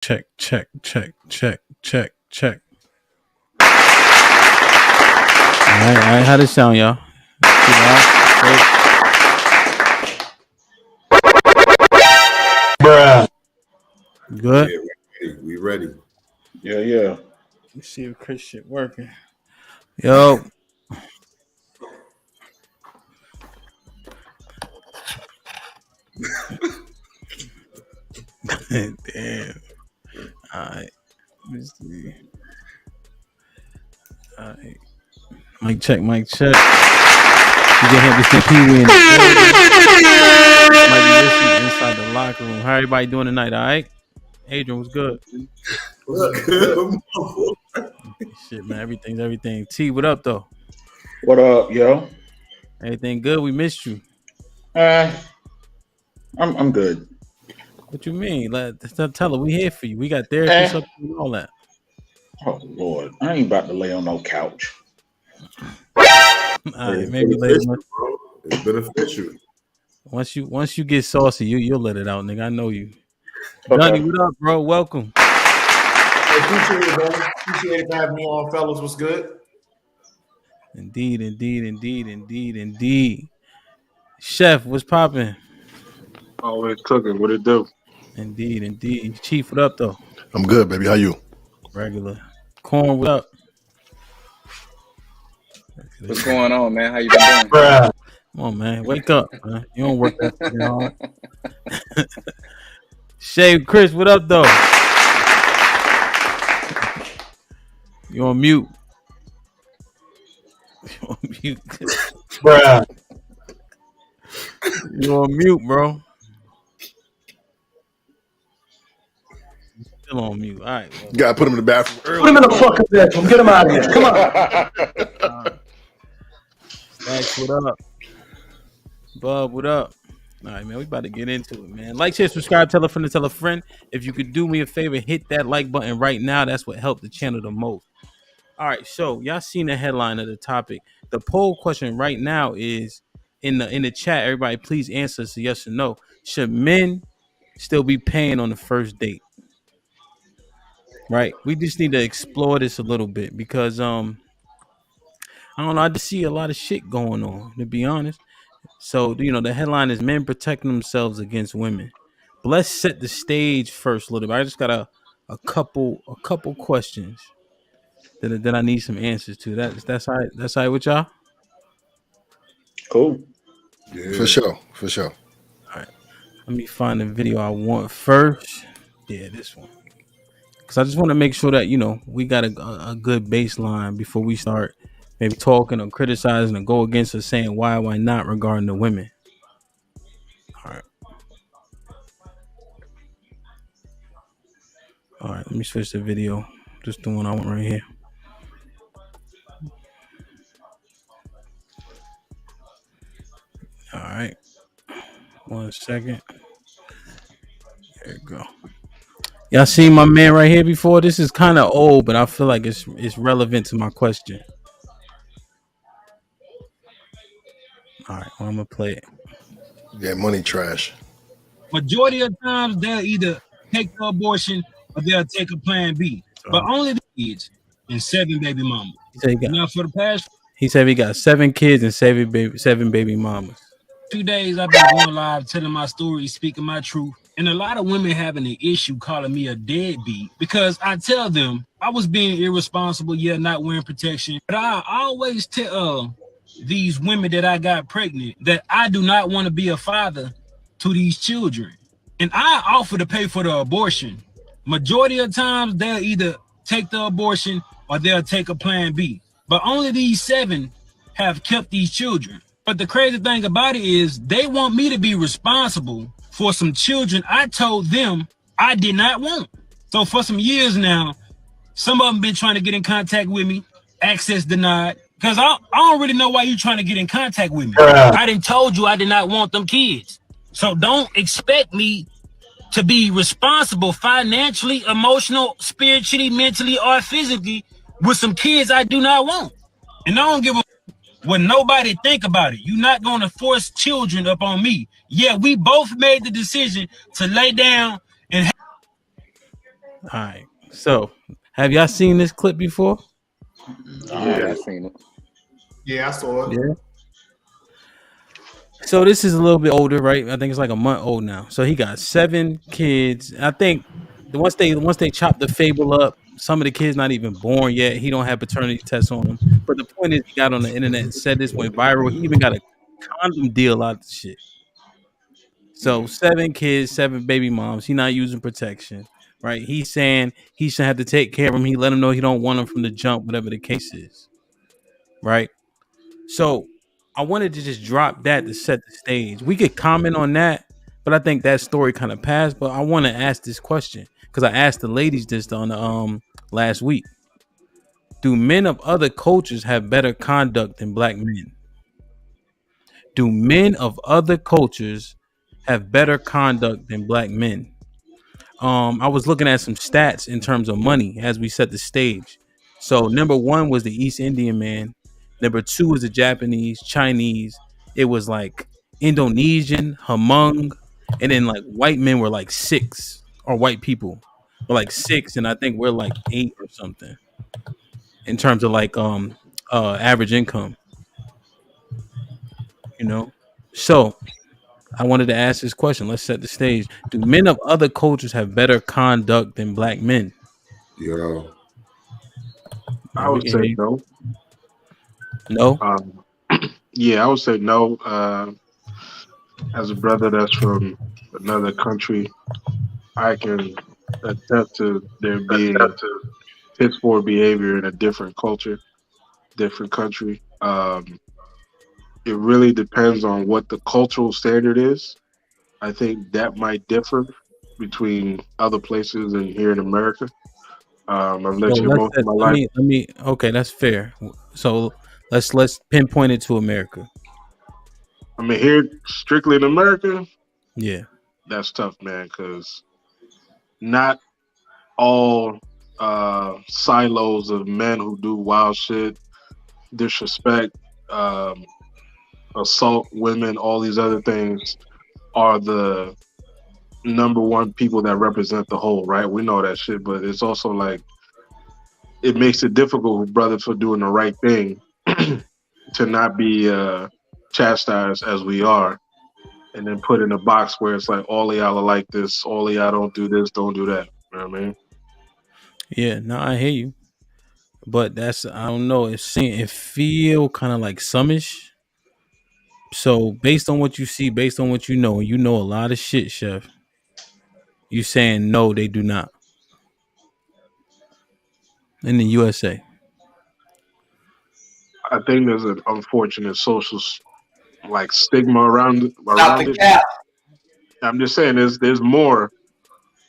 Check, check, check, check, check, check. All right, how this sound, y'all? Bruh. Good. Yeah, we ready. Yeah. Let's see if Chris shit working. Yo. Damn. All right. Let's see. All right. Mic check, mic check. You can have this Pee Wee in the building. Might be listening inside the locker room. How everybody doing tonight? All right. Adrian, what's good? What's good? Shit, man. Everything. T, what up though? What up, yo? Everything good? We missed you. I'm good. What you mean? Tell her we here for you. We got therapists up and all that. Oh Lord, I ain't about to lay on no couch. All right, maybe later. It's beneficial. Once you get saucy, you'll let it out, nigga. I know you. Okay. Johnny, what up, bro? Welcome. Appreciate it, bro. Appreciate it having me on, fellas. What's good? Indeed. Chef, what's popping? Always cooking. What it do? Indeed. Chief, what up though? I'm good, baby. How you? Regular. Corn, what up? What's going on, man? How you been doing? Bruh. Come on, man. Wake up, man. You don't work that hard. Shay, Chris, what up though? You on mute? Bruh. You on mute, bro? Still on mute. All right. Well. You gotta put him in the bathroom early. Put him in the fucking bathroom. Get him out of here. Come on. Stacks, what up? Bub, what up? All right, man. We about to get into it, man. Like, share, subscribe, tell a friend to tell a friend. If you could do me a favor, hit that like button right now. That's what helped the channel the most. All right, so y'all seen the headline of the topic. The poll question right now is in the chat. Everybody, please answer so yes or no. Should men still be paying on the first date? Right. We just need to explore this a little bit because I don't know. I just see a lot of shit going on, to be honest. So the headline is men protecting themselves against women. But let's set the stage first a little bit. I just got a couple questions that I need some answers to. That's all right. That's all right with y'all. Cool. Yeah. For sure. All right. Let me find the video I want first. Yeah, this one. Because I just want to make sure that we got a good baseline before we start maybe talking or criticizing or go against or saying why not regarding the women. All right, let me switch the video. Just the one I want right here. All right. 1 second. There you go. Y'all seen my man right here before? This is kind of old, but I feel like it's relevant to my question. All right, well, I'm gonna play it. Yeah, money trash. Majority of times they'll either take the abortion or they'll take a plan B. But only the kids and 7 baby mamas. Now for the past, he said he got 7 kids and 7 baby mamas. 2 days I've been going live, telling my story, speaking my truth. And a lot of women having an issue calling me a deadbeat because I tell them I was being irresponsible, not wearing protection. But I always tell these women that I got pregnant that I do not want to be a father to these children. And I offer to pay for the abortion. Majority of times they'll either take the abortion or they'll take a plan B. But only these 7 have kept these children. But the crazy thing about it is they want me to be responsible for some children I told them I did not want. So for some years now, some of them been trying to get in contact with me, access denied. Because I don't really know why you trying to get in contact with me. I done told you I did not want them kids. So don't expect me to be responsible financially, emotional, spiritually, mentally, or physically with some kids I do not want. And I don't give a when nobody think about it. You're not going to force children up on me. Yeah, we both made the decision to lay down and All right. So, have y'all seen this clip before? Yeah, I seen it. Yeah, I saw it. Yeah. So this is a little bit older, right? I think it's like a month old now. So he got 7 kids. I think once they chop the fable up, some of the kids not even born yet. He don't have paternity tests on them. But the point is, he got on the internet and said this went viral. He even got a condom deal out of the shit. So 7 kids, 7 baby moms. He not using protection, right? He's saying he should have to take care of him. He let him know he don't want him from the jump, whatever the case is, right? So I wanted to just drop that to set the stage. We could comment on that, but I think that story kind of passed. But I want to ask this question because I asked the ladies this on the last week. Do men of other cultures have better conduct than black men? Do men of other cultures have better conduct than black men? I was looking at some stats in terms of money as we set the stage. So number 1 was the East Indian man. Number 2 was the Japanese, Chinese. It was like Indonesian, Hmong, and then like white men were like 6, or white people were like 6, and I think we're like 8 or something in terms of like average income. You know, so I wanted to ask this question. Let's set the stage. Do men of other cultures have better conduct than black men? Yo, I We would can say hear you. no. No. Um, yeah, I would say no. As a brother that's from another country, I can attest to there being piss poor behavior in a different culture, different country. It really depends on what the cultural standard is. I think that might differ between other places and here in America. I've So lived here let's most of let, my let life. me let me. Okay, that's fair. So let's pinpoint it to America. I mean, here strictly in America, Yeah. that's tough, man, because not all silos of men who do wild shit, disrespect, um, assault women, all these other things are the number one people that represent the whole, right? We know that shit, but it's also like it makes it difficult for brothers for doing the right thing to not be chastised as we are, and then put in a box where it's like all of y'all are like this, all of y'all don't do this, don't do that. You know what I mean? Yeah. No, I hear you. But that's, I don't know. It feel kind of like sumish. So based on what you see, based on what you know, and you know a lot of shit, Chef. You saying no, they do not in the USA. I think there's an unfortunate social like stigma around Stop the it. cap. I'm just saying there's more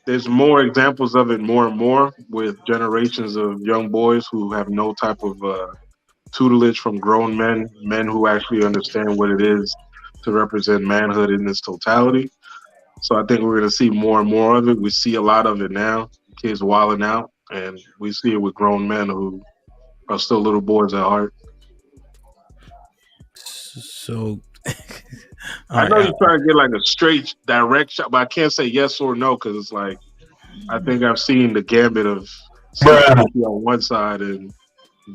examples of it more and more with generations of young boys who have no type of tutelage from grown men who actually understand what it is to represent manhood in its totality. So I think we're going to see more and more of it. We see a lot of it now, kids wilding out, and we see it with grown men who are still little boys at heart. So I know you're trying to get like a straight, direct shot, but I can't say yes or no because it's like I think I've seen the gambit of sensitivity on one side and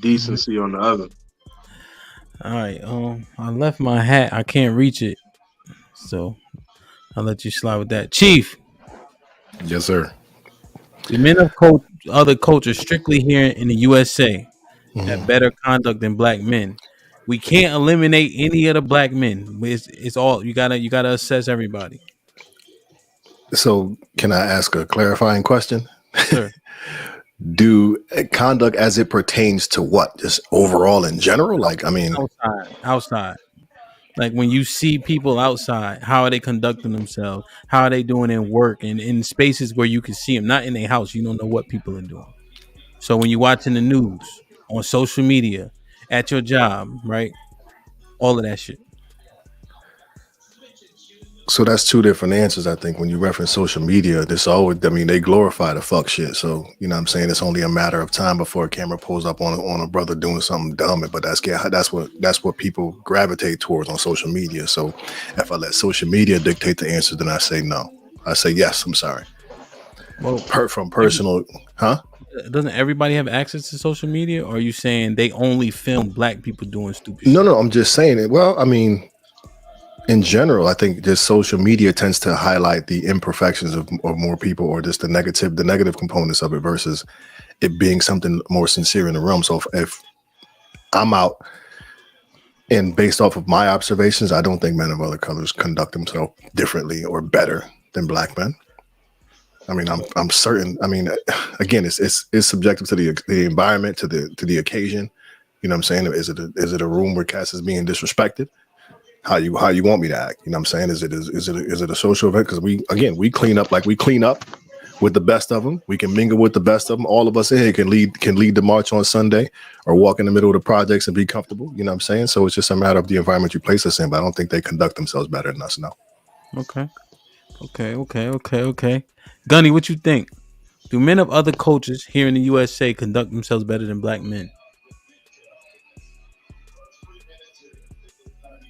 decency on the other. All right. I left my hat. I can't reach it, so I'll let you slide with that, Chief. Yes, sir. The men of other cultures, strictly here in the USA, have better conduct than black men. We can't eliminate any of the black men. It's all you gotta assess everybody. So, can I ask a clarifying question? Sir. Do conduct as it pertains to what? Just overall in general? Like, I mean, Outside. Like when you see people outside, how are they conducting themselves? How are they doing in work and in spaces where you can see them? Not in their house. You don't know what people are doing. So when you're watching the news, on social media, at your job, right? All of that shit. so that's two different answers. I think when you reference social media, this always, I mean, they glorify the fuck shit. So, you know what I'm saying? It's only a matter of time before a camera pulls up on a brother doing something dumb. But that's what people gravitate towards on social media. So if I let social media dictate the answer, then I say no. I say yes, I'm sorry. Well, From personal, huh? doesn't everybody have access to social media? Or are you saying they only film black people doing stupid shit? No, I'm just saying it. Well, I mean, in general, I think just social media tends to highlight the imperfections of more people, or just the negative components of it, versus it being something more sincere in the realm. So if I'm out, and based off of my observations, I don't think men of other colors conduct themselves differently or better than black men. I mean, I'm certain. I mean, again, it's subjective to the environment, to the occasion. You know what I'm saying? Is it a room where Cass is being disrespected? How you want me to act? You know what I'm saying? Is it a social event? Because we clean up like we clean up with the best of them. We can mingle with the best of them. All of us in here can lead the march on Sunday, or walk in the middle of the projects and be comfortable. You know what I'm saying? So it's just a matter of the environment you place us in. But I don't think they conduct themselves better than us. No. Okay. Gunny, what you think? Do men of other cultures here in the USA conduct themselves better than black men?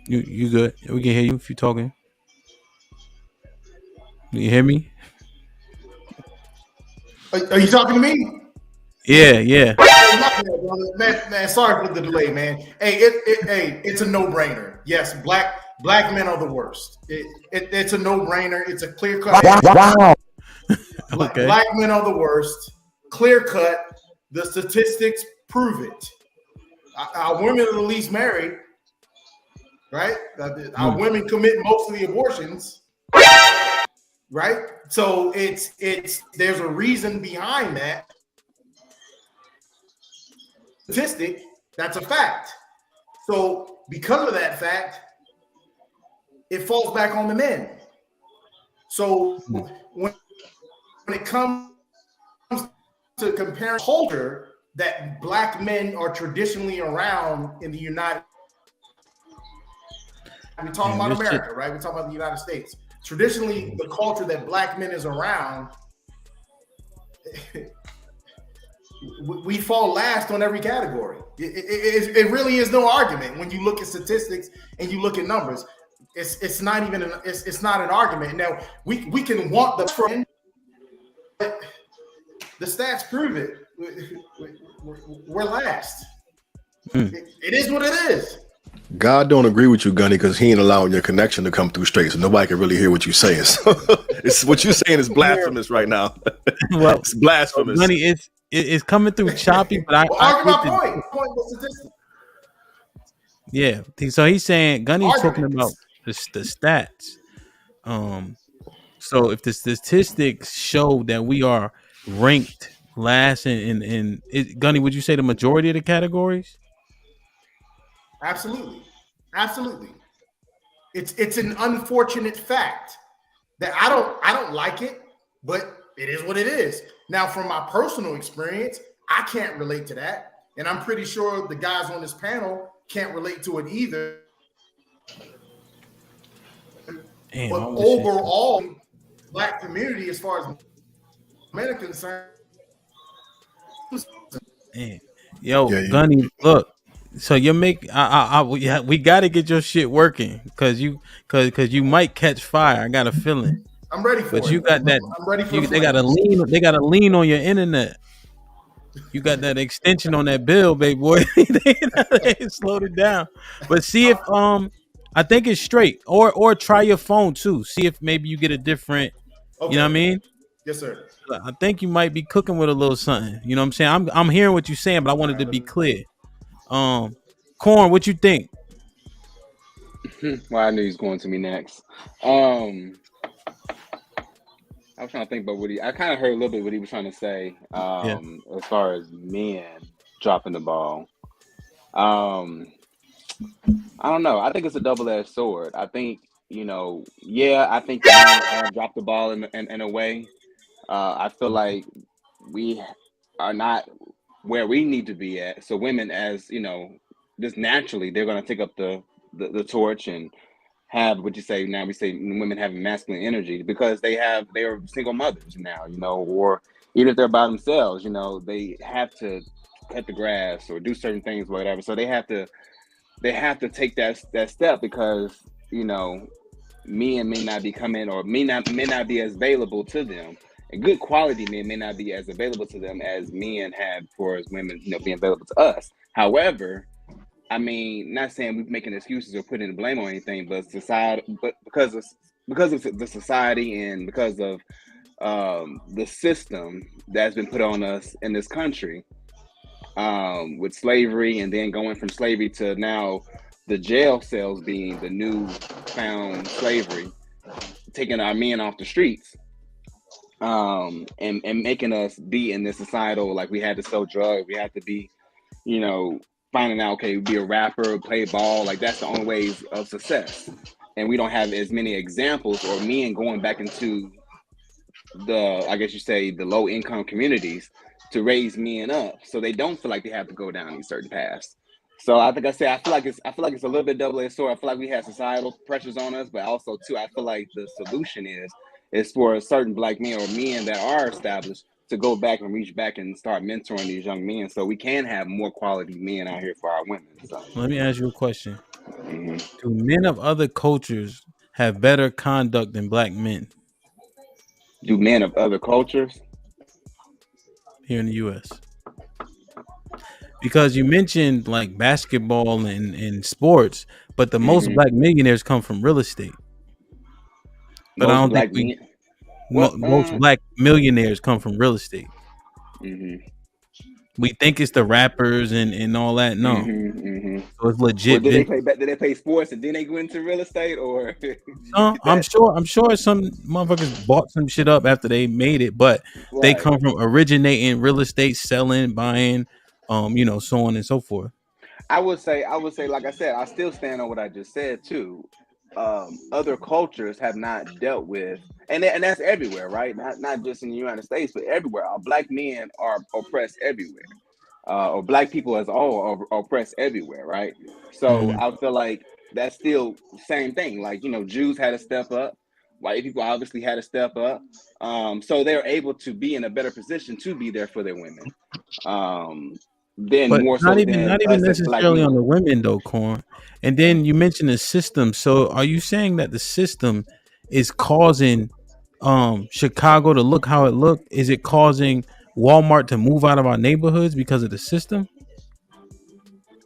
You good? We can hear you if you're talking. You hear me? Are you talking to me? Yeah. Man, sorry for the delay, man. Hey, it's a no-brainer. Yes, black men are the worst. It's a no-brainer. It's a clear cut. Wow. Okay. Black men are the worst. Clear cut. The statistics prove it. Our women are the least married, right? Our women commit most of the abortions, right? So it's there's a reason behind that statistic. That's a fact. So because of that fact, it falls back on the men. So when it comes to comparing culture that black men are traditionally around in the United States, we're talking about America, right? We're talking about the United States. Traditionally, the culture that black men is around, we fall last on every category. It really is no argument when you look at statistics and you look at numbers. It's not even it's not an argument. Now we can want the friend, but the stats prove it. We're last. It is what it is. God don't agree with you, Gunny, because he ain't allowing your connection to come through straight, so nobody can really hear what you're saying. So it's what you're saying is blasphemous right now. Well, it's blasphemous. Gunny, it's coming through choppy, but I argue my point with statistics. Yeah, so he's saying Gunny's talking about the stats. So if the statistics show that we are ranked last in Gunny, would you say the majority of the categories? Absolutely. It's an unfortunate fact that I don't like it, but it is what it is. Now, from my personal experience, I can't relate to that, and I'm pretty sure the guys on this panel can't relate to it either. Damn, but overall, black community, as far as men are concerned, Gunny, look. So you make we got to get your shit working because you might catch fire. I got a feeling. I'm ready for it. But you got that. I'm ready for they got to lean. They got to lean on your internet. You got that extension on that bill, baby boy. They slowed it down. But see if I think it's straight, or try your phone too. See if maybe you get a different. Okay. You know what I mean? Yes, sir. I think you might be cooking with a little something. You know what I'm saying? I'm hearing what you're saying, but I wanted to be clear. Corn, what you think? Well, I knew he was going to me next. I was trying to think about I kind of heard a little bit what he was trying to say as far as men dropping the ball. I don't know. I think it's a double-edged sword. I think, I think men have dropped the ball in a way. I feel like we are not where we need to be at. So women, as just naturally, they're going to take up the torch and have what you say now. We say women having masculine energy because they are single mothers now, or even if they're by themselves, they have to cut the grass or do certain things, whatever. So they have to take that step because men may not be coming or may not be as available to them. And good quality men may not be as available to them as men have for as women, being available to us. However, I mean, not saying we're making excuses or putting the blame on anything, but because of the society and because of the system that's been put on us in this country, with slavery, and then going from slavery to now the jail cells being the new found slavery, taking our men off the streets, and making us be in this societal, like we had to sell drugs, we had to be, finding out, okay, be a rapper, play ball, like that's the only ways of success. And we don't have as many examples or men going back into the, I guess you say, the low income communities to raise men up, so they don't feel like they have to go down these certain paths. So I think I feel like it's a little bit double-edged sword. I feel like we have societal pressures on us, but also too, I feel like the solution is for certain Black men or men that are established to go back and reach back and start mentoring these young men, so we can have more quality men out here for our women. So let me ask you a question: do men of other cultures have better conduct than Black men? Do men of other cultures here in the U.S.? Because you mentioned like basketball and sports, but the most Black millionaires come from real estate. But I don't think most Black millionaires come from real estate. We think it's the rappers and all that. No, so it's legit. Well, did they play sports and then they go into real estate, or? No, I'm sure some motherfuckers bought some shit up after they made it, but they come from originating real estate, selling, buying, so on and so forth. I would say, like I said, I still stand on what I just said too. Other cultures have not dealt with, and that's everywhere, right? Not just in the United States, but everywhere. Black men are oppressed everywhere, or Black people as a whole are oppressed everywhere, right? So I feel like that's still the same thing. Like, Jews had to step up. White people obviously had to step up. So they're able to be in a better position to be there for their women. Then but more not so even necessarily on the women though, Corn. And then you mentioned the system. So are you saying that the system is causing Chicago to look how it looked? Is it causing Walmart to move out of our neighborhoods because of the system?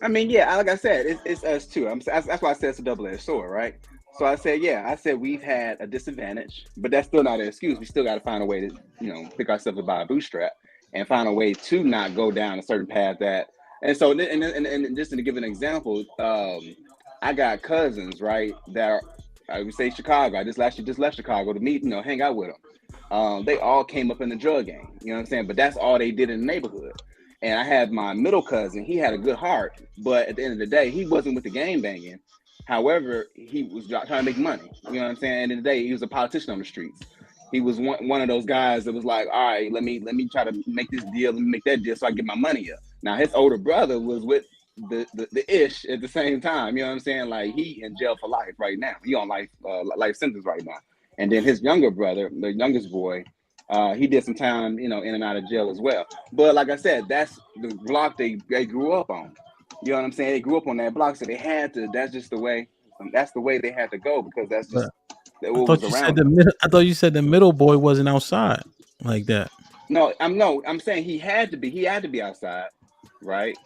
I mean, yeah, like I said, it's us too. That's why I said it's a double-edged sword, right? So I said we've had a disadvantage, but that's still not an excuse. We still got to find a way to, pick ourselves up by a bootstrap and find a way to not go down a certain path that. And so, and just to give an example, I got cousins, right, that are, I would say Chicago. I just left Chicago to meet, hang out with them. They all came up in the drug game, you know what I'm saying? But that's all they did in the neighborhood. And I had my middle cousin. He had a good heart, but at the end of the day, he wasn't with the gang banging. However, he was trying to make money. You know what I'm saying? At the end of the day, he was a politician on the streets. He was one of those guys that was like, all right, let me try to make this deal, let me make that deal so I get my money up. Now, his older brother was with the ish at the same time. You know what I'm saying? Like, he in jail for life right now. He on life sentence right now. And then his younger brother, the youngest boy, he did some time, in and out of jail as well. But like I said, that's the block they grew up on. You know what I'm saying? They grew up on that block, so they had to. That's just the way. That's the way they had to go, because that's just what was around. I thought you said the middle boy wasn't outside like that. No, I'm saying he had to be. He had to be outside, right?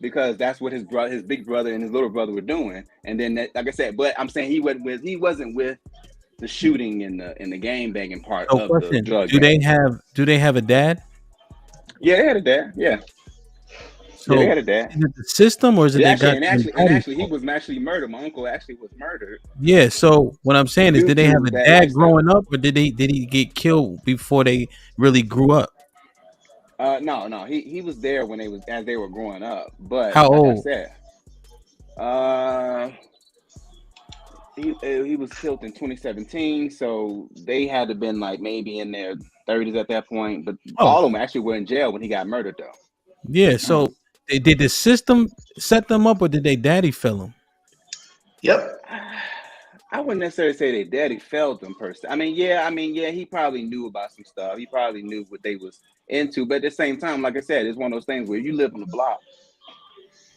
Because that's what his big brother and his little brother were doing. And then, like I said, but I'm saying he wasn't with the shooting and the game banging part of the drug. Do they have a dad? Yeah, they had a dad. Yeah. So they had a dad. Is it the system, or is it actually he was actually murdered. My uncle actually was murdered. Yeah. So what I'm saying is, did they have a dad growing up, or did he get killed before they really grew up? No. He was there when as they were growing up. But how old? I said, he was killed in 2017, so they had to been like maybe in their 30s at that point. But all of them actually were in jail when he got murdered, though. Yeah. So did the system set them up, or did they daddy fail them? Yep. I wouldn't necessarily say they daddy failed them per se. I mean, yeah, he probably knew about some stuff. He probably knew what they was into. But at the same time, like I said, it's one of those things where you live on the block,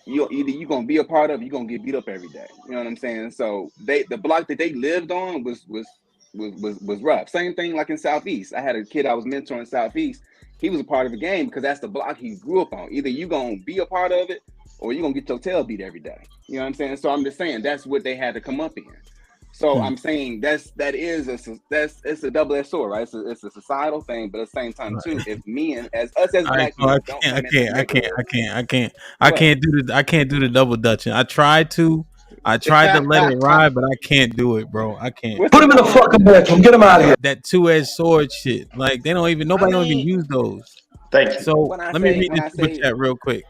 you're gonna be a part of it, you're gonna get beat up every day. You know what I'm saying? So the block that they lived on was was rough. Same thing like in Southeast. I had a kid I was mentoring in Southeast. He was a part of the game because that's the block he grew up on. Either you gonna be a part of it or you're gonna get your tail beat every day. You know what I'm saying? So I'm just saying that's what they had to come up in. So I'm saying it's a double-edged sword, right? It's a societal thing, but at the same time too, if men as black men I can't do the double dutching. I tried to let it ride, but I can't do it, bro. I can't. Put him in the fucking bedroom. Get him out of here. That two-edged sword shit. Like nobody don't even use those. Thank you. So let me read the super chat real quick.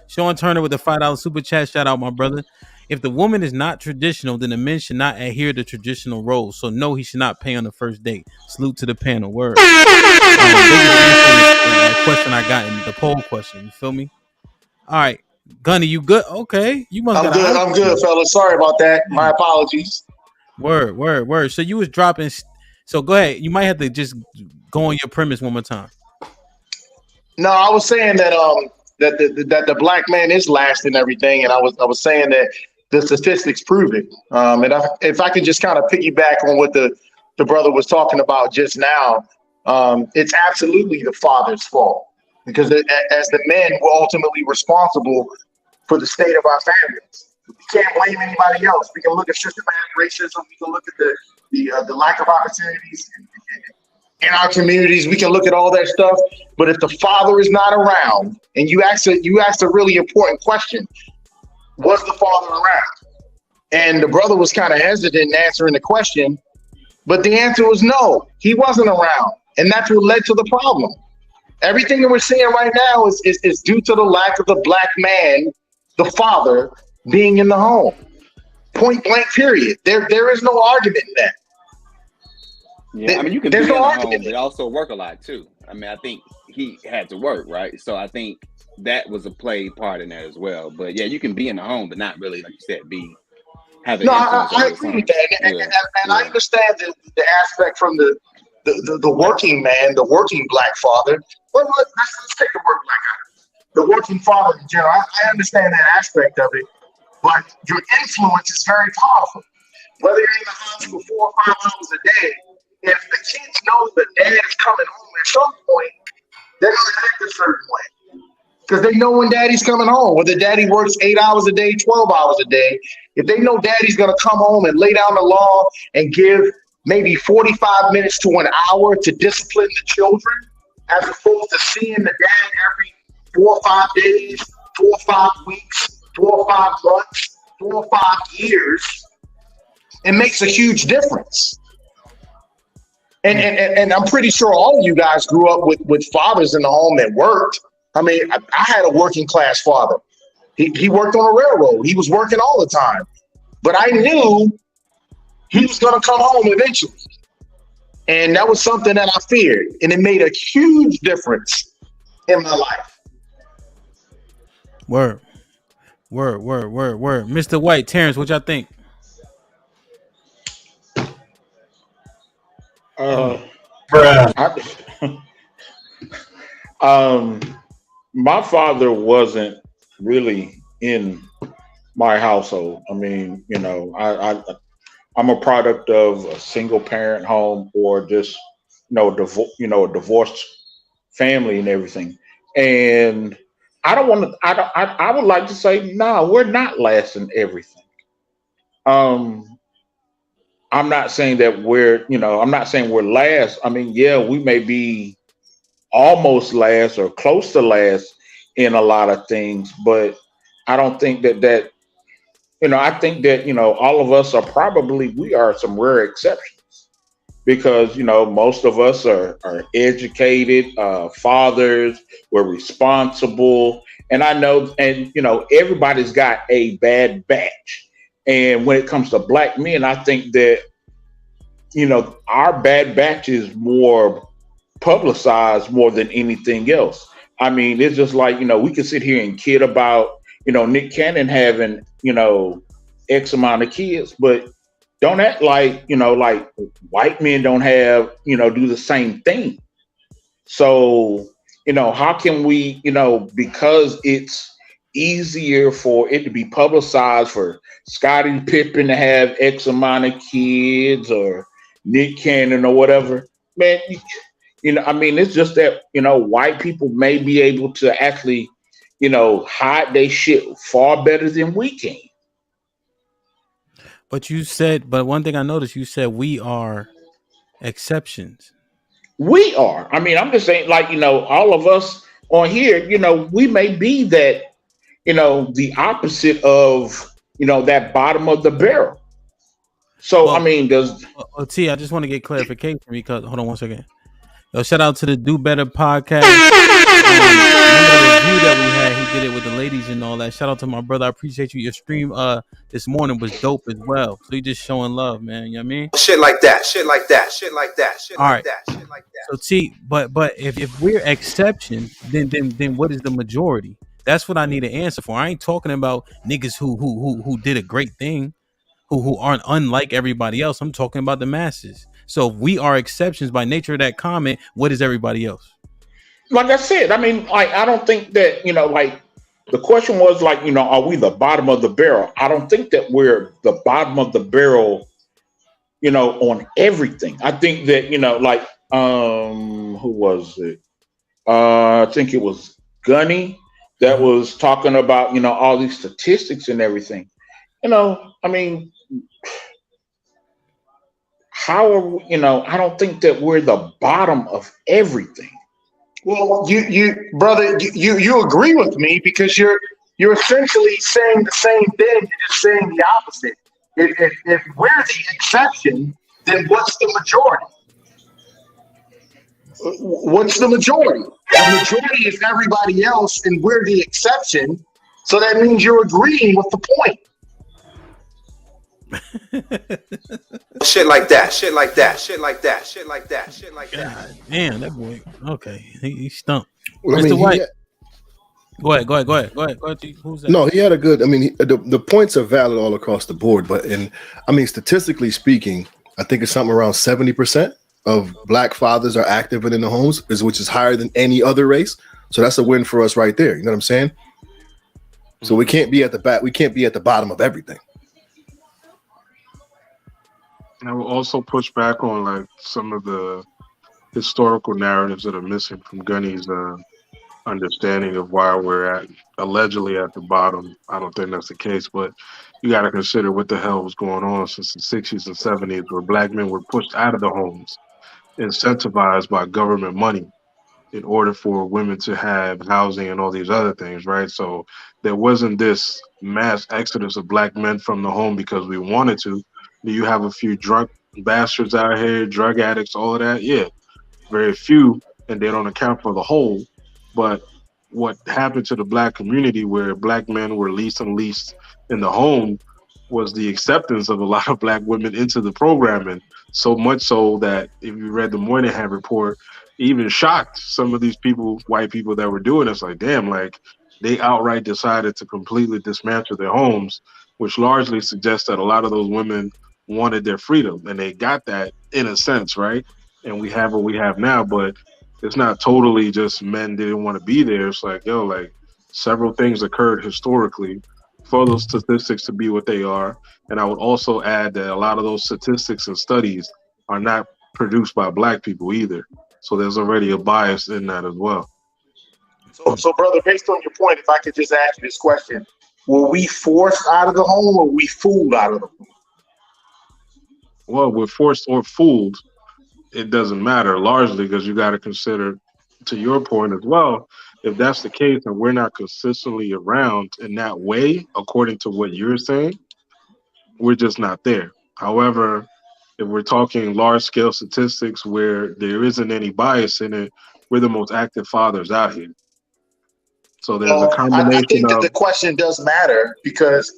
Sean Turner with the $5 super chat. Shout out, my brother. If the woman is not traditional, then the men should not adhere to traditional roles. So no, he should not pay on the first date. Salute to the panel. Word. Biggest answer question I got in the poll question. You feel me? All right, Gunny, you good? Okay, you must. I'm good, fellas. Sorry about that. My apologies. Word. So you was dropping. So go ahead. You might have to just go on your premise one more time. No, I was saying that that the black man is last in everything, and I was saying that the statistics prove it. And if I could just kind of piggyback on what the brother was talking about just now, it's absolutely the father's fault because as the men, we're ultimately responsible for the state of our families. We can't blame anybody else. We can look at systematic racism. We can look at the lack of opportunities in our communities. We can look at all that stuff. But if the father is not around, and you asked a really important question, was the father around? And the brother was kind of hesitant in answering the question, but the answer was no, he wasn't around. And that's what led to the problem. Everything that we're seeing right now is due to the lack of the black man, the father, being in the home. Point blank, period. There is no argument in that. Yeah, I mean, you can be in the home, but also work a lot too. I mean, I think he had to work, right? So I think that was a play part in that as well. But yeah, you can be in the home, but not really, like you said, have an influence. I agree with that, and I understand the aspect from the working man, the working black father. Well, let's take the word black out of it. The working father in general. I understand that aspect of it, but your influence is very powerful. Whether you're in the house for 4 or 5 hours a day, if the kids know that dad is coming home at some point, they're going to act a certain way because they know when daddy's coming home. Whether daddy works 8 hours a day, 12 hours a day, if they know daddy's going to come home and lay down the law and give maybe 45 minutes to an hour to discipline the children, as opposed to seeing the dad every 4 or 5 days, 4 or 5 weeks, 4 or 5 months, 4 or 5 years, it makes a huge difference. And I'm pretty sure all of you guys grew up with fathers in the home that worked. I mean, I had a working class father. He worked on a railroad. He was working all the time. But I knew he was going to come home eventually. And that was something that I feared. And it made a huge difference in my life. Word. Mr. White, Terrence, what y'all think? My father wasn't really in my household. I mean, you know, I'm a product of a single parent home or just, a divorced family and everything. And I would like to say, no, we're not last in everything. I'm not saying that I'm not saying we're last. I mean, yeah, we may be almost last or close to last in a lot of things, but I don't think that I think that, all of us we are some rare exceptions because, most of us are educated, fathers, we're responsible. And I know, and, everybody's got a bad batch. And when it comes to black men, I think that, our bad batch is more publicized more than anything else. I mean, it's just like, we can sit here and kid about, Nick Cannon having, X amount of kids, but don't act like, like white men don't have, do the same thing. So, how can we, because it's easier for it to be publicized for Scottie Pippen to have X amount of kids or, Nick Cannon or whatever, man. I mean, it's just that white people may be able to actually, hide their shit far better than we can. But one thing I noticed, you said we are exceptions. We are. I mean, I'm just saying, like, all of us on here, we may be that, the opposite of, that bottom of the barrel. So, Well, I mean, T, I just want to get clarification because, hold on one second. Yo, shout out to the Do Better podcast. Remember the review that we had? He did it with the ladies and all that. Shout out to my brother. I appreciate you. Your stream this morning was dope as well. So you just showing love, man. You know what I mean? Shit like that. Shit like that. Shit like that. Shit All like right. that. Shit like that. So T, but if we're exception, then what is the majority? That's what I need an answer for. I ain't talking about niggas who did a great thing, who aren't unlike everybody else. I'm talking about the masses. So if we are exceptions by nature of that comment, what is everybody else? Like I said, I mean, like, I don't think that, like, the question was like, are we the bottom of the barrel? I don't think that we're the bottom of the barrel, on everything. I think that, like, who was it? I think it was Gunny that was talking about, all these statistics and everything. I mean, how are we, I don't think that we're the bottom of everything. Well, you brother, you agree with me because you're essentially saying the same thing. You're just saying the opposite. If we're the exception, then what's the majority? What's the majority? The majority is everybody else, and we're the exception. So that means you're agreeing with the point. Shit like that. Shit like that. Shit like that. Shit like that. Shit like that. God damn, that boy. Okay, he stumped. Well, Mr. White. Go ahead. Who's that? No, he had a good. I mean, the points are valid all across the board, but statistically speaking, I think it's something around 70% of black fathers are active in the homes, which is higher than any other race. So that's a win for us right there. You know what I'm saying? So we can't be at the back. We can't be at the bottom of everything. I will also push back on like some of the historical narratives that are missing from Gunny's understanding of why we're allegedly at the bottom. I don't think that's the case, but you got to consider what the hell was going on since the 60s and 70s, where black men were pushed out of the homes, incentivized by government money in order for women to have housing and all these other things, right? So there wasn't this mass exodus of black men from the home because we wanted to. Do you have a few drunk bastards out here, drug addicts, all of that? Yeah, very few, and they don't account for the whole. But what happened to the black community where black men were least and least in the home was the acceptance of a lot of black women into the programming, so much so that if you read the Moynihan report, it even shocked some of these people, white people that were doing this, like, damn, like they outright decided to completely dismantle their homes, which largely suggests that a lot of those women wanted their freedom, and they got that in a sense, right? And we have what we have now, but it's not totally just men didn't want to be there. It's like, yo, like several things occurred historically for those statistics to be what they are. And I would also add that a lot of those statistics and studies are not produced by black people either. So there's already a bias in that as well. So brother, based on your point, if I could just ask you this question, were we forced out of the home or were we fooled out of the home? Well, we're forced or fooled. It doesn't matter largely because you got to consider, to your point as well, if that's the case and we're not consistently around in that way, according to what you're saying, we're just not there. However, if we're talking large scale statistics where there isn't any bias in it, we're the most active fathers out here. So there's a combination I think that the question does matter because,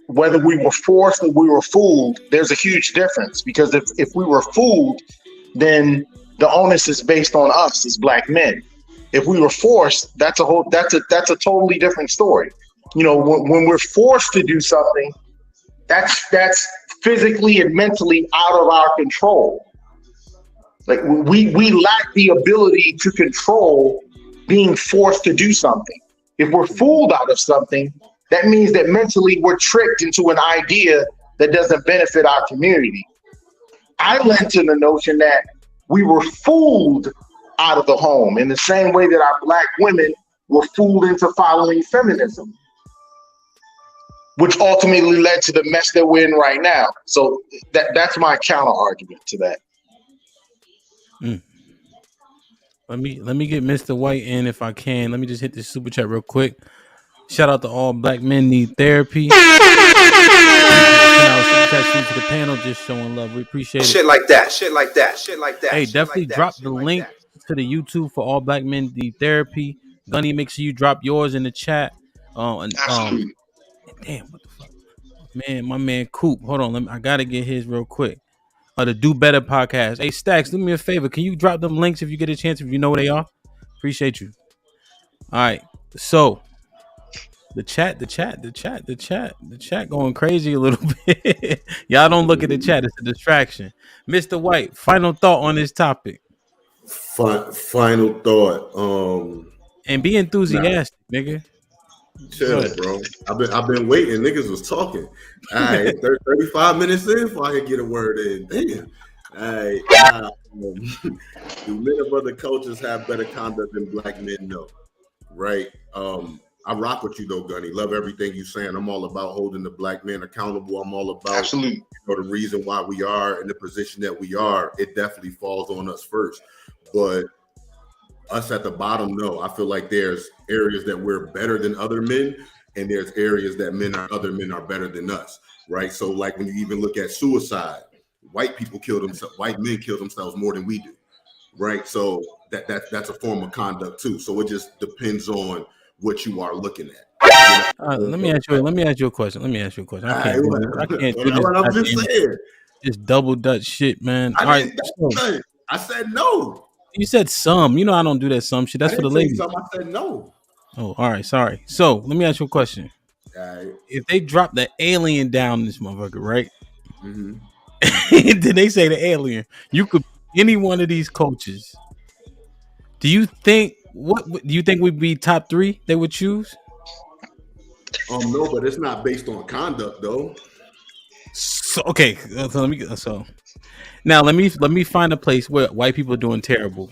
whether we were forced or we were fooled, there's a huge difference. Because if we were fooled, then the onus is based on us as black men. If we were forced, that's a totally different story. When we're forced to do something, that's physically and mentally out of our control. Like we lack the ability to control being forced to do something. If we're fooled out of something, that means that mentally we're tricked into an idea that doesn't benefit our community. I lent to the notion that we were fooled out of the home in the same way that our black women were fooled into following feminism, which ultimately led to the mess that we're in right now. So that's my counter argument to that. Let me get Mr. White in if I can. Let me just hit this super chat real quick. Shout out to all black men need therapy. To the panel, just showing love. We appreciate it. Shit like that. Shit like that. Shit like that. Hey, shit definitely like that, drop shit the like link that. to the YouTube for all black men need therapy. Gunny, make sure you drop yours in the chat. Absolutely. Damn, what the fuck, man? My man Coop. Hold on, I gotta get his real quick. The Do Better podcast. Hey, Stacks, do me a favor. Can you drop them links if you get a chance? If you know where they are, appreciate you. All right, so the chat going crazy a little bit. Y'all don't look at the chat; it's a distraction. Mr. White, final thought on this topic. Final thought. And be enthusiastic, nigga. Chill, bro. I've been waiting. Niggas was talking. All right, 35 minutes in before I could get a word in. Damn. All right. Do men of other cultures have better conduct than black men? No. Right. I rock with you though, Gunny. Love everything you're saying. I'm all about holding the black man accountable. I'm all about absolutely the reason why we are in the position that we are. It definitely falls on us first. But us at the bottom, no. I feel like there's areas that we're better than other men, and there's areas that other men are better than us, right? So, like when you even look at suicide, white men kill themselves more than we do, right? So that's a form of conduct too. So it just depends on what you are looking at. Let me ask you a question. I can't do this. I'm just saying. This double Dutch shit, man. I said no. You said some. You know I don't do that some shit. That's for the ladies. I said no. Oh, all right. Sorry. So let me ask you a question. Right. If they drop the alien down this motherfucker, right? Mm-hmm. Then they say the alien. You could any one of these coaches. Do you think would be top 3 they would choose? No, but it's not based on conduct though. So okay, now let me find a place where white people are doing terrible.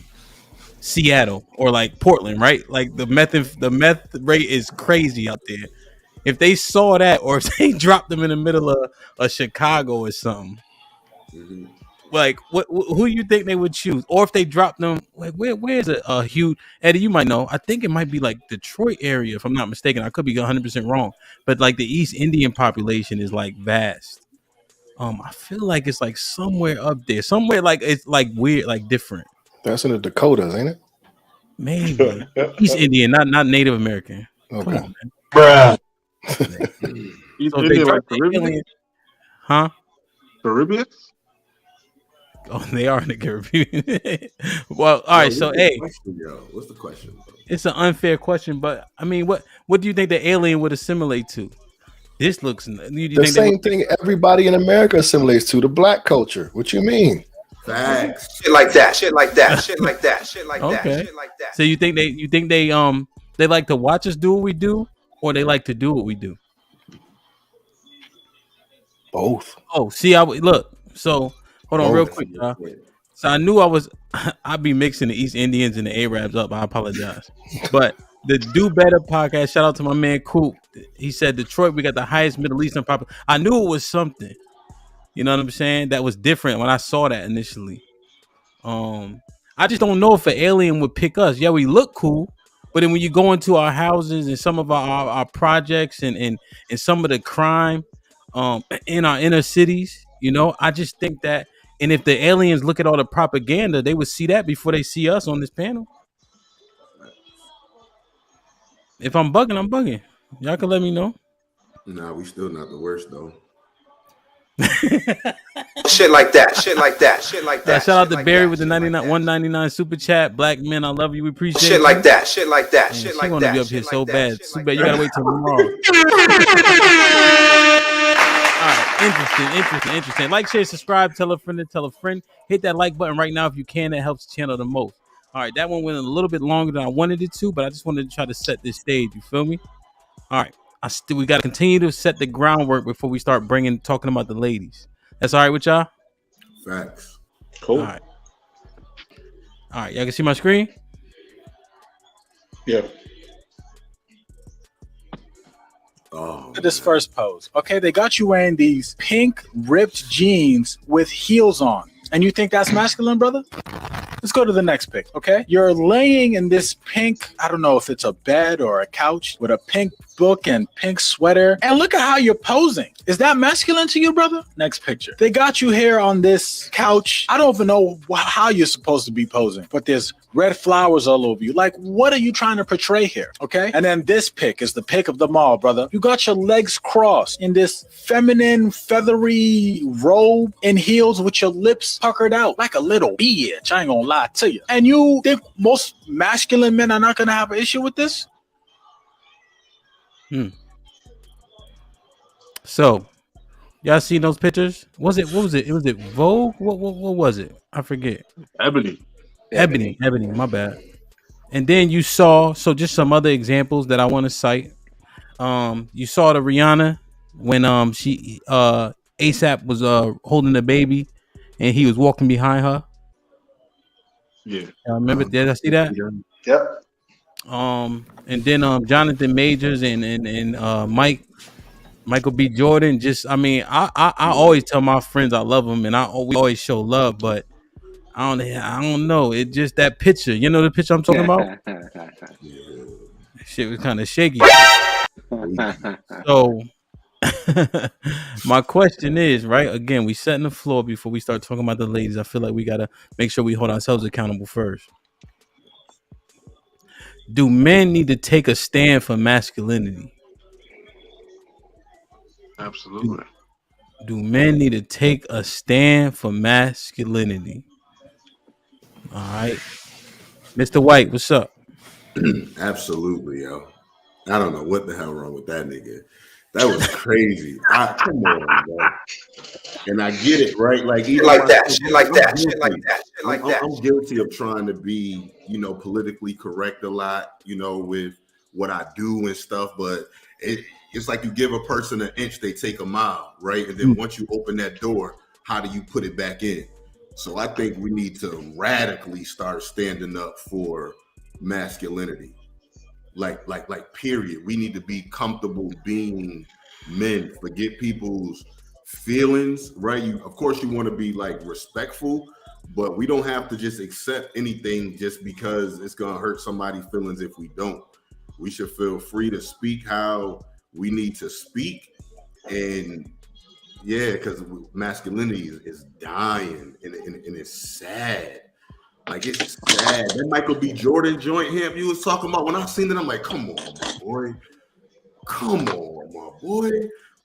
Seattle or like Portland, right? Like the meth rate is crazy out there. If they saw that, or if they dropped them in the middle of Chicago or something, mm-hmm. Like who you think they would choose? Or if they dropped them, like where's a huge Eddie? You might know. I think it might be like Detroit area, if I'm not mistaken. I could be 100% wrong, but like the East Indian population is like vast. I feel like it's like somewhere up there, somewhere like it's like weird, like different. That's in the Dakotas, ain't it? Maybe East Indian, not Native American. Okay. Come on, man. Bruh. So they like Caribbean, huh? Caribbean? Oh, they are in the Caribbean. Well, all right. So, hey, what's the question? It's an unfair question, but I mean, what do you think the alien would assimilate to? This looks the same thing everybody in America assimilates to, the black culture. What you mean? Facts. Shit like that. Shit like that. Shit like that. Shit like that. Okay. Shit like that. So you think they like to watch us do what we do, or they like to do what we do? Both. Oh, see, look. So hold on, real quick, y'all. So I knew I'd be mixing the East Indians and the Arabs up. I apologize, but the Do Better podcast. Shout out to my man Coop. He said Detroit, we got the highest Middle Eastern population. I knew it was something. You know what I'm saying? That was different when I saw that initially. I just don't know if an alien would pick us. Yeah, we look cool, but then when you go into our houses and some of our projects and some of the crime in our inner cities, you know, I just think that. And if the aliens look at all the propaganda, they would see that before they see us on this panel. If I'm bugging, I'm bugging. Y'all can let me know. Nah, we still not the worst though. Shit like that. Shit like that. Shit like that. Shout out to Barry with the 199 super chat. Black men, I love you. We appreciate shit you. like that. Shit like that. Man, shit she like wanna that. be up here so like bad. That. So bad. You gotta wait till tomorrow. All right, interesting. Like, share, subscribe, tell a friend. Hit that like button right now if you can. That helps the channel the most. All right, that one went a little bit longer than I wanted it to, but I just wanted to try to set this stage. You feel me? All right, we got to continue to set the groundwork before we start talking about the ladies. That's all right with y'all? Facts. Cool. All right, y'all can see my screen. Yeah. Oh, Look at this first pose. Okay, they got you wearing these pink ripped jeans with heels on. And you think that's masculine, brother? Let's go to the next pic, okay? You're laying in this pink, I don't know if it's a bed or a couch with a pink book and pink sweater. And look at how you're posing. Is that masculine to you, brother? Next picture. They got you here on this couch. I don't even know how you're supposed to be posing, but there's red flowers all over you. Like, what are you trying to portray here, okay? And then this pic is the pic of them all, brother. You got your legs crossed in this feminine, feathery robe and heels with your lips puckered out like a little bitch. I ain't gonna lie to you. And you think most masculine men are not gonna have an issue with this? So, y'all seen those pictures? What was it? Was it Vogue? What was it? I forget. Ebony. Ebony. My bad. And then you saw just some other examples that I want to cite. You saw the Rihanna when she ASAP was holding the baby and he was walking behind her. Yeah. Remember? Did I see that? Yep. And then Jonathan Majors and Michael B. Jordan. I always tell my friends I love them and we always show love, but I don't know. It just that picture. You know the picture I'm talking about? Shit was kind of shaky. So my question is, right? Again, we setting the floor before we start talking about the ladies. I feel like we gotta make sure we hold ourselves accountable first. Do men need to take a stand for masculinity? Absolutely. Do men need to take a stand for masculinity? All right. Mr. White, what's up? Absolutely, yo. I don't know what the hell wrong with that nigga. That was crazy. Come on, bro. And I get it, right? Like Shit like that. Shit like that. Shit like that. Shit like that. I'm guilty of trying to be, politically correct a lot, with what I do and stuff. But it's like you give a person an inch, they take a mile, right? And then once you open that door, how do you put it back in? So I think we need to radically start standing up for masculinity. Like period. We need to be comfortable being men. Forget people's feelings, right? Of course you want to be like respectful, but we don't have to just accept anything just because it's gonna hurt somebody's feelings if we don't. We should feel free to speak how we need to speak. And yeah, because masculinity is dying and it's sad. Like, it's sad. That Michael B. Jordan joint him you was talking about, when I seen it, I'm like, come on, my boy. Come on, my boy.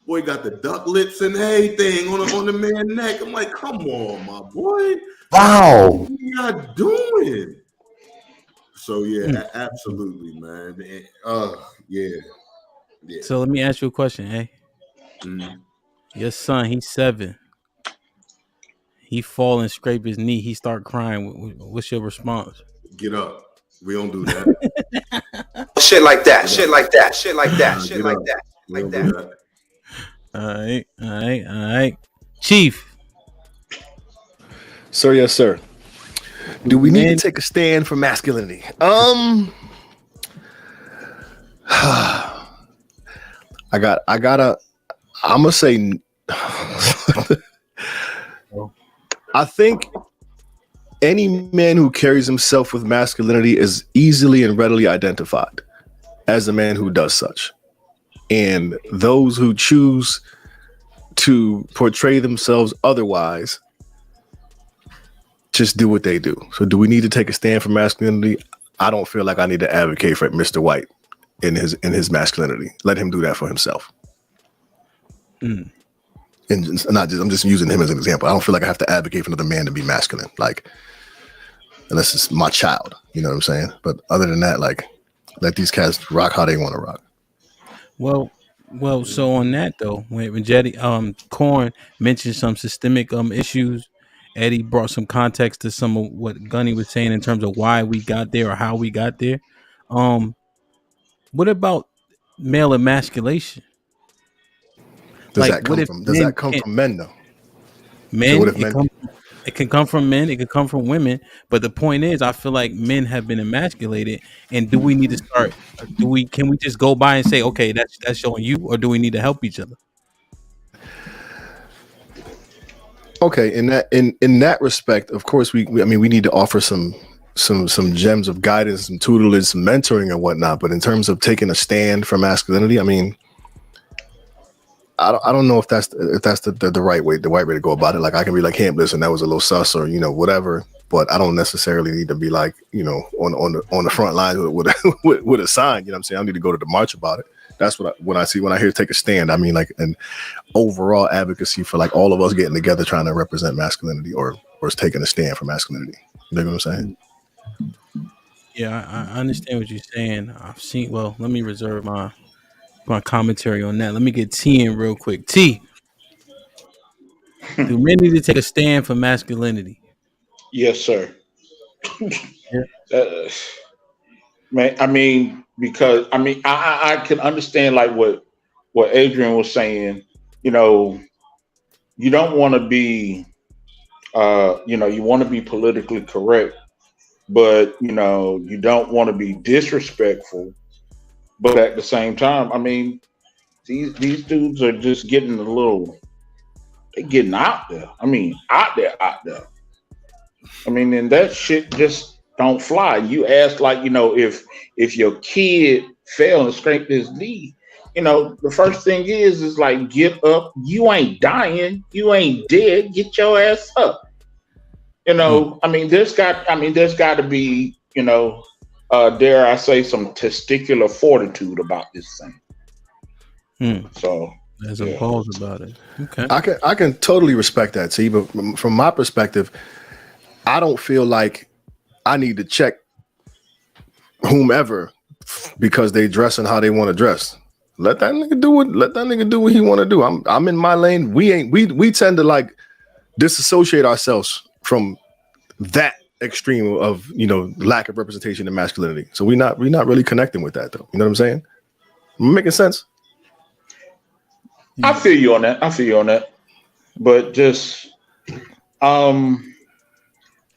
Boy got the duck lips and everything on the man's neck. I'm like, come on, my boy. Wow. What are y'all doing? So, yeah, absolutely, man. Yeah. So let me ask you a question, hey? Your son, he's 7. He fall and scrape his knee. He start crying. What's your response? Get up. We don't do that. Shit like that. Shit like that. Shit like that. Shit like that. Like that. All right. Chief. Sir, yes, sir. Do we need to take a stand for masculinity? I'm gonna say I think any man who carries himself with masculinity is easily and readily identified as a man who does such. And those who choose to portray themselves otherwise just do what they do. So do we need to take a stand for masculinity? I don't feel like I need to advocate for Mr. White in his masculinity. Let him do that for himself. And I'm just using him as an example. I don't feel like I have to advocate for another man to be masculine, like, unless it's my child, you know what I'm saying? But other than that, like, let these cats rock how they want to rock. Well, so on that though, when Jetty Corn mentioned some systemic issues, Eddie brought some context to some of what Gunny was saying in terms of why we got there or how we got there. What about male emasculation? Does that come from men though? Men, So what if men It can come from men, it can come from women, but the point is, I feel like men have been emasculated. And do we need to start? Can we just go by and say, okay, that's showing you, or do we need to help each other? Okay, in that respect, of course, we need to offer some gems of guidance, some tutelage, some mentoring and whatnot. But in terms of taking a stand for masculinity, I mean, I don't know if that's the right way to go about it. Like, I can be like, hey, listen, that was a little sus, or whatever. But I don't necessarily need to be like, on the front line with a sign. You know what I'm saying? I need to go to the march about it. That's when I hear take a stand. I mean, like an overall advocacy for like all of us getting together trying to represent masculinity, or taking a stand for masculinity. You know what I'm saying? Yeah, I understand what you're saying. I've seen. Well, let me reserve my commentary on that. Let me get T in real quick. T, do men need to take a stand for masculinity? Yes, sir. Yeah. Man, I mean, because I can understand like what Adrian was saying. You don't want to be, you want to be politically correct, but you don't want to be disrespectful. But at the same time, I mean, these dudes are just getting they're getting out there. I mean, out there. I mean, and that shit just don't fly. You ask, like, if your kid fell and scraped his knee, the first thing is like, get up. You ain't dying. You ain't dead. Get your ass up. I mean, there's got to be, dare I say, some testicular fortitude about this thing. So there's a pause about it. Okay. I can totally respect that, T, but from my perspective, I don't feel like I need to check whomever because they dressing how they want to dress. Let that nigga do it. Let that nigga do what he want to do. I'm in my lane. We tend to like disassociate ourselves from that extreme of lack of representation in masculinity. So we're not really connecting with that, though. You know what I'm saying? Making sense? I feel you on that. But just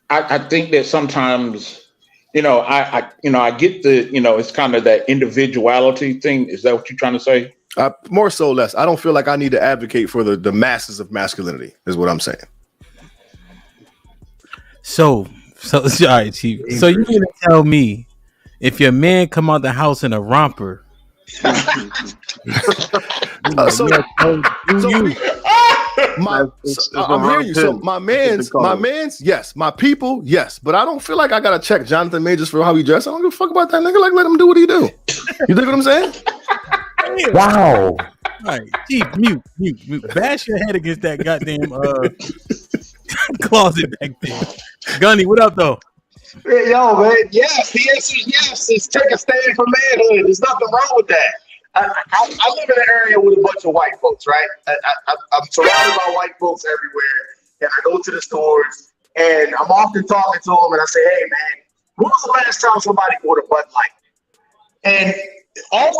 I think that sometimes, I get the, it's kind of that individuality thing. Is that what you're trying to say? More so, less. I don't feel like I need to advocate for the masses of masculinity, is what I'm saying. So all right, Chief. So you're gonna tell me if your man come out the house in a romper? I'm hearing you. So my man's, yes. My people, yes. But I don't feel like I gotta check Jonathan Majors for how he dressed. I don't give a fuck about that nigga. Like, let him do what he do. You think what I'm saying? Wow. All right, Chief, mute. Bash your head against that goddamn closet back there. Gunny, what up though? Yo, man, yes. The answer is yes. It's take a stand for manhood. There's nothing wrong with that. I live in an area with a bunch of white folks, right? I'm surrounded by white folks everywhere, and I go to the stores, and I'm often talking to them, and I say, hey, man, when was the last time somebody bought a Bud Light? And all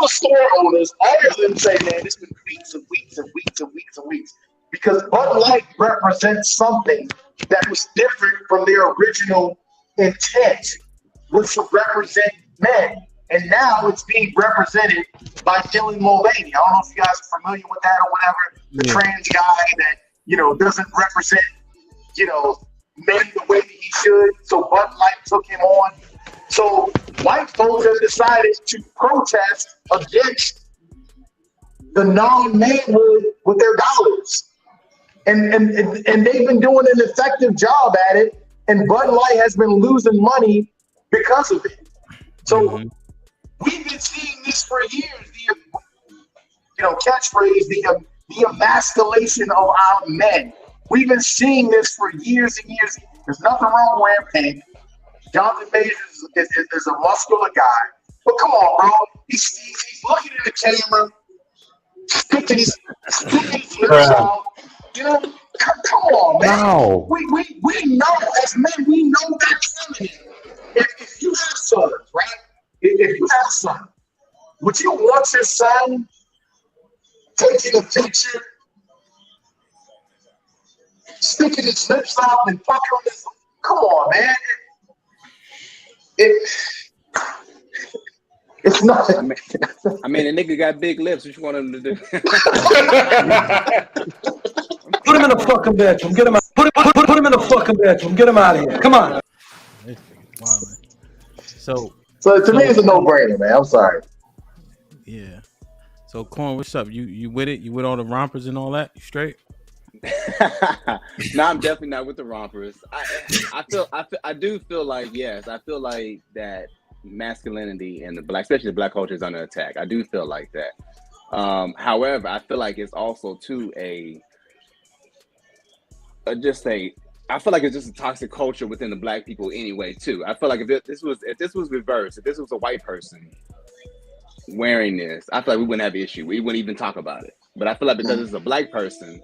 the store owners, all of them say, man, it's been weeks and weeks and weeks and weeks and weeks. Because Bud Light represents something that was different from their original intent, which would represent men. And now it's being represented by Dylan Mulvaney. I don't know if you guys are familiar with that or whatever. The trans guy that, doesn't represent, men the way that he should. So Bud Light took him on. So white folks have decided to protest against the non-manhood with their dollars. And they've been doing an effective job at it. And Bud Light has been losing money because of it. So we've been seeing this for years. The catchphrase, the emasculation of our men. We've been seeing this for years and years. There's nothing wrong with wearing pink. Jonathan Majors is a muscular guy. But come on, bro. He's looking at the camera, sticking his lips out. Come on, man. Wow. We know as men, we know that's feminine. If you have sons, right? If you have a son, would you want your son taking a picture sticking his lips out and fucking with his. Come on, man. It's nothing. I mean, a nigga got big lips. What you want him to do? Put him in the fucking bedroom. Get him out. Put him in the fucking bedroom. Get him out of here. Come on. So to me, it's a no-brainer, man. I'm sorry. Yeah. So, Corn, what's up? You with it? You with all the rompers and all that? You straight? No, I'm definitely not with the rompers. I do feel like, yes, I feel like that masculinity and especially the black culture is under attack. I do feel like that. However, I feel like it's also too I feel like it's just a toxic culture within the black people anyway too. I feel like if this was reversed, if this was a white person wearing this, I feel like we wouldn't have an issue. We wouldn't even talk about it. But I feel like because it's a black person,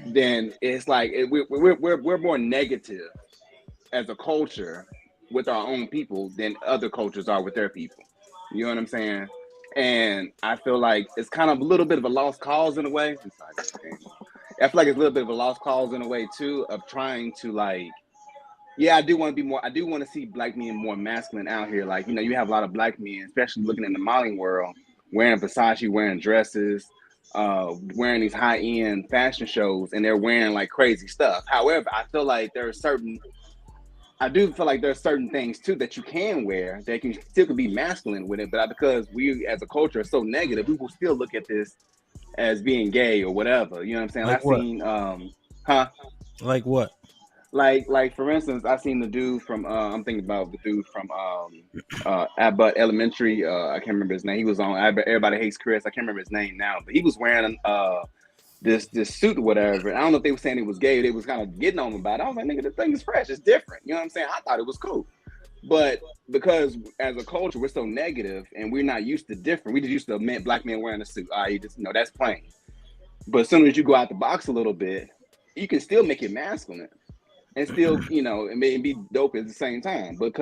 then it's like we're more negative as a culture with our own people than other cultures are with their people. You know what I'm saying? And I feel like it's kind of a little bit of a lost cause in a way. I feel like it's a little bit of a lost cause in a way too, of trying to I do want to see black men more masculine out here. Like, you know, you have a lot of black men, especially looking in the modeling world, wearing Versace, wearing dresses, wearing these high-end fashion shows, and they're wearing like crazy stuff. However, I do feel like there are certain things too that you can wear that can still be masculine with it, but because we as a culture are so negative, we will still look at this as being gay or whatever. You know what I'm saying? Like I've what? seen Like what? Like for instance, I seen the dude from I'm thinking about the dude from Abbott Elementary. I can't remember his name. He was on Everybody Hates Chris. I can't remember his name now, but he was wearing this suit or whatever. I don't know if they were saying it was gay. They was kind of getting on him about it. I was like, nigga, the thing is fresh. It's different. You know what I'm saying? I thought it was cool. But because as a culture, we're so negative and we're not used to different. We just used to black men wearing a suit. That's plain. But as soon as you go out the box a little bit, you can still make it masculine and still, you know, and be dope at the same time. But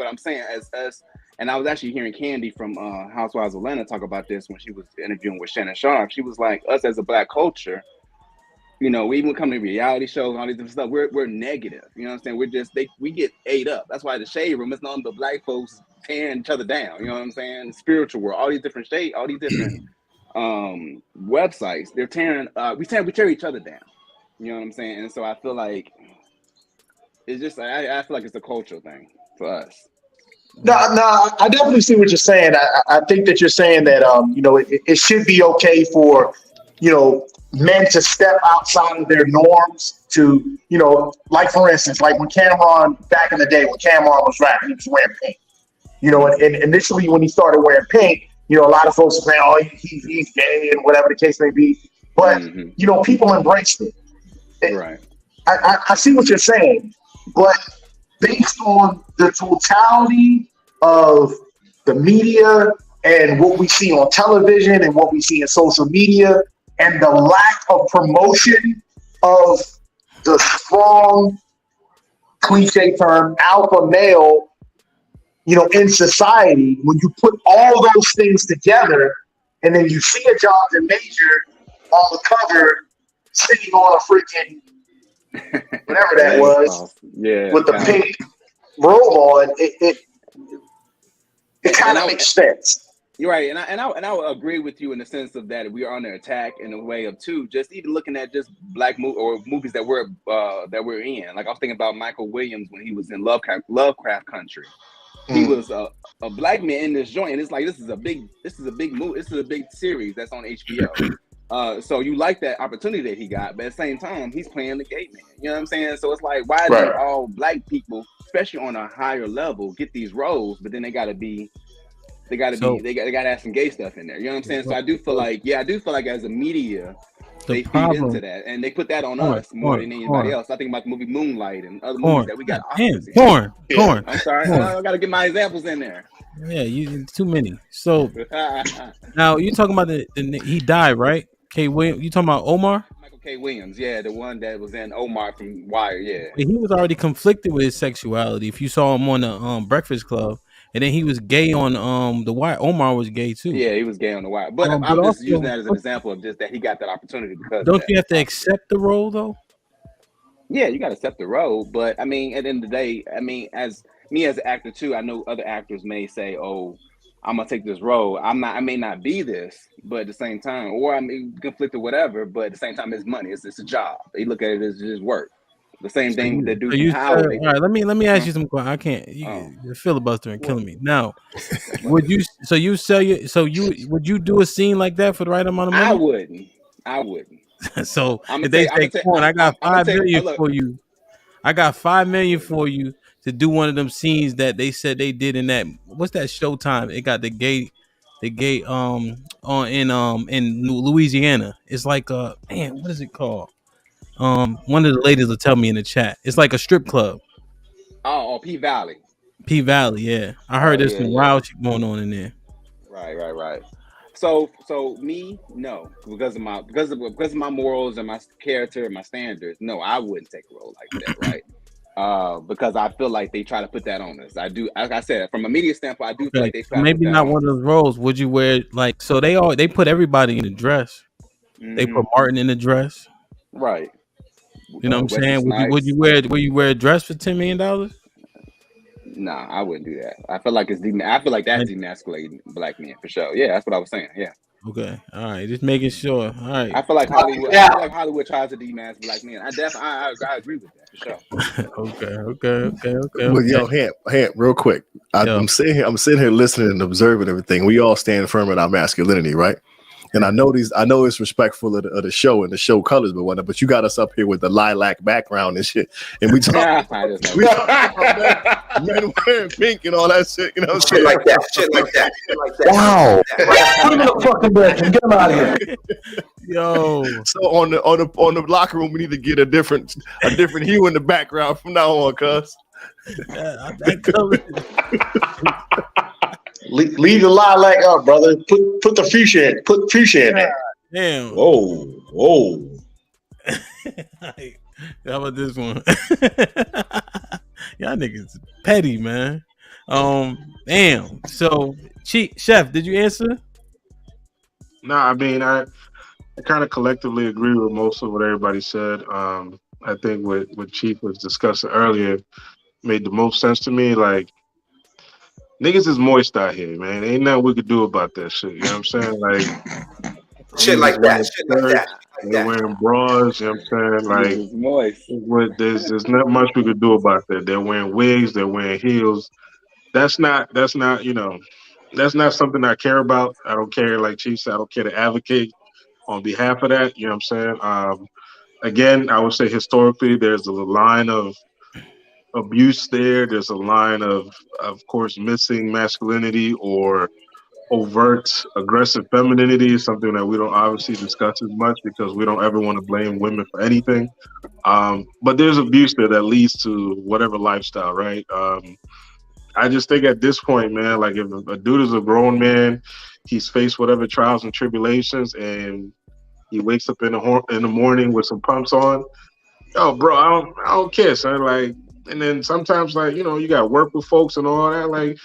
I'm saying as us, and I was actually hearing Candy from Housewives of Atlanta talk about this when she was interviewing with Shannon Sharp. She was like, us as a black culture, you know, we even come to reality shows and all these different stuff, we're negative. You know what I'm saying? We get ate up. That's why the shade room is nothing but black folks tearing each other down. You know what I'm saying? The spiritual world, all these different websites, they're tearing we tear each other down. You know what I'm saying? And so I feel like it's just I feel like it's a cultural thing for us. No, I definitely see what you're saying. I think that you're saying that you know, it should be okay for, you know, men to step outside of their norms to, you know, like for instance, like when Cameron back in the day when Cameron was rapping, he was wearing pink. You know, and initially when he started wearing pink, you know, a lot of folks were saying, oh, he's gay and whatever the case may be. But you know, people embraced it. Right. I see what you're saying, but based on the totality of the media and what we see on television and what we see in social media and the lack of promotion of the strong, cliche term, alpha male, you know, in society, when you put all those things together and then you see a Jonathan Major on the cover sitting on a freaking whatever that was, with the pink robe on, it kind of makes sense. You're right, and I would agree with you in the sense of that we are under attack in a way of too. Just even looking at just black movies that we're in. Like I was thinking about Michael Williams when he was in Lovecraft Country. He was a black man in this joint, and it's like this is a big movie. This is a big series that's on HBO. So you like that opportunity that he got, but at the same time, he's playing the gay man. You know what I'm saying? So it's like, why do all black people, especially on a higher level, get these roles, but then they gotta have some gay stuff in there. You know what I'm saying? So I do feel like as a media, they feed into that, and they put that on us more than anybody else. I think about the movie Moonlight and other movies that we got. Porn. I'm sorry, I gotta get my examples in there. Yeah, you too many. So now you talking about he died, right? K. Williams. You talking about Omar? Michael K. Williams, yeah, the one that was in Omar from Wire, yeah. He was already conflicted with his sexuality. If you saw him on the Breakfast Club, and then he was gay on the Wire. Omar was gay too. Yeah, he was gay on the Wire. But I'm just using that as an example of just that he got that opportunity because. Don't you have to accept the role though? Yeah, you got to accept the role, but I mean, at the end of the day, I mean, as me as an actor too, I know other actors may say, "Oh, I'm gonna take this role. I'm not. I may not be this, but at the same time, or I may conflict or whatever. But at the same time, it's money. It's a job. They look at it as just work. The same thing with the So dude from you said, Howard. They, all right. Let me ask huh? you some questions. I can't. Oh, You're filibustering, what? killing me. Now, What? would you? So you sell your? So you would you do a scene like that for the right amount of I money? wouldn't. I wouldn't. So I'm gonna if they take. I'm say, gonna take. "Come on, I got I'm gonna 5 million take. Look. for you. I got 5 million for you to do one of them scenes that they said they did in that. What's that Showtime? It got the gate on in Louisiana. It's like man, what is it called? One of the ladies will tell me in the chat. It's like a strip club. Oh, P Valley. P Valley, yeah. I Oh heard there's yeah, some yeah. wild shit going on in there. Right. So me, no, because of my morals and my character and my standards. No, I wouldn't take a role like that, right? Because I feel like they try to put that on us. I do, like I said, from a media standpoint, I do feel Okay, like they so try to put maybe that not on one of us. those roles. Would you wear like so they put everybody in a dress. They Hmm. put Martin in a dress. Right. You know what I'm Wesley saying? Would Snipes. you wear a dress for $10 million? Nah, I wouldn't do that. I feel like I feel like that's demasculating black men for sure. Yeah, that's what I was saying. Yeah. Okay, all right, just making sure. All right, I feel like Hollywood. I Yeah. feel like Hollywood tries to demask black men. I agree with that for sure. okay. Well, yo, Hamp, real quick. Yo, I'm sitting here listening and observing everything. We all stand firm in our masculinity, right? And I know it's respectful of the show and the show colors, but whatnot. But you got us up here with the lilac background and shit, and we talk about men wearing pink and all that shit. You know, what I'm Shit saying? like that. Shit like that. Shit like that. Wow. Put him in the fucking bedroom. Get him out of here. yo, So on the locker room, we need to get a different hue in the background from now on, cuz. that color. Leave the lilac up, brother. Put the fuchsia in. Put fuchsia in there. Damn. Whoa. How about this one? Y'all niggas petty, man. Damn. So, Chef, did you answer? No, I mean I kind of collectively agree with most of what everybody said. I think what Chief was discussing earlier made the most sense to me. Like, niggas is moist out here, man. Ain't nothing we could do about that shit. You know what I'm saying? Like, Shit like that. Shit like that. they're wearing bras. You know what I'm saying? Like, It's moist. there's not much we could do about that. They're wearing wigs. They're wearing heels. That's not you know, that's not something I care about. I don't care, like Chief said, I don't care to advocate on behalf of that. You know what I'm saying? Again, I would say historically, there's a line of abuse there. There's a line of course, missing masculinity or overt aggressive femininity is something that we don't obviously discuss as much because we don't ever want to blame women for anything. But there's abuse there that leads to whatever lifestyle, right? I just think at this point, man, like if a dude is a grown man, he's faced whatever trials and tribulations, and he wakes up in the morning with some pumps on. Yo, bro, I don't care, son. Like, and then sometimes, like, you know, you got to work with folks and all that. Like,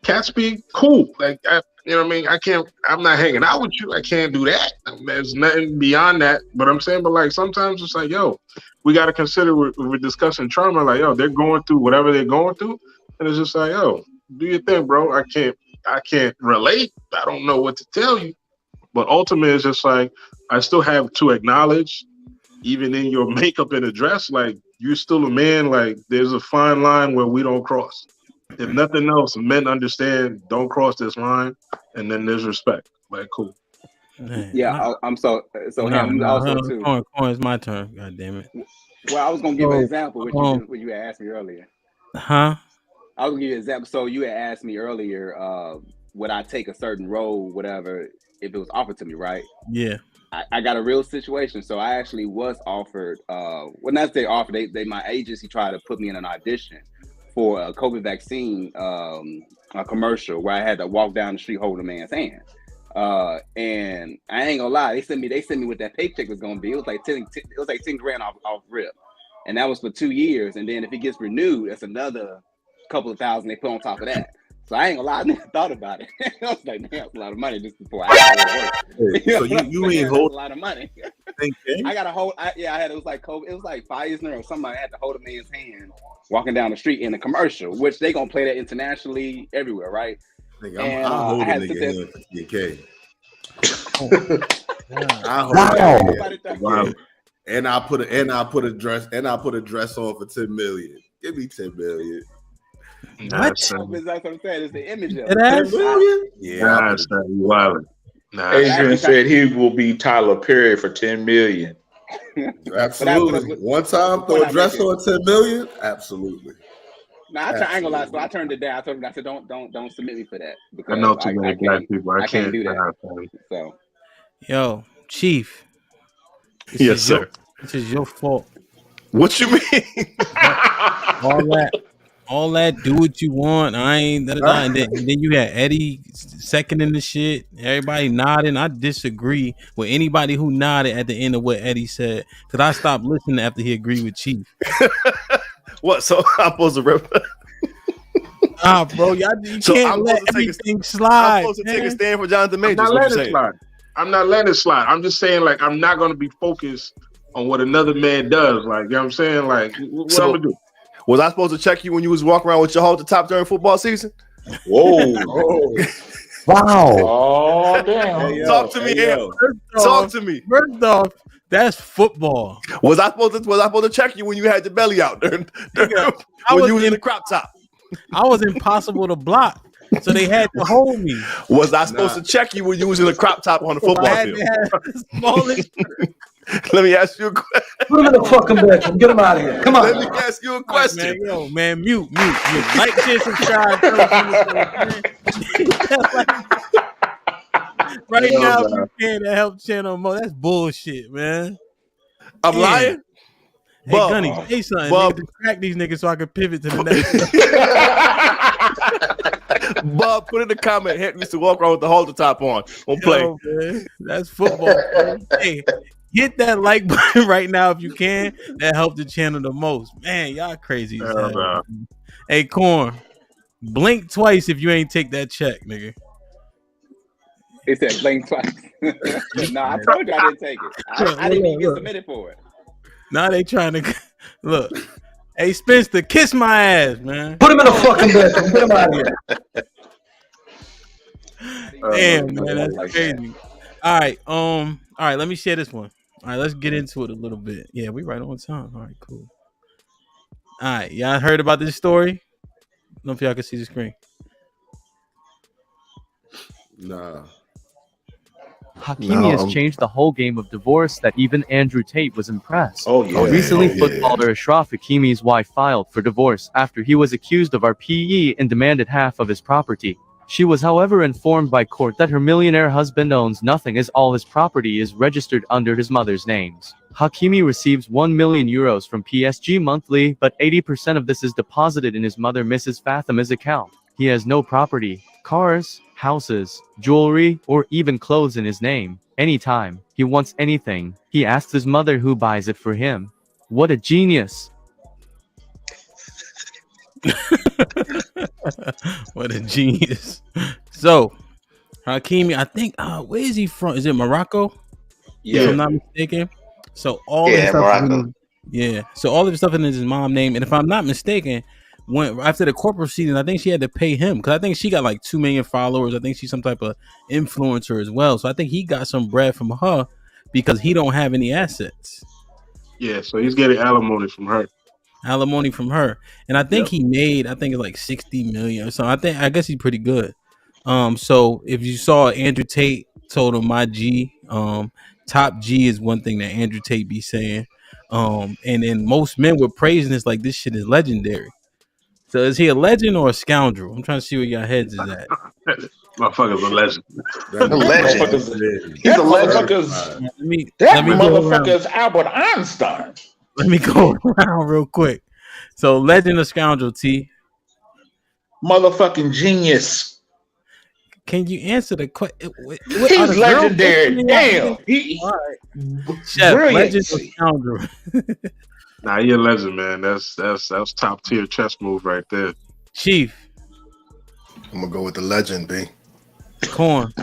cats be cool. Like, you know what I mean? I'm not hanging out with you. I can't do that. There's nothing beyond that. But I'm saying, but like sometimes it's like, yo, we got to consider we're discussing trauma. Like, yo, they're going through whatever they're going through. And it's just like, yo, do your thing, bro. I can't relate. I don't know what to tell you. But ultimately, it's just like, I still have to acknowledge, even in your makeup and dress, like, you're still a man. Like, there's a fine line where we don't cross. If nothing else, men understand, don't cross this line, and then there's respect. Like, cool. Man, Yeah, I'm so also too. Corn, it's my turn. God damn it. Well, I was gonna give an example what you asked me earlier. Huh? I was gonna give you an example. So you had asked me earlier, would I take a certain role, whatever, if it was offered to me, right? Yeah. I got a real situation. So I actually was offered, well, not they offered, my agency tried to put me in an audition for a COVID vaccine a commercial where I had to walk down the street holding a man's hand. And I ain't gonna lie, they sent me what that paycheck was gonna be. It was like 10 grand off rip. And that was for 2 years. And then if it gets renewed, that's another couple of thousand they put on top of that. So I ain't gonna lie, I never thought about it. I was like, man, that's a lot of money just before I started work. So you ain't a lot of money. I got to hold. I had. It was like COVID. It was like Pfizer or somebody. I had to hold a man's hand walking down the street in a commercial, which they gonna play that internationally everywhere, right? Nigga, I'll hold a nigga hand for 10K. Wow. And I'll put a dress on for 10 million. Give me 10 million. That's what I'm saying. It's the image of it. Yeah, that's wild. Adrian said he will be Tyler Perry for 10 million. Absolutely. One time, throw a dress on 10 million. Absolutely. No, I ain't gonna lie. So I turned it down. I told him, I said, don't submit me for that. Because I know too many black people. I can't do that. So, yo, Chief. Yes, sir. This is your fault. What you mean? all that. Do what you want. I ain't. And then you had Eddie seconding the shit. Everybody nodding. I disagree with anybody who nodded at the end of what Eddie said because I stopped listening after he agreed with Chief. What? So I'm supposed to rip? Bro, you can't let everything slide. I'm supposed to take a stand for Jonathan Majors. I'm not letting it slide. I'm just saying, like, I'm not going to be focused on what another man does. Like, you know what I'm saying? Like, what I'm going to do? Was I supposed to check you when you was walking around with your halter top during football season? Whoa. Wow. Oh, damn. Hey, talk to me, Talk to me. First off, that's football. Was I supposed to check you when you had your belly out when you was in the crop top? I was impossible to block, so they had to hold me. Was I supposed to check you when you was in the crop top on the football field? Let me ask you a question. Put him in the fucking bedroom. Get him out of here. Come on. Let me ask you a question. Man, mute. Like, share, subscribe. Right now, if you can to help channel more. That's bullshit, man. I'm lying. Hey, Gunny, say something. Nigga, distract these niggas so I can pivot to the next. Bob, put in the comment. Henry used to walk around with the halter top on play. Man, that's football. Hey, hit that like button right now if you can. That helped the channel the most. Man, y'all crazy. Hey, Corn, blink twice if you ain't take that check, nigga. He said blink twice. No, I told you I didn't take it. I didn't even get submitted for it. Now they trying to look. Hey, Spencer, kiss my ass, man. Put him in the fucking bedroom. Get him out of here. Damn, man, that's crazy. All right, let me share this one. All right, let's get into it a little bit. Yeah, we right on time. All right, cool. All right, y'all heard about this story? I don't know if y'all can see the screen. Nah. Hakimi has changed the whole game of divorce that even Andrew Tate was impressed. Recently, footballer Ashraf Hakimi's wife filed for divorce after he was accused of RPE and demanded half of his property. She was, however, informed by court that her millionaire husband owns nothing as all his property is registered under his mother's names. Hakimi receives €1 million from PSG monthly, but 80% of this is deposited in his mother Mrs. Fathima's account. He has no property, cars, houses, jewelry, or even clothes in his name. Anytime he wants anything, he asks his mother who buys it for him. What a genius. What a genius. So, Hakimi, I think, where is he from? Is it Morocco? Yeah. If I'm not mistaken. So all of his stuff Morocco. So all of his stuff in his mom's name. And if I'm not mistaken, when after the court proceedings, I think she had to pay him because I think she got like 2 million followers. I think she's some type of influencer as well. So I think he got some bread from her because he don't have any assets. Yeah, so he's getting alimony from her. And I think he made, I think it's like 60 million or something. I guess he's pretty good. So if you saw Andrew Tate told him my G, top G is one thing that Andrew Tate be saying. And then most men were praising this like this shit is legendary. So is he a legend or a scoundrel? I'm trying to see where your heads is at. Motherfucker's a legend. He's a legend. That motherfucker's Albert Einstein. Let me go around real quick. So legend or scoundrel, T? Motherfucking genius. Can you answer the question? He's legendary. Damn. Chef, legend or scoundrel? Nah, you're a legend, man. That's top tier chess move right there. Chief. I'm gonna go with the legend, B. Corn.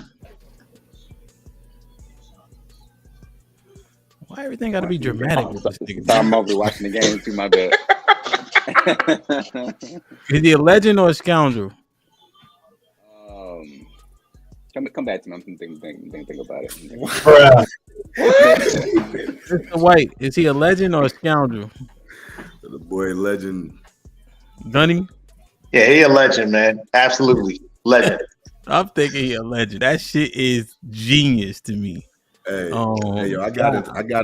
Why everything got to be dramatic with this nigga? I'm over watching the game too. My bad. Is he a legend or a scoundrel? Come back to me. I'm think about it. Mr. White, is he a legend or a scoundrel? The boy legend. Gunny? Yeah, he a legend, man. Absolutely. Legend. I'm thinking he a legend. That shit is genius to me. Hey, yo, I got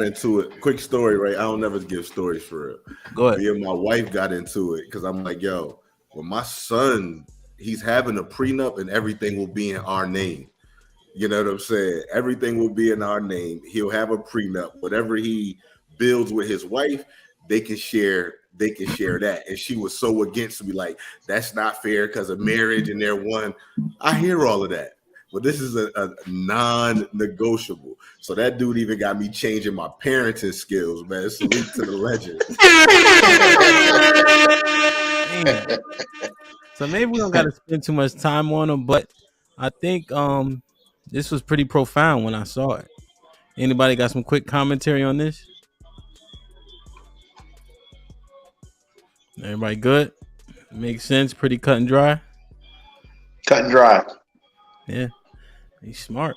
into it. Quick story, right? I don't never give stories for real. Go ahead. Me and my wife got into it because I'm like, yo, when my son, he's having a prenup and everything will be in our name. You know what I'm saying? Everything will be in our name. He'll have a prenup. Whatever he builds with his wife, they can share that. And she was so against me, like, that's not fair because of marriage and they're one. I hear all of that. But this is a non-negotiable. So that dude even got me changing my parenting skills, man. Salute to the legend. So maybe we don't got to spend too much time on him, but I think this was pretty profound when I saw it. Anybody got some quick commentary on this? Everybody good? Makes sense? Pretty cut and dry? Cut and dry. Yeah. He's smart.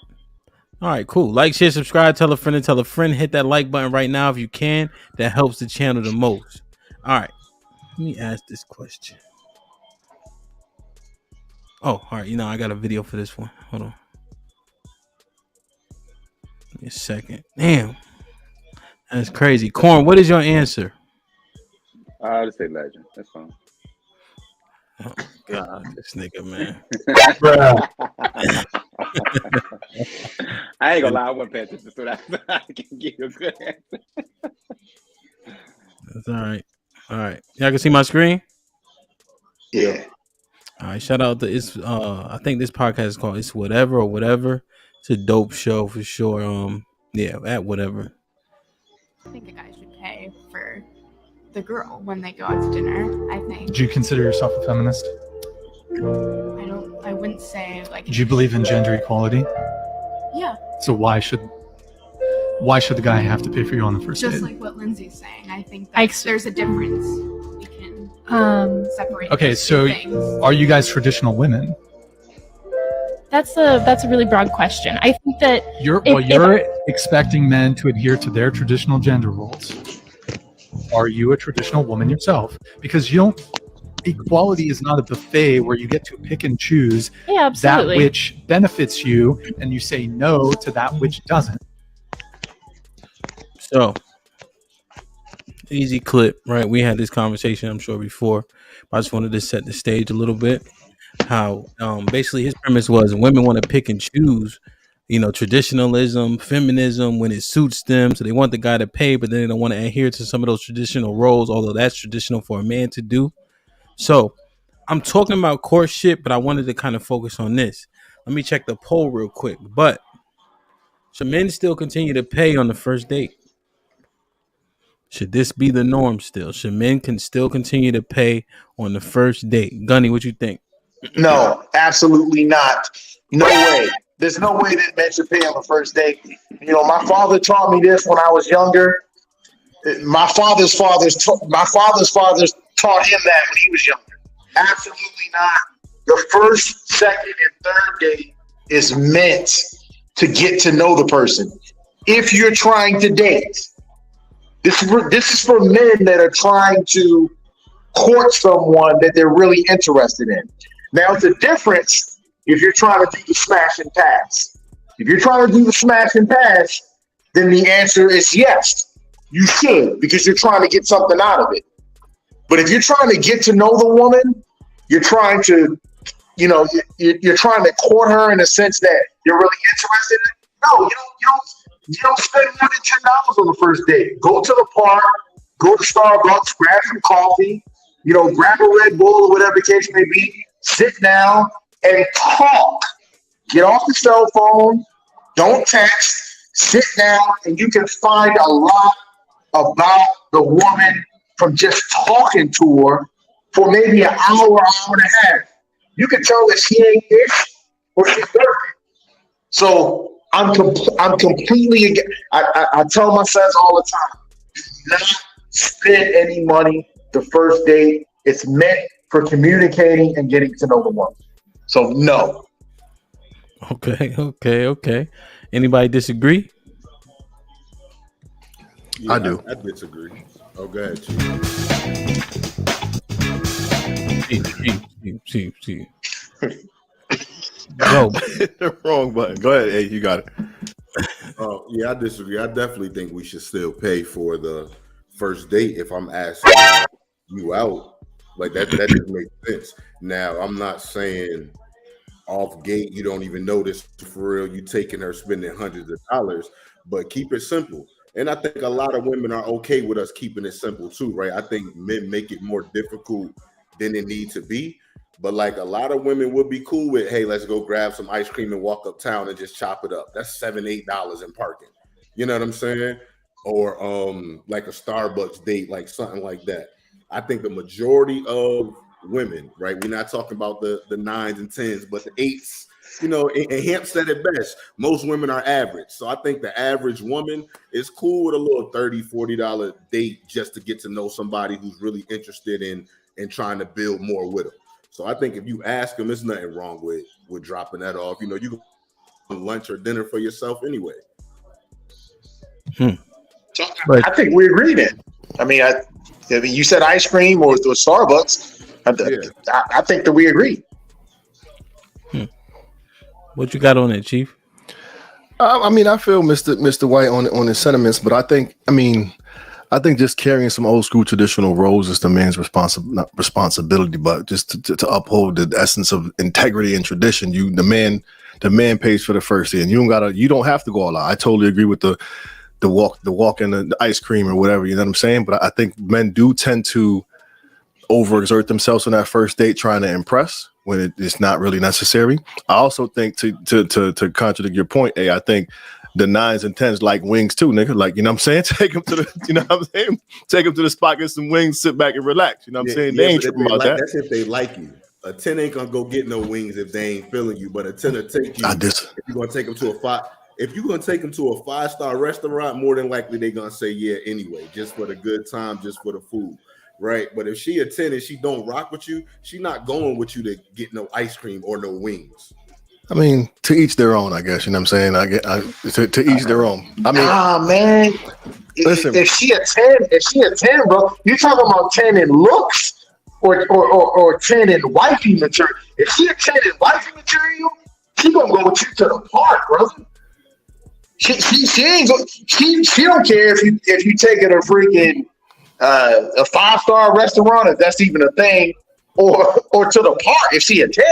All right, cool. Like, share, subscribe, tell a friend and tell a friend. Hit that like button right now if you can. That helps the channel the most. All right. Let me ask this question. Oh, all right. I got a video for this one. Hold on. Give me a second. Damn. That's crazy. Corn, what is your answer? I'll just say legend. That's fine. Oh, God, this nigga, man. I ain't gonna lie. I wasn't paying attention, so I can give you a good answer. That's all right. All right. Y'all can see my screen? Yeah. All right. Shout out to I think this podcast is called It's Whatever or Whatever. It's a dope show for sure. Yeah, at whatever. I think a guy should pay for the girl when they go out to dinner. I think. Do you consider yourself a feminist? I wouldn't say like. Do you believe in gender equality? Yeah. So why should the guy have to pay for you on the first date? Just like what Lindsay's saying, I think there's a difference. We can separate. Okay, so are you guys traditional women? That's a really broad question. I think that You're expecting men to adhere to their traditional gender roles. Are you a traditional woman yourself? Because equality is not a buffet where you get to pick and choose that which benefits you and you say no to that which doesn't. So, easy clip, right? We had this conversation, I'm sure, before. I just wanted to set the stage a little bit. How basically his premise was women want to pick and choose, traditionalism, feminism when it suits them. So they want the guy to pay, but then they don't want to adhere to some of those traditional roles, although that's traditional for a man to do. So I'm talking about courtship, but I wanted to kind of focus on this. Let me check the poll real quick. But should men still continue to pay on the first date? Should this be the norm still? Should men still continue to pay on the first date? Gunny, what you think? No, absolutely not. No way. There's no way that men should pay on the first date. My father taught me this when I was younger. My father's fathers taught him that when he was younger. Absolutely not. The first, second, and third date is meant to get to know the person. If you're trying to date, this is for men that are trying to court someone that they're really interested in. Now, it's a difference if you're trying to do the smash and pass. If you're trying to do the smash and pass, then the answer is yes, you should, because you're trying to get something out of it. But if you're trying to get to know the woman, you're trying to, you're trying to court her in the sense that you're really interested in it. No, you don't spend more than $10 on the first date. Go to the park, go to Starbucks, grab some coffee, grab a Red Bull or whatever the case may be. Sit down and talk. Get off the cell phone. Don't text. Sit down, and you can find a lot about the woman from just talking to her for maybe an hour and a half. You can tell that she ain't ish or she's dirty. So I'm completely. I tell my sons all the time, do not spend any money the first date. It's meant for communicating and getting to know the woman. So no. Okay. Anybody disagree? Yeah, I do. I disagree. Oh, go ahead, Chief. Go. Wrong button. Go ahead. Hey, you got it. Yeah, I disagree. I definitely think we should still pay for the first date if I'm asking you out. Like that doesn't make sense. Now, I'm not saying off gate you don't even notice for real you taking her spending hundreds of dollars, but keep it simple. And I think a lot of women are okay with us keeping it simple too, right? I think men make it more difficult than it needs to be. But like a lot of women would be cool with, hey, let's go grab some ice cream and walk uptown and just chop it up. That's $7-8 in parking. You know what I'm saying? Or like a Starbucks date, like something like that. I think the majority of women, right? We're not talking about the 9s and 10s, but the 8s. You know, and Hemp said it best. Most women are average. So I think the average woman is cool with a little $30-40 date just to get to know somebody who's really interested in trying to build more with them. So I think if you ask them, there's nothing wrong with dropping that off. You know, you can lunch or dinner for yourself anyway. So I think we agree then. I mean, you said ice cream or Starbucks. I think that we agree. What you got on it, Chief? I mean, I feel Mr. White on his sentiments, but I think just carrying some old school traditional roles is the man's responsibility, but just to uphold the essence of integrity and tradition. The man pays for the first day, and you don't have to go all out. I totally agree with the walk and the ice cream or whatever. You know what I'm saying? But I think men do tend to overexert themselves on that first date trying to impress when it's not really necessary. I also think to contradict your point, I think the 9s and 10s like wings too, nigga. Like, you know what I'm saying? Take them to the, you know what I'm saying? Take them to the spot, get some wings, sit back and relax. You know what I'm saying? They ain't tripping about that. That's if they like you. A 10 ain't gonna go get no wings if they ain't feeling you, but a 10 will take you. If you're gonna take them to a 5-star restaurant, more than likely they're gonna say yeah anyway, just for the good time, just for the food. Right, but if she a 10 and she don't rock with you, she not going with you to get no ice cream or no wings. I mean, to each their own, I guess. You know what I'm saying? To each their own. I mean, man. Listen, if she a 10, bro, you talking about 10 in looks or 10 in wifey material? If she a 10 in wifey material, she gonna go with you to the park, brother. She ain't go. She don't care if you take her to freaking a 5-star restaurant, if that's even a thing, or to the park. If she a 10,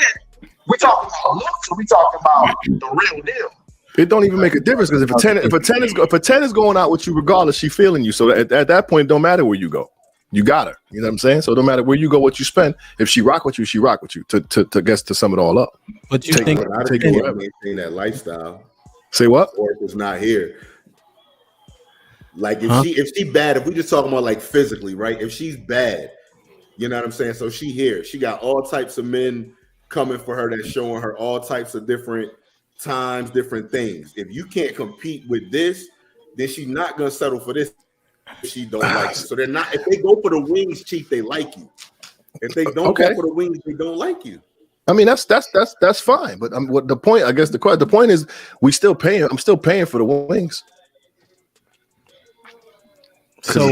we talking about looks, or we talking about the real deal. It don't even make a difference because if a 10 is going out with you regardless, she feeling you. So at that point, it don't matter where you go. You got her. You know what I'm saying? So it don't matter where you go, what you spend. If she rock with you, she rock with you. To guess to sum it all up. But you think maintain that lifestyle? Say what? Or if it's not here. Like if she bad, if we just talking about like physically, right? If she's bad, you know what I'm saying? So she here. She got all types of men coming for her that's showing her all types of different times, different things. If you can't compete with this, then she's not gonna settle for this if she don't like you. So they're not, if they go for the wings, Chief, they like you. If they don't go for the wings, they don't like you. I mean, that's fine. But what the point, I guess the point is I'm still paying for the wings. So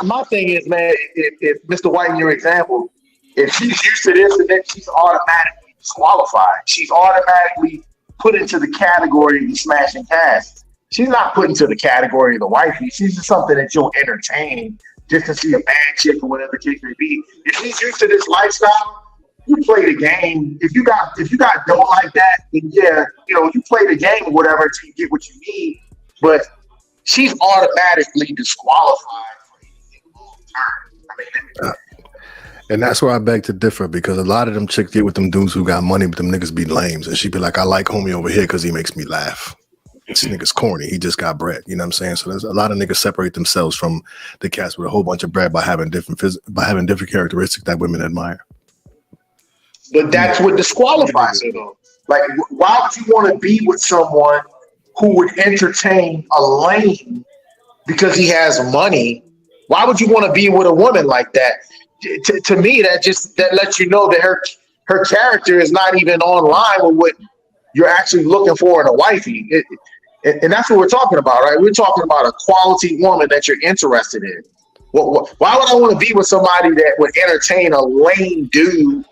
my thing is, man, if Mr. White, in your example, if she's used to this, then she's automatically disqualified. She's automatically put into the category of the smashing cast. She's not put into the category of the wifey. She's just something that you'll entertain just to see a bad chick or whatever the case may be. If she's used to this lifestyle, you play the game. If you got dough like that, then yeah, you play the game or whatever until you get what you need. But she's automatically disqualified for anything long term. And that's where I beg to differ, because a lot of them chicks get with them dudes who got money, but them niggas be lames. And she be like, I like homie over here because he makes me laugh. This nigga's corny. He just got bread. You know what I'm saying? So there's a lot of niggas separate themselves from the cats with a whole bunch of bread by having different characteristics that women admire. But that's what disqualifies her, though. Like, why would you want to be with someone who would entertain a lame because he has money. Why would you want to be with a woman like that? To me, that lets you know that her character is not even on line with what you're actually looking for in a wifey. And that's what we're talking about, right? We're talking about a quality woman that you're interested in. Why would I want to be with somebody that would entertain a lame dude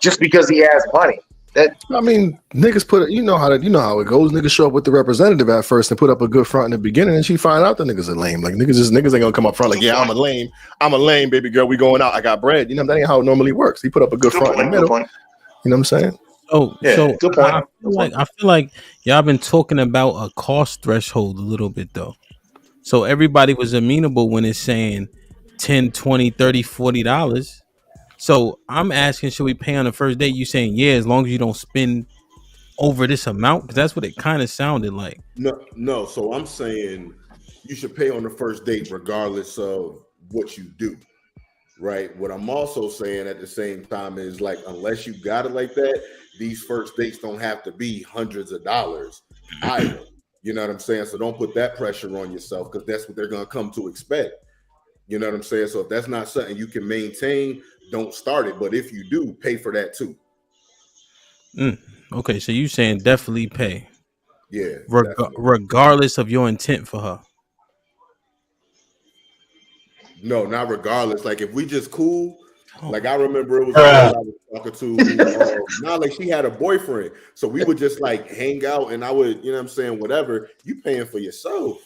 just because he has money? I mean, niggas put it. You know how it goes. Niggas show up with the representative at first and put up a good front in the beginning, and she find out the niggas are lame. Like niggas ain't gonna come up front like, yeah, I'm a lame, baby girl. We going out. I got bread. You know that ain't how it normally works. He put up a good front in the middle. You know what I'm saying? Oh, yeah, so good point. I feel like y'all been talking about a cost threshold a little bit though. So everybody was amenable when it's saying $10, $20, $30, $40. So I'm asking, should we pay on the first date? You saying, yeah, as long as you don't spend over this amount? Because that's what it kind of sounded like. No. So I'm saying you should pay on the first date regardless of what you do, right? What I'm also saying at the same time is like, unless you got it like that, these first dates don't have to be hundreds of dollars either. You know what I'm saying? So don't put that pressure on yourself because that's what they're going to come to expect. You know what I'm saying? So if that's not something you can maintain, don't start it. But if you do, pay for that too. Okay, so you saying definitely pay. Yeah. Regardless of your intent for her. No, not regardless. Like if we just cool, like I remember it was I was talking to like she had a boyfriend. So we would just like hang out and I would, you know what I'm saying, whatever. You paying for yourself.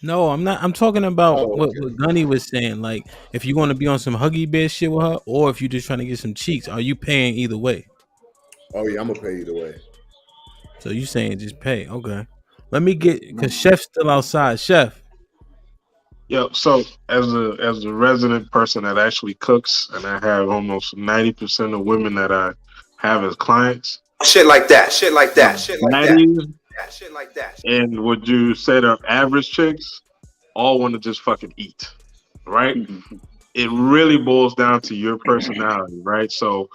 No, I'm not. I'm talking about what Gunny was saying. Like, if you want to be on some Huggy Bear shit with her, or if you're just trying to get some cheeks, are you paying either way? Oh yeah, I'm gonna pay either way. So you saying just pay? Okay. Let me get because Chef's still outside. Chef. Yeah. So as a resident person that actually cooks, and I have almost 90% of women that I have as clients. Shit like that. Shit like that. Shit like that. Shit like that. And would you say the average chicks all want to just fucking eat, right? It really boils down to your personality, right? So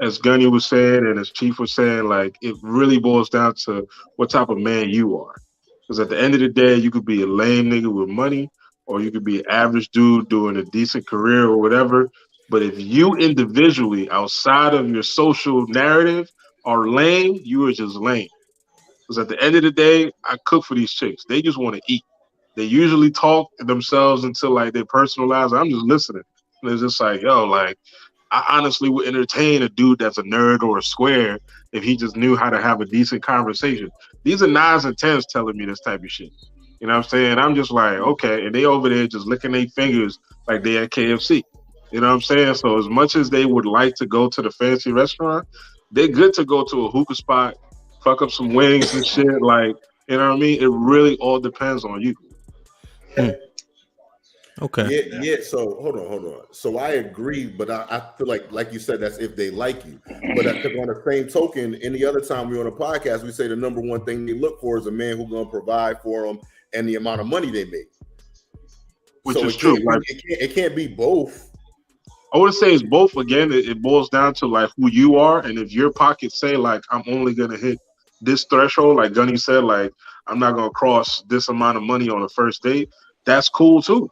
as Gunny was saying and as Chief was saying, like it really boils down to what type of man you are. Because at the end of the day, you could be a lame nigga with money, or you could be an average dude doing a decent career or whatever. But if you individually, outside of your social narrative, are lame, you are just lame. Because at the end of the day, I cook for these chicks. They just want to eat. They usually talk themselves into like their personal lives. I'm just listening. And it's just like, yo, like, I honestly would entertain a dude that's a nerd or a square if he just knew how to have a decent conversation. These are 9s and 10s telling me this type of shit. You know what I'm saying? I'm just like, okay. And they over there just licking their fingers like they at KFC. You know what I'm saying? So as much as they would like to go to the fancy restaurant, they're good to go to a hookah spot, fuck up some wings and shit. Like, you know what I mean? It really all depends on you. Okay. Yeah. So hold on. So I agree, but I feel like you said, that's if they like you. But because on the same token, any other time we're on a podcast, we say the number one thing they look for is a man who's going to provide for them and the amount of money they make. Which is true. It can't be both. I would say it's both. Again, it boils down to like who you are, and if your pockets say like I'm only gonna hit this threshold, like Gunny said, like I'm not gonna cross this amount of money on a first date, that's cool too.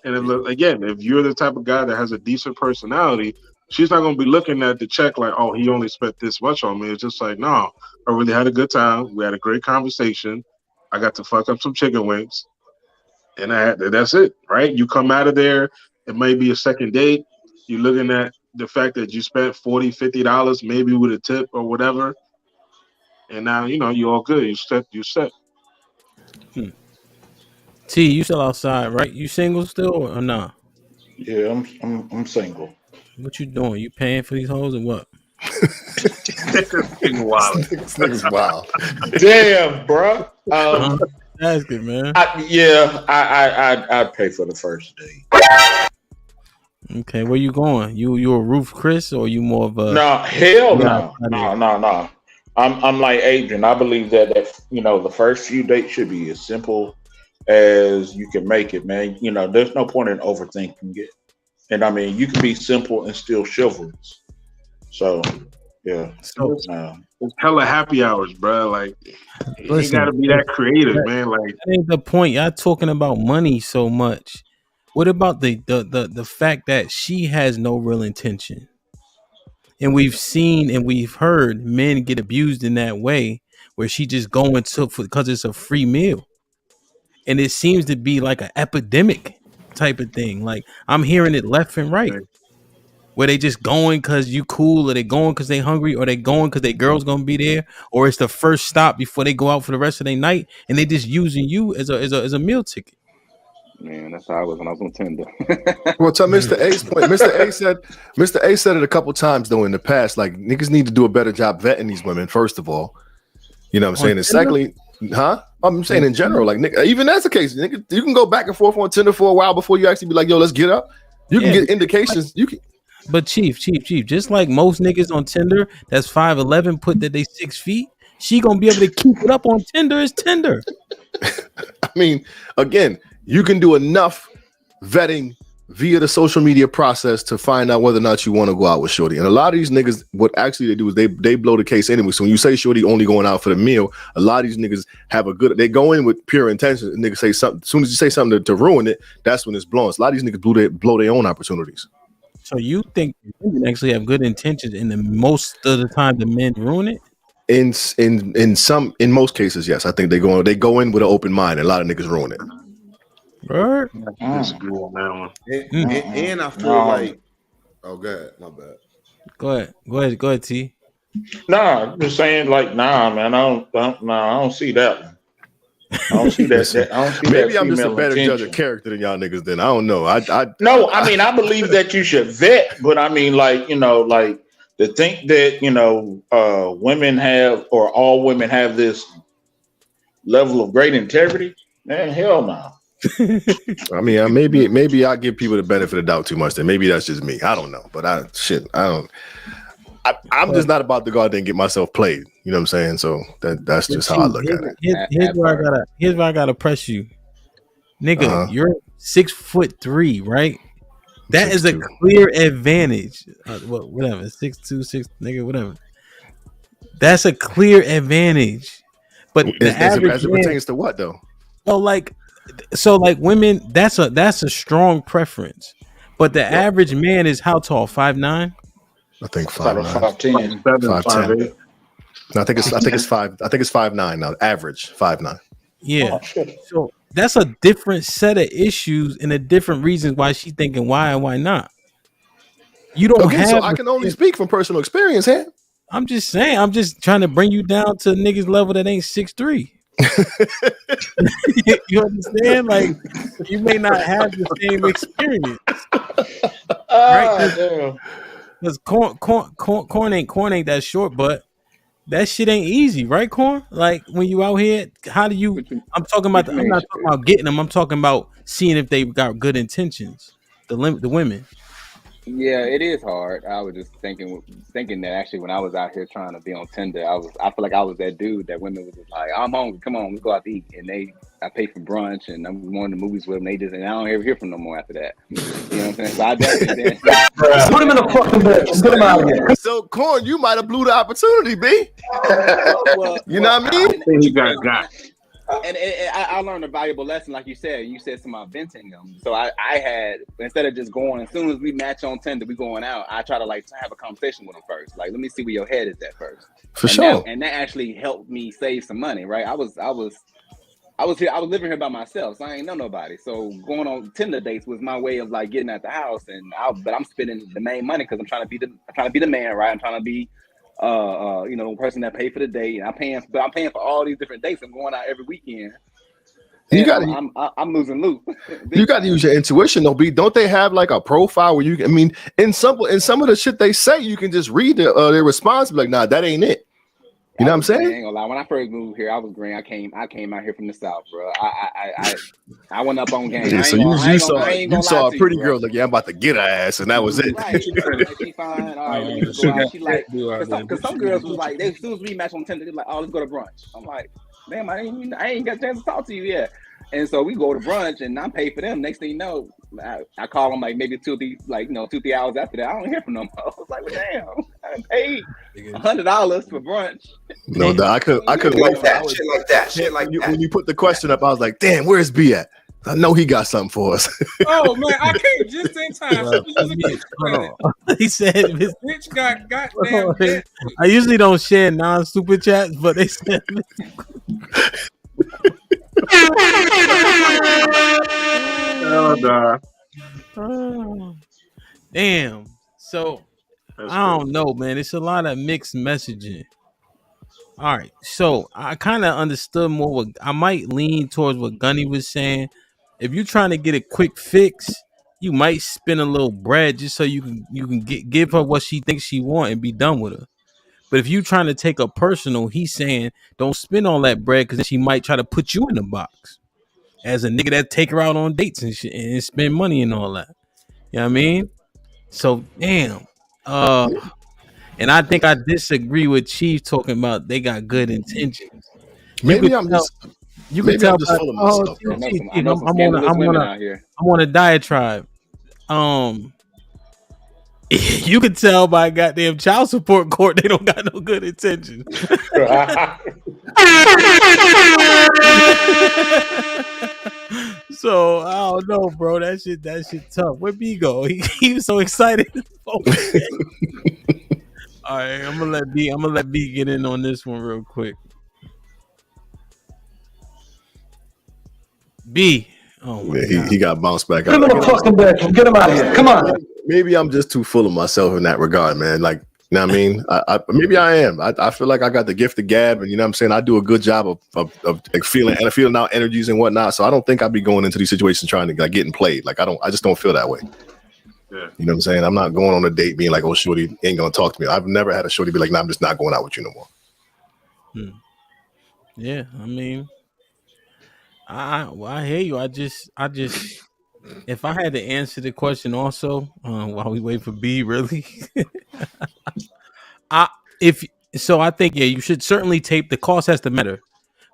And if you're the type of guy that has a decent personality, she's not gonna be looking at the check like, oh, he only spent this much on me. It's just like, no, I really had a good time. We had a great conversation. I got to fuck up some chicken wings, and that's it, right? You come out of there, it may be a second date. You're looking at the fact that you spent $40, $50, maybe with a tip or whatever, and now you're all good. You set. T, you still outside, right? You single still or nah? Yeah, I'm single. What you doing? You paying for these hoes or what? Niggas wild. Damn, bro. Ask it, man. I'd pay for the first date. Okay, where you going? You a Roof Chris or you more of a? No, hell no. I'm like Adrian. I believe that the first few dates should be as simple as you can make it, man. There's no point in overthinking it. And I mean, you can be simple and still chivalrous. So, yeah. So It's hella happy hours, bro. Like, you got to be that creative, man. Like, that ain't the point. Y'all talking about money so much. What about the fact that she has no real intention? And we've seen and we've heard men get abused in that way, where she just going to because it's a free meal, and it seems to be like an epidemic type of thing. Like I'm hearing it left and right, where they just going because you cool, or they going because they hungry, or they going because their girl's gonna be there, or it's the first stop before they go out for the rest of their night, and they just using you as a meal ticket. Man, that's how I was when I was on Tinder. Well, to Mr. A's point, Mr. A said it a couple times though in the past. Like niggas need to do a better job vetting these women. First of all, you know what I'm saying. And secondly, I'm saying in general, like nigga, even that's the case, nigga, you can go back and forth on Tinder for a while before you actually be like, yo, let's get up. You can get indications. You can. But Chief, just like most niggas on Tinder that's 5'11", put that they 6 feet, she gonna be able to keep it up on Tinder as Tinder. I mean, again, you can do enough vetting via the social media process to find out whether or not you want to go out with shorty. And a lot of these niggas, what actually they do is they blow the case anyway. So when you say shorty only going out for the meal, a lot of these niggas they go in with pure intention. And niggas say something. As soon as you say something to ruin it, that's when it's blown. So a lot of these niggas blow their own opportunities. So you think women actually have good intentions, and the most of the time the men ruin it? In most cases, yes. I think they go in with an open mind, and a lot of niggas ruin it. Right. That's good on that one. And I feel like, oh, go ahead, my bad. Go ahead, T. Nah, I'm just saying, like, nah, man, I don't see that one. I don't see that. I don't see Maybe that I'm just a female better intention. judge of character than y'all niggas. Then I don't know. No, I mean, I believe that you should vet, but I mean, like, you know, like to think that, you know, women have, or all women have this level of great integrity, man, hell no. I mean, maybe I give people the benefit of the doubt too much. Then maybe that's just me. I don't know, but I'm just not about to go out there and get myself played. You know what I'm saying? So that's just how I look at it. Here's where I gotta press you, nigga. You're 6'3", right? That is a clear advantage. Whatever, 6'2", 6, nigga, whatever. That's a clear advantage. But as it pertains to what though? Well, like women, that's a strong preference. But the average man is how tall? 5'9"? I think 5'9". 5'10". No, I think it's 5. I think it's 5'9" now. Average 5'9". Yeah. So that's a different set of issues and a different reasons why she's thinking why and why not. You don't have. So I can only speak from personal experience, huh? I'm just saying. I'm just trying to bring you down to niggas level that ain't 6'3". You understand? Like you may not have the same experience, right? Because corn ain't that short, but that shit ain't easy, right, Corn? Like when you out here, how do you? I'm talking about. I'm not talking about getting them. I'm talking about seeing if they've got good intentions. The women. Yeah, it is hard. I was just thinking that actually when I was out here trying to be on Tinder, I feel like I was that dude that women was just like, I'm hungry, come on, let's go out to eat. And I pay for brunch and I'm going to the movies with them. And I don't ever hear from them no more after that. You know what I'm saying? So I definitely did. Put him in the fucking bed. Get him out of here. So Corn, you might have blew the opportunity, B. You know what I mean? You got. And I learned a valuable lesson, like you said. You said some venting them. So I had, instead of just going, as soon as we match on Tinder, we going out, I try to like have a conversation with them first. Like, let me see where your head is at first. For sure. And that actually helped me save some money, right? I was living here by myself, so I ain't know nobody. So going on Tinder dates was my way of like getting out the house, but I'm spending the main money because I'm trying to be the man, right? I'm trying to be the person that paid for the date, and I'm paying for all these different dates. I'm going out every weekend. I'm losing loot. You got to use your intuition, though. B, don't they have like a profile where you? I mean, in some of the shit they say, you can just read their response, be like, nah, that ain't it. You know what I'm saying? I ain't gonna lie. When I first moved here, I was green. I came out here from the South, bro. I went up on game. Yeah, so you saw a pretty girl like, yeah, I'm about to get her ass, and that was it. Right. She fine. All right, we need to go out. She like, because some girls was like, as soon as we match on Tinder, they're like, oh, let's go to brunch. I'm like, damn, I ain't got a chance to talk to you yet. And so we go to brunch, and I'm paid for them. Next thing you know, I call them like maybe 2-3 hours after that. I don't hear from them. I was like, well, damn, I paid $100 for brunch. No, I could like that. Shit like that. Shit like that. When you put the question up, I was like, damn, where's B at? I know he got something for us. Oh man, I came just in time. He said his bitch got goddamn debt. I usually don't share non-super chats, but they said Oh, damn. So I don't know, man. It's a lot of mixed messaging. All right, so I kind of understood more. What I might lean towards what Gunny was saying. If you're trying to get a quick fix, you might spend a little bread just so you can give her what she thinks she want and be done with her. But if you're trying to take her personal, he's saying don't spend all that bread because then she might try to put you in the box as a nigga that take her out on dates and shit and spend money and all that. You know what I mean? So damn. And I think I disagree with Chief talking about they got good intentions. Maybe I'm just full of myself. I'm on a diatribe. You can tell by goddamn child support court they don't got no good intentions. So I don't know, bro. That shit tough. Where B go? He was so excited. All right, I'm gonna let B get in on this one real quick. B. Oh my God. He got bounced back. Get him in the fucking bedroom. Get him out of here. Come on. Maybe I'm just too full of myself in that regard, man. Like, you know what I mean? Maybe I am. I feel like I got the gift of gab, and you know what I'm saying? I do a good job of like feeling out energies and whatnot. So I don't think I'd be going into these situations trying to like getting played. Like I just don't feel that way. Yeah. You know what I'm saying? I'm not going on a date being like, oh, shorty ain't gonna talk to me. I've never had a shorty be like, nah, I'm just not going out with you no more. Yeah, I mean, I hear you. I just if I had to answer the question also, while we wait for B, really, I think you should certainly tape. The cost has to matter,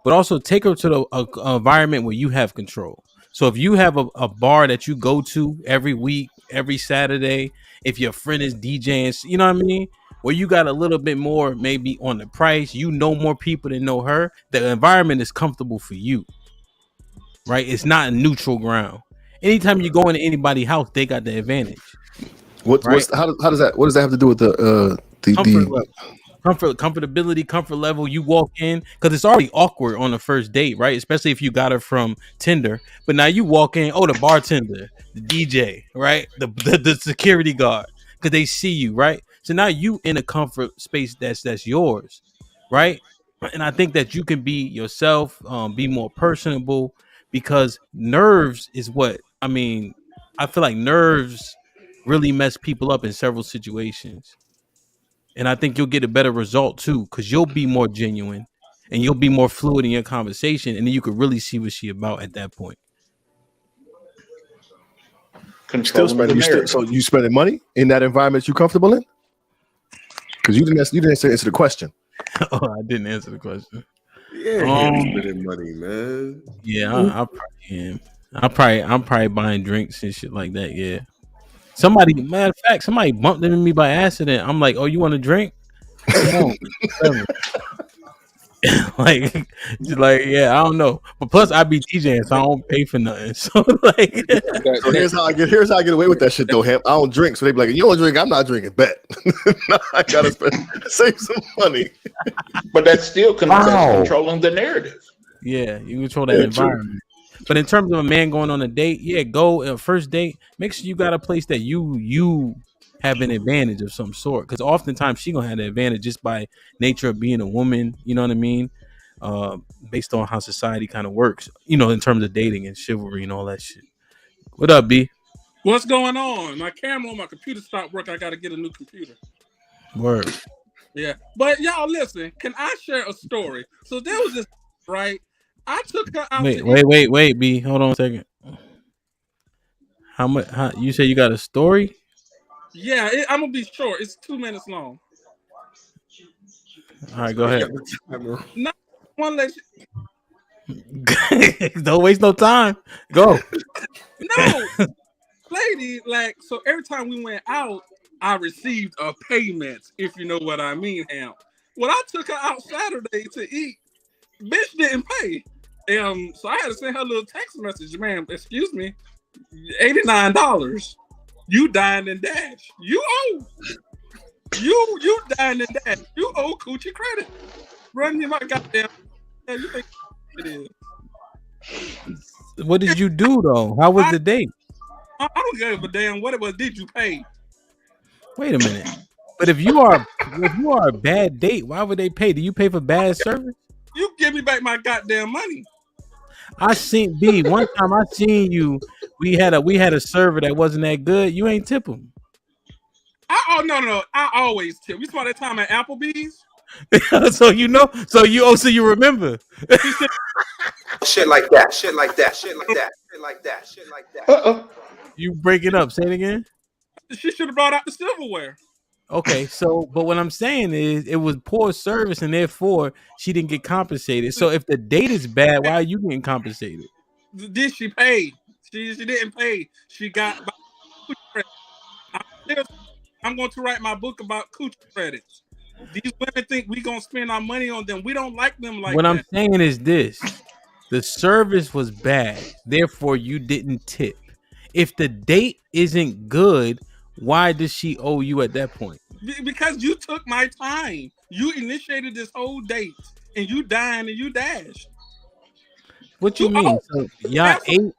but also take her to the environment where you have control. So if you have a bar that you go to every week, every Saturday, if your friend is DJing, you know what I mean? Where you got a little bit more maybe on the price, you know more people than know her, the environment is comfortable for you, right? It's not a neutral ground. Anytime you go into anybody's house, they got the advantage. How does that have to do with the comfortability, comfort level? You walk in because it's already awkward on the first date, right? Especially if you got her from Tinder. But now you walk in, the bartender, the DJ, right? The security guard, because they see you, right? So now you in a comfort space that's yours, right? And I think that you can be yourself, be more personable, because nerves is what I mean. I feel like nerves really mess people up in several situations. And I think you'll get a better result too, because you'll be more genuine and you'll be more fluid in your conversation, and then you could really see what she about at that point. So you spending money in that environment you're comfortable in? Because you didn't answer the question. I didn't answer the question. Yeah, spending money, man. Yeah, I probably am. I'm probably buying drinks and shit like that. Yeah. Matter of fact, somebody bumped into me by accident. I'm like, oh, you want a drink? like, yeah, I don't know. But plus, I be DJing, so I don't pay for nothing. So so here's how I get away with that shit though. Ham, I don't drink, so they be like, you don't drink, I'm not drinking. Bet. I gotta save some money. But that's still controlling the narrative. Yeah, you control that environment. True. But in terms of a man going on a date, go first date. Make sure you got a place that you have an advantage of some sort, because oftentimes she gonna have the advantage just by nature of being a woman. You know what I mean? Based on how society kind of works. You know, in terms of dating and chivalry and all that shit. What up, B? What's going on? My camera on my computer stopped working. I got to get a new computer. Word. Yeah, but y'all listen. Can I share a story? So there was this right. I took her out. Wait, B. Hold on a second. How much? You say you got a story? Yeah, I'm gonna be short. It's 2 minutes long. All right, go ahead. Not one lady. Don't waste no time. Go. No, lady, like, so every time we went out, I received a payment, if you know what I mean, Ham. When I took her out Saturday to eat, bitch didn't pay. So I had to send her a little text message, ma'am, excuse me, $89. You dined and dashed. You owe. You dined and dashed. You owe coochie credit. Run me my goddamn. You think it is? What did you do though? How was the date? I don't give a damn what it was. Did you pay? Wait a minute. But if you are a bad date, why would they pay? Do you pay for bad service? You give me back my goddamn money. I seen B one time. I seen you. We had a server that wasn't that good. You ain't tip him. No. I always tip. We saw that time at Applebee's. So you know. So you remember. Shit like that. Shit like that. Shit like that. Shit like that. Shit like that. You break it up. Say it again. She should have brought out the silverware. Okay, so but what I'm saying is it was poor service and therefore she didn't get compensated. So if the date is bad, why are you getting compensated? Did she pay? She didn't pay. She got. I'm going to write my book about coochie credits. These women think we gonna spend our money on them. We don't like them like what that. I'm saying is this: the service was bad, therefore you didn't tip. If the date isn't good, why does she owe you at that point? Because you took my time. You initiated this whole date, and you dined and you dashed. What you mean? So y'all ate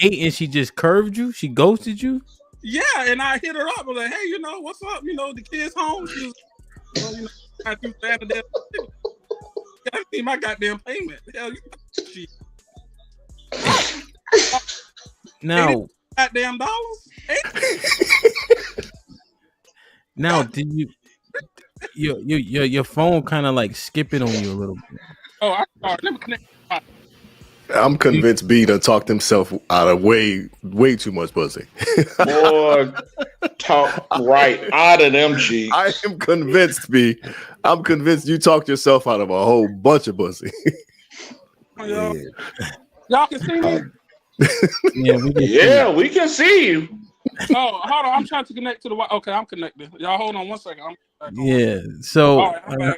and she just curved you? She ghosted you? Yeah, and I hit her up. I was like, hey, what's up? The kids home. She was, I threw Saturday. I need my goddamn payment. Hell, she. Now, goddamn dollars. Now, did your phone kind of like skipping on you a little bit? Oh, I'm sorry. Let me connect. I'm convinced B done talked himself out of way too much pussy. Boy, talk right out of them cheeks. I am convinced, B. I'm convinced you talked yourself out of a whole bunch of pussy. Y'all can see me? We can see you. Oh, hold on. I'm trying to connect to the Wi. Okay, I'm connected. Y'all hold on one second. Yeah. So right,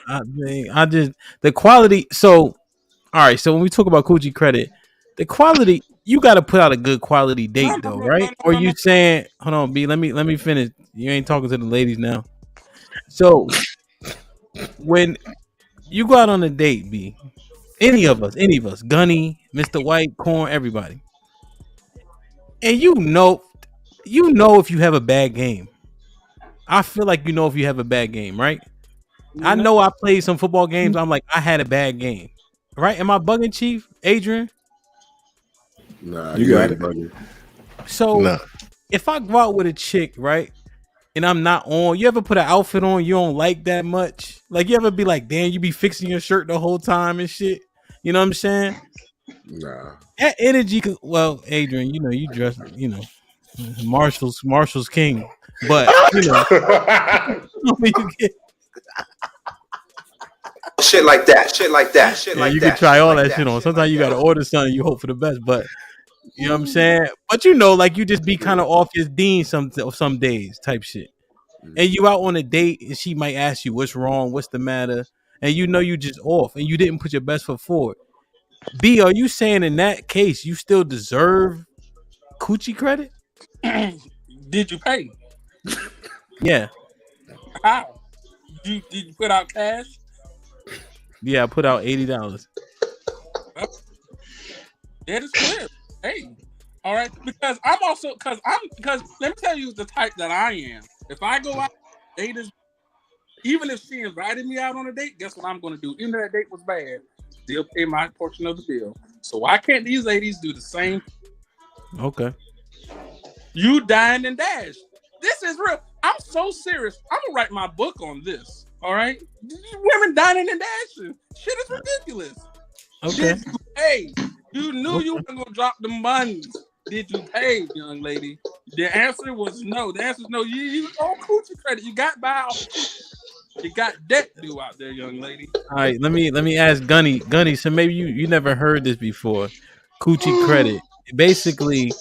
I just the quality. So all right. So when we talk about coochie credit, the quality, you got to put out a good quality date though, right? Or you saying, hold on, B, let me finish. You ain't talking to the ladies now. So when you go out on a date, B, any of us, Gunny, Mr. White, Corn, everybody, and you know if you have a bad game. I feel like you know if you have a bad game, right? I know I played some football games. I'm like, I had a bad game, right? Am I bugging, Chief? Adrian? Nah, you got it, buddy. So if I go out with a chick, right, and I'm not on, you ever put an outfit on you don't like that much? Like, you ever be like, damn, you be fixing your shirt the whole time and shit? You know what I'm saying? Nah. That energy, well, Adrian, you dress, Marshall's king, but you get shit like that, shit like that, shit like that. You can try all that shit on. Sometimes you gotta order something, you hope for the best, but you know what I'm saying? But like you just be kind of off his dean some days type shit. And you out on a date and she might ask you what's wrong, what's the matter, and you just off and you didn't put your best foot forward. B, are you saying in that case you still deserve coochie credit? Did you pay? Yeah. How? Did you put out cash? Yeah, I put out $80. That is clear. Hey, all right. Because I'm also because let me tell you the type that I am. If I go out, date is even if she invited me out on a date, guess what I'm going to do? Even if that date was bad, still pay my portion of the bill. So why can't these ladies do the same? Okay. You dined and dashed. This is real. I'm so serious. I'm gonna write my book on this. All right, women dining and dashing. Shit is ridiculous. Okay. Did you pay? You knew you were gonna drop the money. Did you pay, young lady? The answer was no. The answer is no. You owe coochie credit. You got by. You got debt due out there, young lady. All right, let me ask Gunny. Gunny, so maybe you never heard this before. Coochie credit. Basically,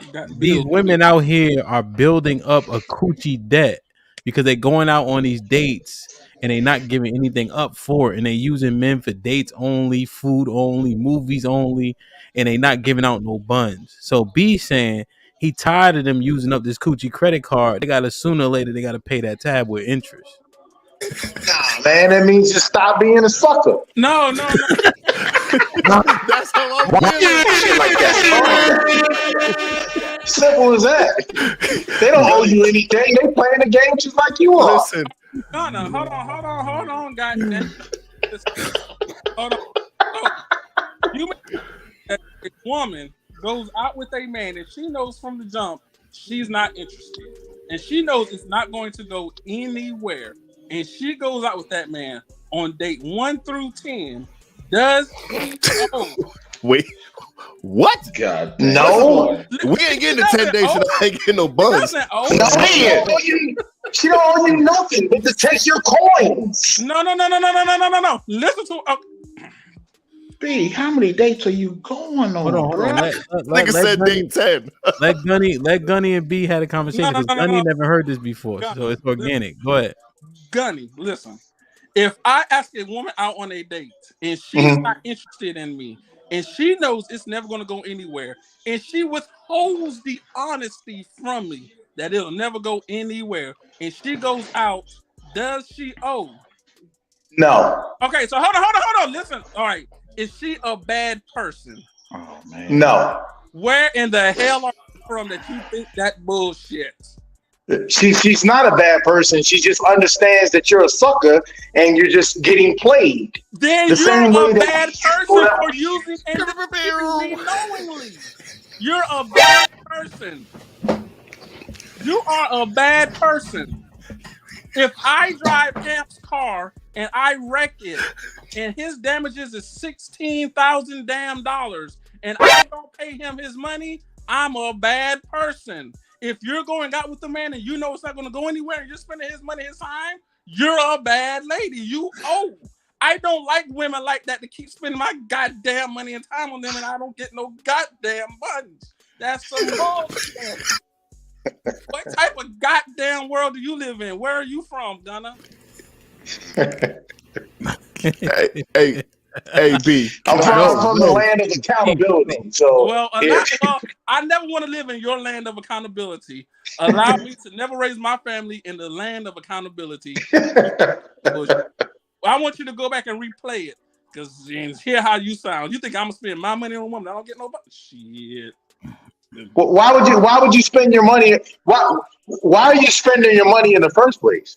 You got these bills. women out here are building up a coochie debt because they're going out on these dates and they're not giving anything up for it, and they're using men for dates only, food only, movies only, and they not giving out no buns. So B saying he tired of them using up this coochie credit card. They gotta sooner or later they gotta pay that tab with interest. Nah, man, that means just stop being a sucker. No. That's how I'm feeling. Shit like that. Simple as that. They don't owe you anything. They playing the game just like you are. Listen, No. Hold on, goddamn. Hold on. You mean that a woman goes out with a man and she knows from the jump she's not interested, and she knows it's not going to go anywhere, and she goes out with that man on date 1 through 10. Does she owe? wait, what? God, No. We ain't getting the 10 days and I ain't getting no buzz. She don't owe you nothing but to take your coins. No. Listen to B, how many dates are you going on? Hold on. Nigga said date 10. Let Gunny and B had a conversation because Gunny never heard this before, so it's organic. Go ahead. Gunny, listen. If I ask a woman out on a date and she's not interested in me, and she knows it's never going to go anywhere, and she withholds the honesty from me that it'll never go anywhere, and she goes out, does she owe? No. Okay, so hold on. Listen. All right. Is she a bad person? Oh, man. No. Where in the hell are you from that you think that bullshit? She's not a bad person. She just understands that you're a sucker and you're just getting played. Then The same you're way a that bad person for using and deceiving me knowingly. You're a bad person. You are a bad person. If I drive Amp's car and I wreck it, and his damages is $16,000 damn dollars, and I don't pay him his money, I'm a bad person. If you're going out with a man and you know it's not going to go anywhere, and you're spending his money, his time, you're a bad lady. You owe. I don't like women like that to keep spending my goddamn money and time on them, and I don't get no goddamn buttons. That's some bullshit. What type of goddamn world do you live in? Where are you from, Gunna? Hey, B. I'm from the land of accountability. So I never want to live in your land of accountability. Allow me to never raise my family in the land of accountability. I want you to go back and replay it because hear how you sound. You think I'm gonna spend my money on a woman? I don't get no shit. Well, why would you spend your money? Why are you spending your money in the first place?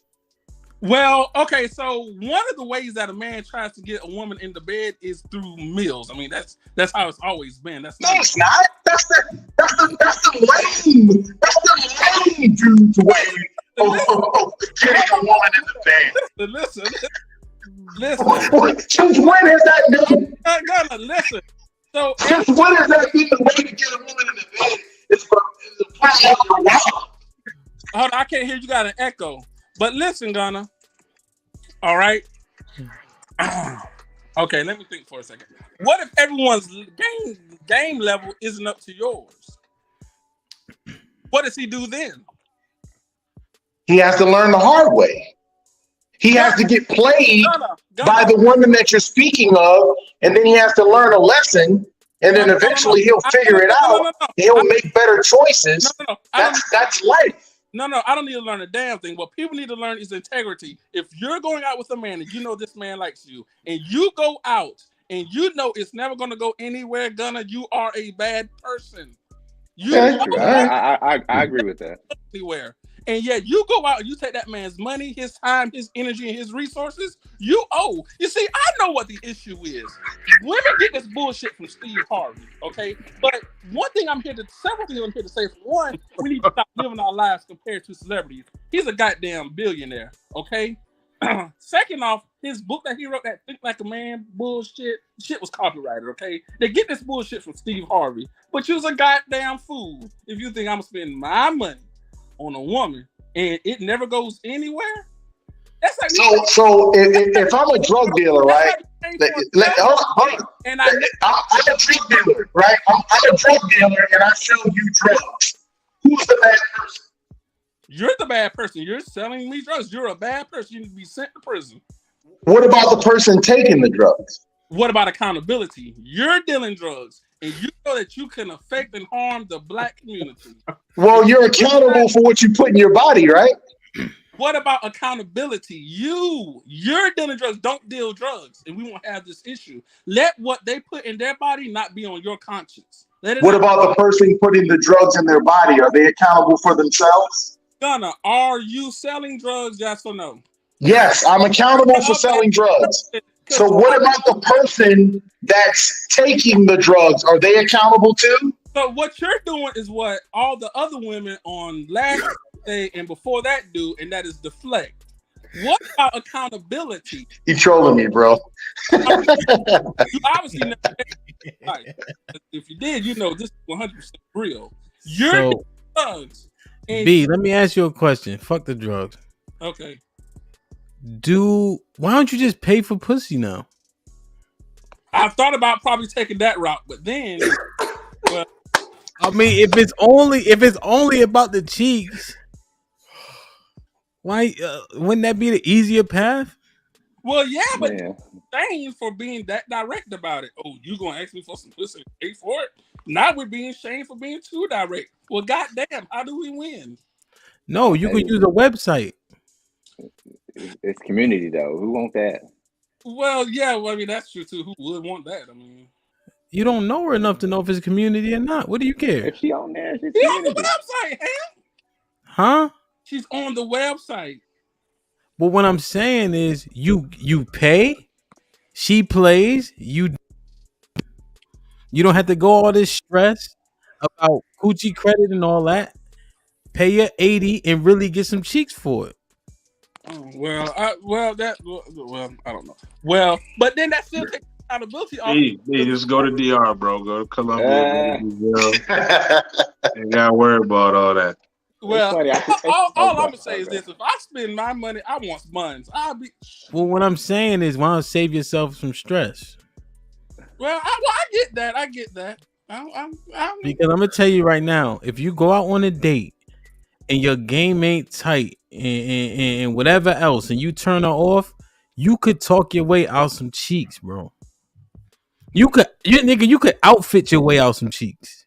Well, okay, so one of the ways that a man tries to get a woman into bed is through meals. I mean, that's how it's always been. That's it's not. That's the lame dude's way of getting a woman in the bed. Listen. Since when has that been? Listen. So since when has that been the way to get a woman in the bed? It's a plan of your life. Hold on, I can't hear you. Got an echo. But listen, Gunna. All right. Okay, let me think for a second. What if everyone's game level isn't up to yours? What does he do then? He has to learn the hard way. He has to get played by the woman that you're speaking of, and then he has to learn a lesson, and then eventually he'll figure it out. He'll make better choices. That's life. No, I don't need to learn a damn thing. What people need to learn is integrity. If you're going out with a man and you know this man likes you, and you go out and you know it's never going to go anywhere, Gunna, you are a bad person. I agree with that. Anywhere. And yet you go out and you take that man's money, his time, his energy, and his resources, you owe. You see, I know what the issue is. Women get this bullshit from Steve Harvey, okay? But several things I'm here to say. For one, we need to stop living our lives compared to celebrities. He's a goddamn billionaire, okay? Second off, his book that he wrote, that Think Like a Man bullshit, shit was copyrighted, okay? They get this bullshit from Steve Harvey, but you's a goddamn fool if you think I'm gonna spend my money on a woman and it never goes anywhere. So if I'm a drug dealer, right? Hold on. And I'm a drug dealer, right? I'm a drug dealer, and I sell you drugs. Who's the bad person? You're the bad person. You're selling me drugs. You're a bad person. You need to be sent to prison. What about the person taking the drugs? What about accountability? You're dealing drugs, and you know that you can affect and harm the black community. Well, you're accountable for what you put in your body, right? What about accountability? You're dealing drugs. Don't deal drugs, and we won't have this issue. Let what they put in their body not be on your conscience. What about the person putting the drugs in their body? Are they accountable for themselves? Gunna, are you selling drugs? Yes or no? Yes, I'm accountable for selling drugs. So what about the person that's taking the drugs? Are they accountable too? So what you're doing is what all the other women on last day and before that do, and that is deflect. What about accountability? You trolling me, bro. You obviously never. Right. If you did, you know this is 100% real. You're doing drugs. B, let me ask you a question. Fuck the drugs. Okay. Why don't you just pay for pussy now? I've thought about probably taking that route, but then, well, I mean, if it's only about the cheeks, why wouldn't that be the easier path? Well, yeah, but shamed for being that direct about it. Oh, you gonna ask me for some pussy and pay for it? Now we're being shamed for being too direct. Well, goddamn, how do we win? No, you could use a website. It's community though. Who wants that? Well, yeah, I mean that's true too. Who would want that? I mean, you don't know her enough to know if it's community or not. What do you care? If she on there, she's on the website, huh? She's on the website. But what I'm saying is, you pay, she plays, you don't have to go all this stress about coochie credit and all that. Pay your 80 and really get some cheeks for it. Oh, well, I don't know. Well, but then that still takes accountability off. Hey, just go to DR, bro. Go to Columbia. Ain't gotta worry about all that. Well, all I'm gonna say is this: if I spend my money, I want buns. I'll be. Well, what I'm saying is, why don't save yourself some stress? Well, I get that. I get that. Because I'm gonna tell you right now, if you go out on a date and your game ain't tight and whatever else, and you turn her off, you could talk your way out some cheeks, bro. You could outfit your way out some cheeks.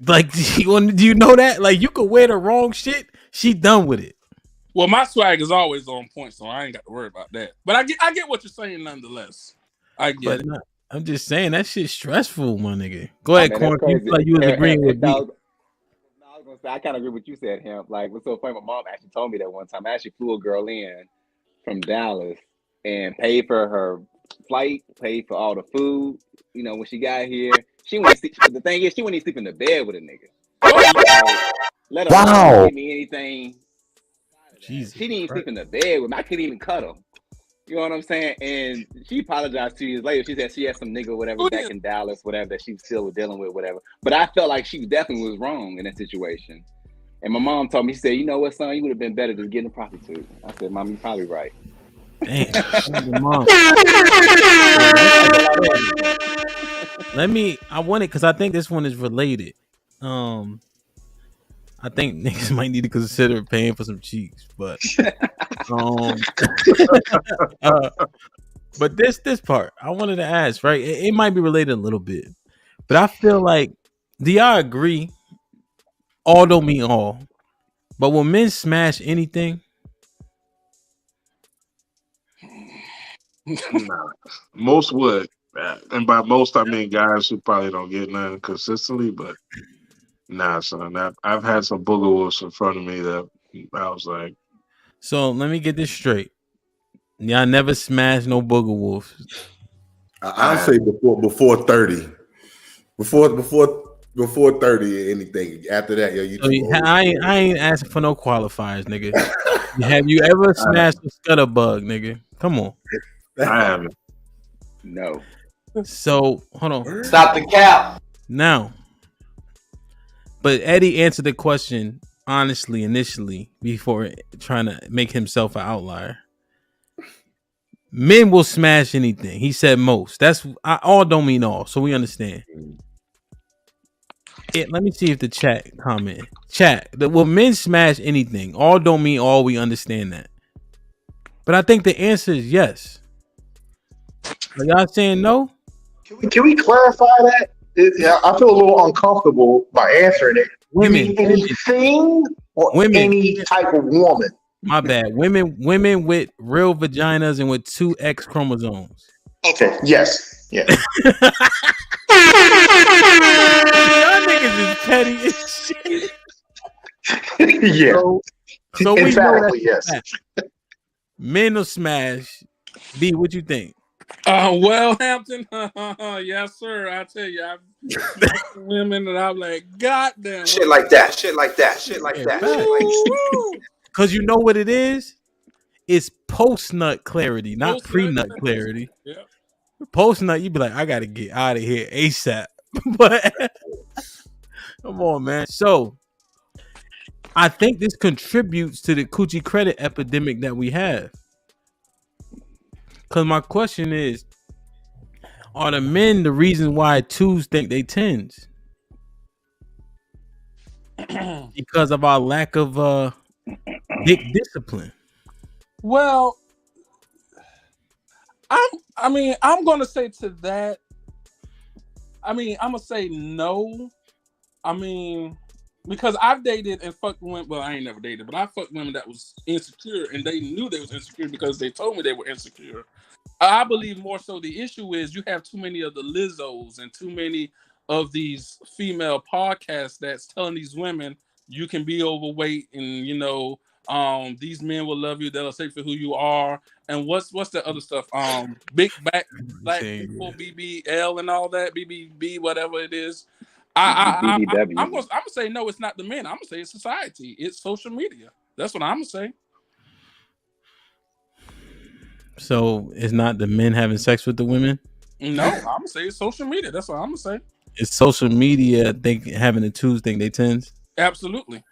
Like, do you know that? Like, you could wear the wrong shit, she done with it. Well, my swag is always on point, so I ain't got to worry about that. But I get what you're saying nonetheless. I get it. I'm just saying that shit's stressful, my nigga. Go ahead, Corn. You feel like you was agreeing with me. I was gonna say I kind of agree with what you said, him. Like, what's so funny? My mom actually told me that one time. I actually flew a girl in from Dallas and paid for her flight, paid for all the food. You know, when she got here, she wouldn't sleep. The thing is, she wouldn't even sleep in the bed with a nigga. Let her give me anything. Jesus, she didn't even sleep in the bed with me. I couldn't even cuddle. You know what I'm saying? And she apologized 2 years later. She said she had some nigga, whatever, back in Dallas, whatever, that she was still dealing with, whatever. But I felt like she definitely was wrong in that situation. And my mom told me, she said, you know what, son, you would have been better than getting a prostitute. I said, Mom, you're probably right. Damn, mom. I want it because I think this one is related. I think niggas might need to consider paying for some cheeks, but but this part I wanted to ask, right? It might be related a little bit, but I feel like, do y'all agree? All don't mean all, but when men smash anything, nah, most would, and by most I mean guys who probably don't get nothing consistently, but. Nah, son. I've had some booger wolves in front of me that I was like. So let me get this straight. Y'all never smashed no booger wolves. I'll say before 30. Before 30 or anything. After that, I ain't asking for no qualifiers, nigga. Have you ever smashed a scutterbug, nigga? Come on. I haven't. No. So hold on. Stop the cap. Now. But Eddie answered the question honestly, initially, before trying to make himself an outlier, men will smash anything. He said most. All don't mean all, so we understand. Let me see if the chat comment. Will men smash anything? All don't mean all. We understand that, but I think the answer is yes. Are y'all saying no? Can we clarify that? I feel a little uncomfortable by answering it. Women, you mean anything or any type of woman? My bad. Women with real vaginas and with 2 X chromosomes. Okay. Yes. Yeah. Y'all niggas is petty as shit. Yeah. So we emphatically know yes. Men will smash. B, what you think? Well, Hampton, yes, sir. I tell you, I've women that I'm like, goddamn, shit like that, shit like that, shit like that. Because you know what it is? It's post nut clarity, not pre nut clarity. Yeah. Post nut, you be like, I gotta get out of here ASAP. But come on, man. So I think this contributes to the coochie credit epidemic that we have. Because my question is, are the men the reason why 2s think they 10s? Because of our lack of dick discipline. Well, I'm gonna say to that. I'm gonna say no. Because I've dated and fucked women. Well, I ain't never dated, but I fucked women that was insecure, and they knew they was insecure because they told me they were insecure. I believe more so the issue is you have too many of the Lizzos and too many of these female podcasts that's telling these women you can be overweight and these men will love you, they'll say for who you are, and what's the other stuff? Big back black people, BBL and all that, BBB, whatever it is. I'm gonna say no, it's not the men. I'm gonna say it's society. It's social media. That's what I'm gonna say. So it's not the men having sex with the women? No, I'm gonna say it's social media. That's what I'm gonna say. It's social media having the 2s think they 10s? Absolutely.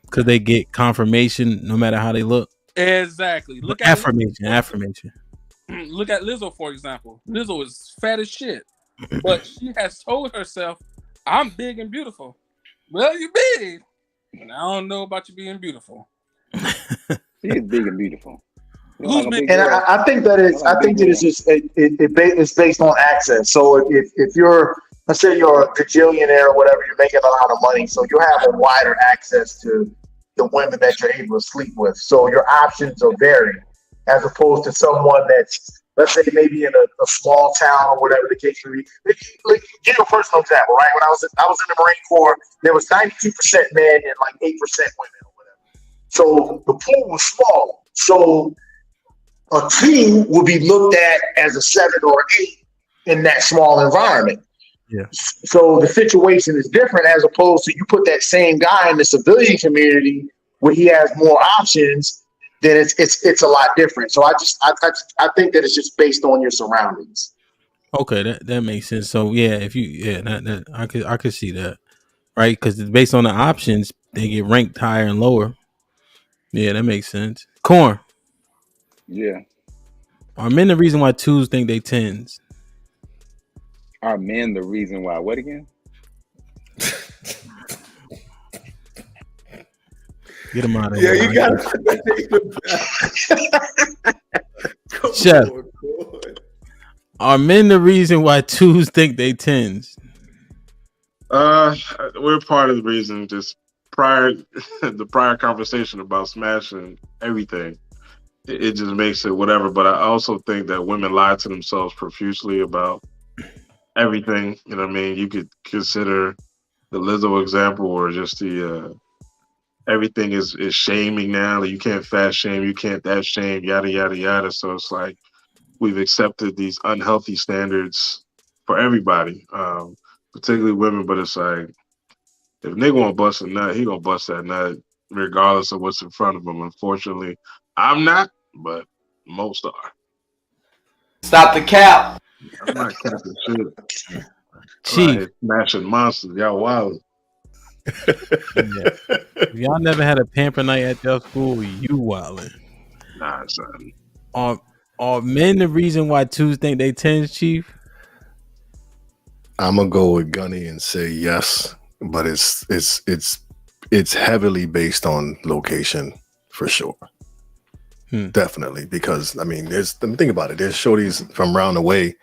Because they get confirmation no matter how they look. Exactly. Look at affirmation. Look at Lizzo, for example. Lizzo is fat as shit, but she has told herself, "I'm big and beautiful." Well, you big, and I don't know about you being beautiful. She is big and beautiful. Who's big? And I think that it's just it's based on access. So if you're, let's say you're a gajillionaire or whatever, you're making a lot of money, so you have a wider access to the women that you're able to sleep with. So your options are varied, as opposed to someone that's, let's say, maybe in a small town or whatever the case may be. Give you a personal example, right? When I was in the Marine Corps, there was 92% men and like 8% women or whatever. So the pool was small. So a 2 will be looked at as a 7 or 8 in that small environment. Yeah. So the situation is different, as opposed to you put that same guy in the civilian community where he has more options. Then it's a lot different. So I think that it's just based on your surroundings. Okay, that makes sense. So yeah, I could see that, right? Because based on the options, they get ranked higher and lower. Yeah, that makes sense. Corn. Yeah. Are men the reason why 2s think they 10s? Are men the reason why? What again? Get him out of here. Yeah, you got it. Chef. Are men the reason why 2s think they 10s? We're part of the reason. Just the prior conversation about smashing everything, it just makes it whatever. But I also think that women lie to themselves profusely about everything. You know what I mean? You could consider the Lizzo example, or just the everything is shaming now. Like, you can't fat shame, you can't that shame, yada yada yada. So it's like we've accepted these unhealthy standards for everybody, particularly women. But it's like, if a nigga want to bust a nut, he gonna bust that nut regardless of what's in front of him. Unfortunately, I'm not, but most are. Stop the cap. I'm not capping shit. Right, smashing monsters, y'all wild. Yeah. If y'all never had a pamper night at your school, you wildin'. Nah, son. Are men the reason why twos think they tens, Chief? I'm gonna go with Gunny and say yes, but it's heavily based on location for sure. Definitely, because I mean, think about it. There's shorties from around the way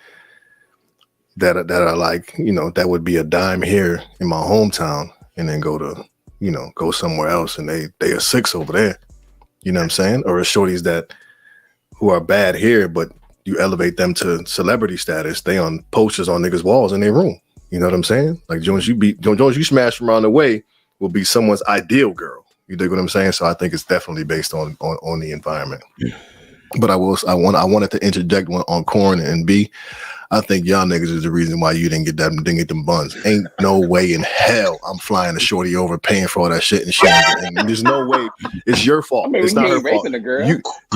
that are like, that would be a dime here in my hometown, and then go somewhere else, and they are 6 over there. You know what I'm saying? Or shorties that who are bad here, but you elevate them to celebrity status. They on posters on niggas' walls in their room. You know what I'm saying? Like Jones you smash from around the way will be someone's ideal girl. You dig what I'm saying? So I think it's definitely based on the environment. But I wanted to interject one on Corn and B. I think y'all niggas is the reason why you didn't get them buns. Ain't no way in hell I'm flying a shorty over, paying for all that shit, and there's no way. It's your fault. I mean, it's not her fault.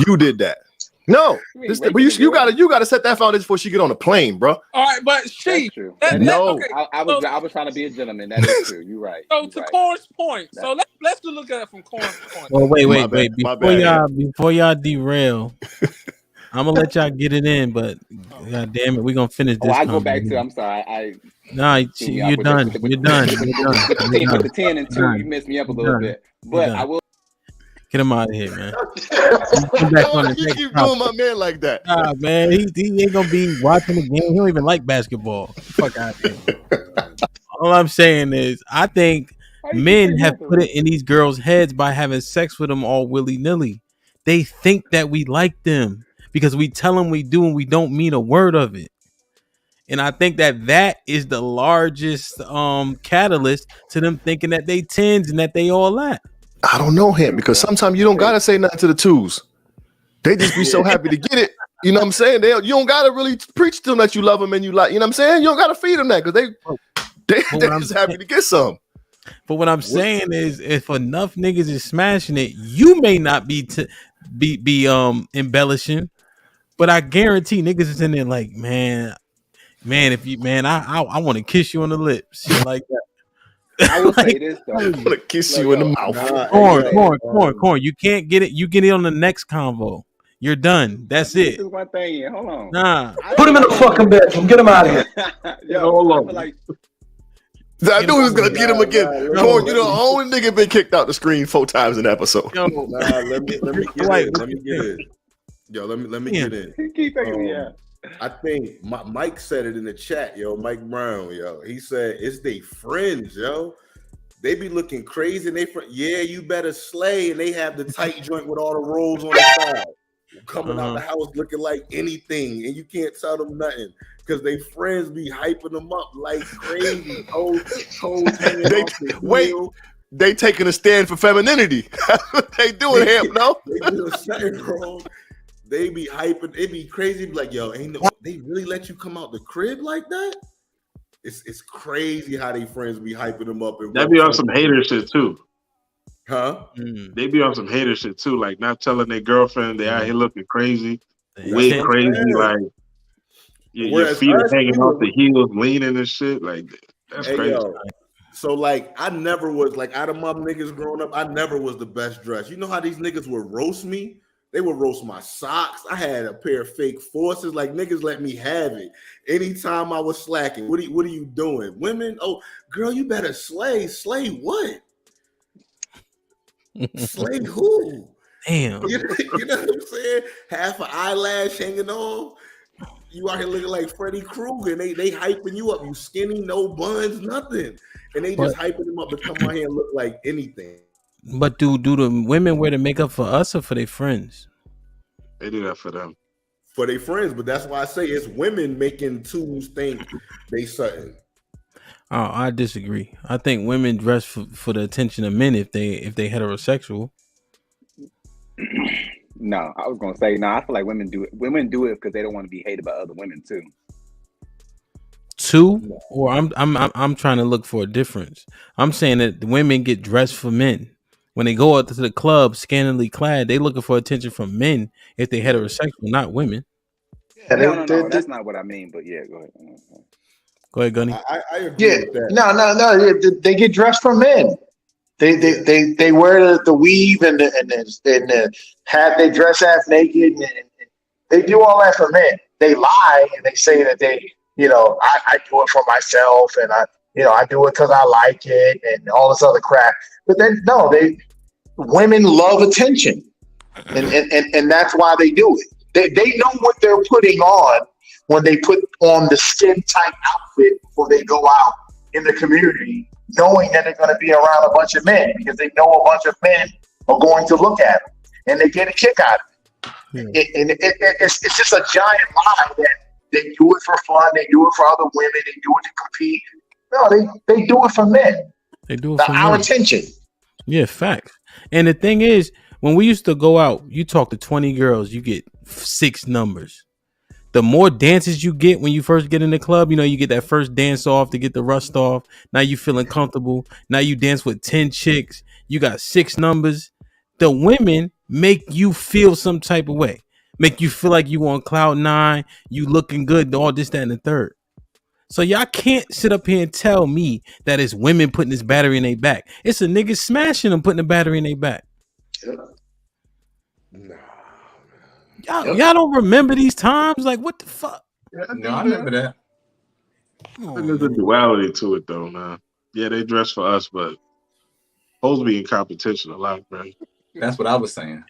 You did that. No, but you gotta set that foundation before she get on the plane, bro. All right, but she. No, okay, I was trying to be a gentleman. That is true. You're right. So to Corn's point, so let's just look at it from Corn's point. Well, wait. Before y'all derail, I'm gonna let y'all get it in, but god damn it, we're gonna finish this. I go back to. I'm sorry. You're done. You're done. With the 10 and 2, you messed me up a little bit. But I will. Get him out of here, man. You keep doing my man like that. Nah, man, he ain't gonna be watching the game. He don't even like basketball. Fuck out of here. All I'm saying is, I think men have put it in these girls' heads by having sex with them all willy nilly. They think that we like them because we tell them we do, and we don't mean a word of it. And I think that is the largest catalyst to them thinking that they tens and that they all that. I don't know him, because sometimes you don't gotta say nothing to the twos. They just be so happy to get it. You know what I'm saying? You don't gotta really preach to them that you love them and you like. You know what I'm saying? You don't gotta feed them that, because they just happy to get some. But what I'm saying is, if enough niggas is smashing it, you may not be embellishing, but I guarantee niggas is in there like, man, if you, I want to kiss you on the lips, shit like that. I will say this though. I'm gonna kiss you in the mouth. Corn. You can't get it. You get it on the next convo. You're done. That's it. This is one thing. Hold on. Nah. Put him in the fucking bedroom. Get him out of here. Hold on. I knew he was gonna get him again. Corn, you're the only nigga been kicked out the screen 4 times in the episode. Let me get it. Yo, let me get in. Keep thinking, I think Mike said it in the chat, yo. Mike Brown, yo. He said it's they friends, yo. They be looking crazy, and you better slay, and they have the tight joint with all the rolls on the side, coming out the house looking like anything, and you can't tell them nothing because they friends be hyping them up like crazy. They taking a stand for femininity. They doing him, no? They do the same, bro. They be hyping, it be crazy, be like, yo, they really let you come out the crib like that? It's crazy how they friends be hyping them up. That be on some hater shit too. Huh? They be on some hater shit too, like not telling their girlfriend they out here looking crazy, way crazy, like your feet are hanging off the heels, leaning and shit. Like that's crazy. Yo, so like I never was like, out of my niggas growing up, I never was the best dressed. You know how these niggas would roast me? They would roast my socks. I had a pair of fake forces. Like, niggas let me have it. Anytime I was slacking, what are you doing? Women, oh, girl, you better slay. Slay what? Slay who? Damn. You know what I'm saying? Half an eyelash hanging on. You out here looking like Freddy Krueger, and they hyping you up. You skinny, no buns, nothing. And they just hyping them up to come out here and look like anything. But do the women wear the makeup for us or for their friends? They do that for them. For their friends, but that's why I say it's women making twos think they something. Oh, I disagree. I think women dress for the attention of men if they heterosexual. No, I was gonna say no. I feel like women do it. Women do it because they don't want to be hated by other women too. Or I'm trying to look for a difference. I'm saying that the women get dressed for men. When they go out to the club scantily clad, they looking for attention from men if they heterosexual, not women. No, that's not what I mean. But yeah, go ahead. Go ahead, Gunny. I agree Yeah, with that. no. They get dressed for men. They wear the weave and the have they dress half naked and they do all that for men. They lie and they say that they, I do it for myself and I do it because I like it and all this other crap. But then no, women love attention, and that's why they do it. They know what they're putting on when they put on the skin tight outfit before they go out in the community, knowing that they're going to be around a bunch of men because they know a bunch of men are going to look at them and they get a kick out of it. It's just a giant lie that they do it for fun, they do it for other women, they do it to compete. No, they do it for men. They do it for our men. attention. Yeah, facts. And the thing is, when we used to go out, you talk to 20 girls, you get 6 numbers. The more dances you get when you first get in the club, you get that first dance off to get the rust off. Now you feeling comfortable. Now you dance with 10 chicks. You got 6 numbers. The women make you feel some type of way. Make you feel like you on cloud 9. You looking good, all this, that, and the third. So y'all can't sit up here and tell me that it's women putting this battery in their back. It's a nigga smashing them putting the battery in their back. Y'all don't remember these times? Like, what the fuck? No, I remember that. There's a duality to it, though, man. Yeah, they dress for us, but supposed to be in competition a lot, man. That's what I was saying.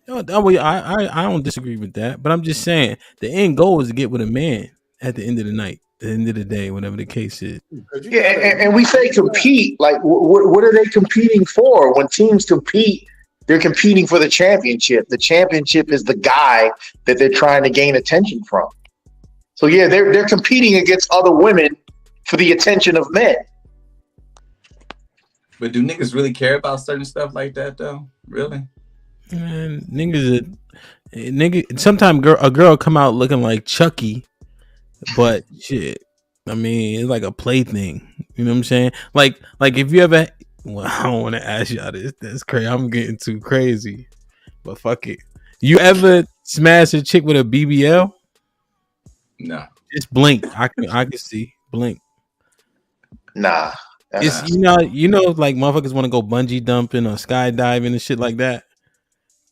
I don't disagree with that, but I'm just saying the end goal is to get with a man at the end of the night, the end of the day, whatever the case is. Yeah, and we say compete. Like, what are they competing for? When teams compete, they're competing for the championship. The championship is the guy that they're trying to gain attention from. So yeah, they're competing against other women for the attention of men. But do niggas really care about certain stuff like that, though? Really? Man, sometimes a girl come out looking like Chucky, but shit, I mean, it's like a plaything. You know what I'm saying? Like if you ever, well, I don't want to ask y'all this. That's crazy. I'm getting too crazy, but fuck it. You ever smash a chick with a BBL? No. Just blink. I can see. Blink. Nah. It's like motherfuckers want to go bungee dumping or skydiving and shit like that.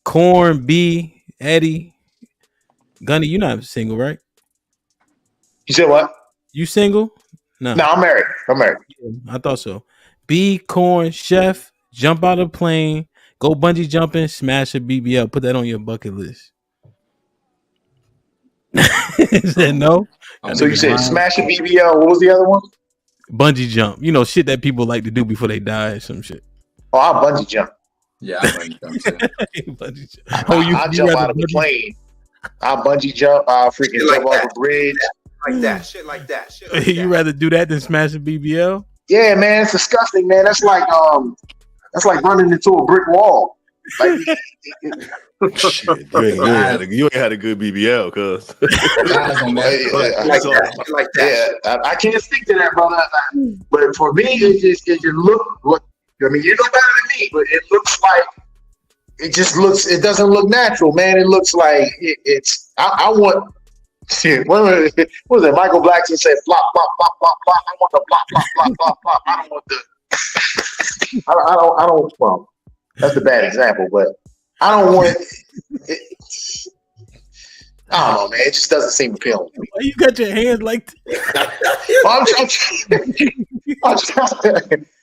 Corn, B, Eddie, Gunny, you're not single, right? You said what? You single? No, I'm married. I thought so. B, Corn, Chef, jump out of the plane, go bungee jumping, smash a BBL. Put that on your bucket list. Is that no? So you said smash a BBL. What was the other one? Bungee jump. Shit that people like to do before they die or some shit. Oh, I'll bungee jump. Yeah, I bungee jump too. I'll jump out of the plane. I'll bungee jump. I'll freaking jump off a bridge. Shit like that. You rather do that than smash a BBL? Yeah, man, it's disgusting, man. That's like running into a brick wall. Like, shit, you ain't had a good BBL, cuz. like that. Yeah, I can't speak to that, brother. But for me, it just look. I mean, you know better than me, but it looks like it doesn't look natural, man. It looks like it's. I want. Shit, what was it? Michael Blackson said, "Flop, flop, flop, flop, flop." I want the flop, flop, flop, flop, flop. I don't want the. I don't. Well, that's a bad example, but I don't want. I don't know, man. It just doesn't seem appealing to me. Why you got your hands like that?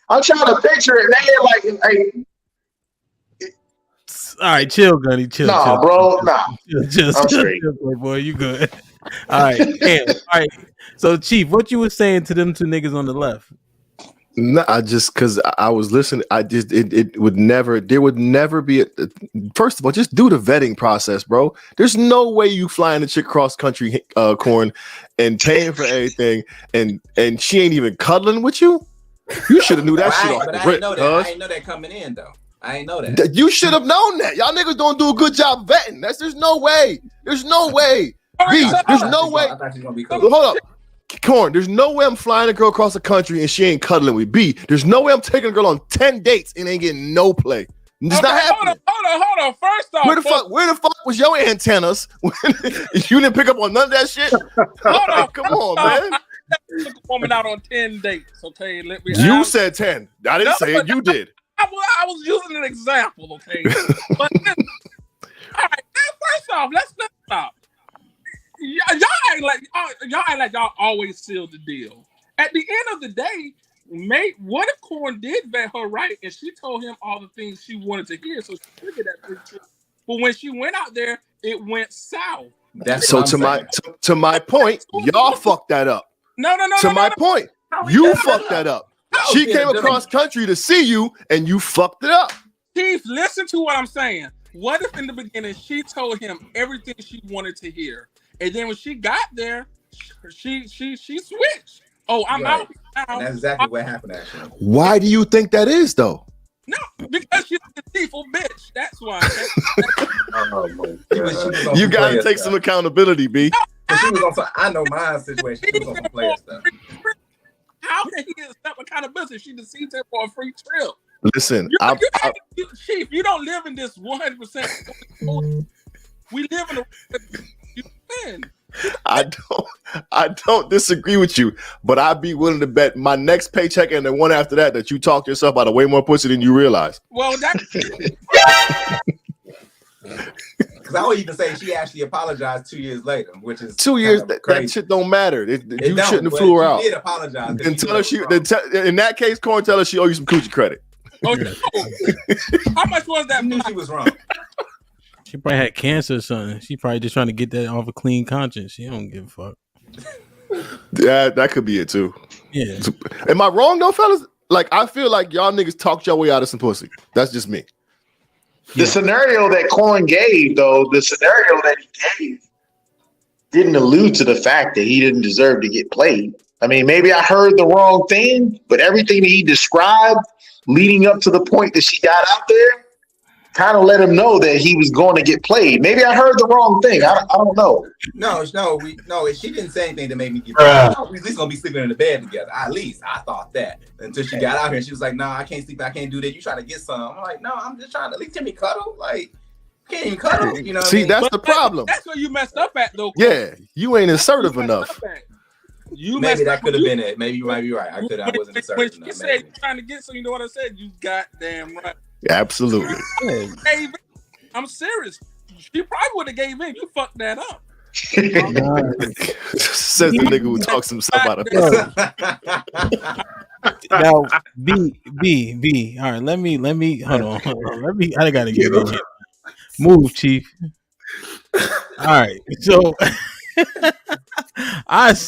I'm trying to picture it, man. Like, all right, chill, Gunny. Chill. Nah, chill, bro. Nah. I'm straight. Boy, you good. All right. Damn. All right. So, Chief, what you were saying to them two niggas on the left? No, because I was listening. It would never be first of all, just do the vetting process, bro. There's no way you flying a chick cross country, Corn, and paying for everything, and she ain't even cuddling with you. You should have knew that shit off the rip. I didn't know that coming in though. I ain't know that. You should have known that. Y'all niggas don't do a good job vetting. There's no way. There's no way. B, there's no way. Hold up. Corn, there's no way I'm flying a girl across the country and she ain't cuddling with B. There's no way I'm taking a girl on 10 dates and ain't getting no play. It's not happening. Hold on. First off, where the fuck was your antennas when you didn't pick up on none of that shit? Come on, man. woman out on 10 dates. Okay, let me. You said 10. I didn't say it. You did. I was using an example. Okay, but all right. First off, let's stop. Y'all ain't like y'all always seal the deal. At the end of the day, what if Corn did vet her right and she told him all the things she wanted to hear, so she could get that free trip. But when she went out there, it went south. So to my point, y'all fucked that up. No. To my point, you fucked that up. She came across country to see you, and you fucked it up. Chief, listen to what I'm saying. What if in the beginning she told him everything she wanted to hear, and then when she got there, she switched. Oh, I'm out now. And that's exactly what happened. Actually, why do you think that is, though? No, because she's a deceitful bitch. That's why. You got to take some accountability, B. She was on. I know my situation. She was on some player stuff. How can he accept accountability? She deceived her for a free trip. Listen, Chief, you don't live in this 100%. We live in a. I don't disagree with you, but I'd be willing to bet my next paycheck and the one after that you talk yourself out of way more pussy than you realize. Well, that's because I would even say she actually apologized 2 years later, which is 2 years. That shit don't matter. You shouldn't have flew her out. She did apologize. And tell her in that case, Corn, tell her she owe you some coochie credit. Oh, no. How much was that? She was wrong. She probably had cancer or something. She probably just trying to get that off a clean conscience. She don't give a fuck. Yeah, that could be it too. Yeah. Am I wrong though, fellas? Like, I feel like y'all niggas talked your way out of some pussy. That's just me. The scenario that Corn gave, though, didn't allude to the fact that he didn't deserve to get played. I mean, maybe I heard the wrong thing, but everything that he described leading up to the point that she got out there kind of let him know that he was going to get played. Maybe I heard the wrong thing. I don't know. No. She didn't say anything to make me get played. We at least gonna be sleeping in the bed together. At least I thought that until she got out here and she was like, "No, I can't sleep. I can't do that. You trying to get some?" I'm like, "No, I'm just trying to at least give me cuddle. Like, can't even cuddle." You know. See, that's the problem. That's where you messed up at, though. Yeah, you ain't assertive enough. Maybe that could have been it. Maybe you might be right. I wasn't assertive when enough. She said you're trying to get some. You know what I said? You goddamn right. Absolutely. I'm serious. She probably would have gave in. You fucked that up. Says the nigga who talks himself out of it. Now, B. All right, let me hold on. I gotta get in here. Move, Chief. All right, so I've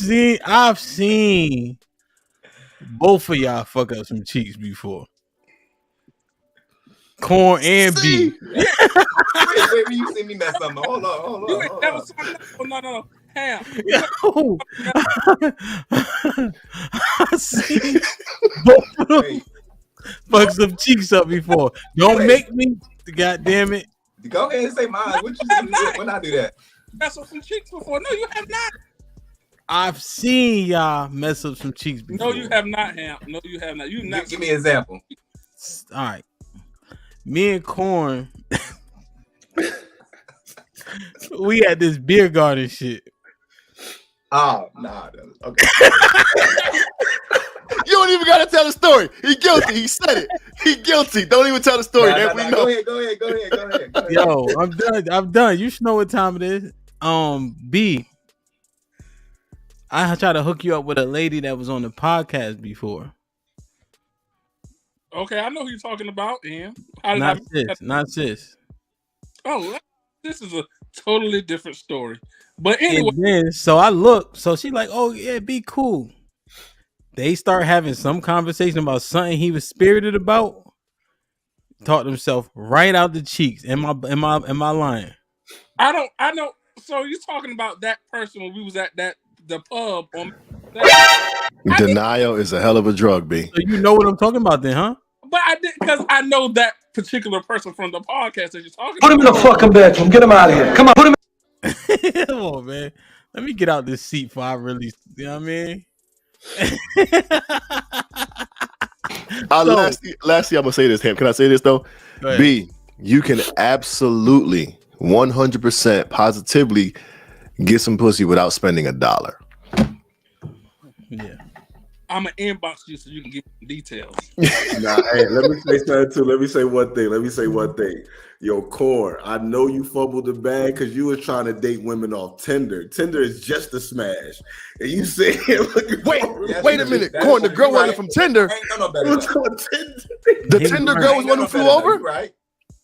seen both of y'all fuck up some cheeks before. Corn and B. Wait, you see me mess up. Hold on. You ain't never saw no. Ham. Yo, I seen both of them fuck some cheeks up before. Don't make me. God damn it. Go ahead and say mine. What you say when I do that? Mess up some cheeks before? No, you have not. I've seen y'all mess up some cheeks before. No, you have not, Ham. No, you have not. You not. Give me an example. All right. Me and Corn, we had this beer garden shit. Oh, nah. Okay. You don't even gotta tell the story. He guilty. He said it. He guilty. Don't even tell the story. We know. Go ahead. Yo, I'm done. You should know what time it is. B. I tried to hook you up with a lady that was on the podcast before. Okay, I know who you're talking about, Ian. Not sis. Oh, this is a totally different story. But anyway, and then, so I look. So she like, oh yeah, be cool. They start having some conversation about something he was spirited about. Talked himself right out the cheeks. Am I lying? I know. So you're talking about that person when we was at the pub on. Denial is a hell of a drug, B. So you know what I'm talking about then, huh? But I did because I know that particular person from the podcast that you're talking about. Put him in the fucking bedroom. Get him out of here. Come on, put him in. Come on, man. Let me get out this seat before I really, you know what I mean? Lastly, I'm gonna say this, Ham. Can I say this though? B, you can absolutely 100% positively get some pussy without spending $1. Yeah. I'm gonna inbox you so you can give me details. Nah, hey, let me say something too. Let me say one thing. Yo, Corn, I know you fumbled the bag because you was trying to date women off Tinder. Tinder is just a smash. And you say, wait a minute. Corn, the girl wasn't from Tinder. The Tinder girl was one who flew over? Right.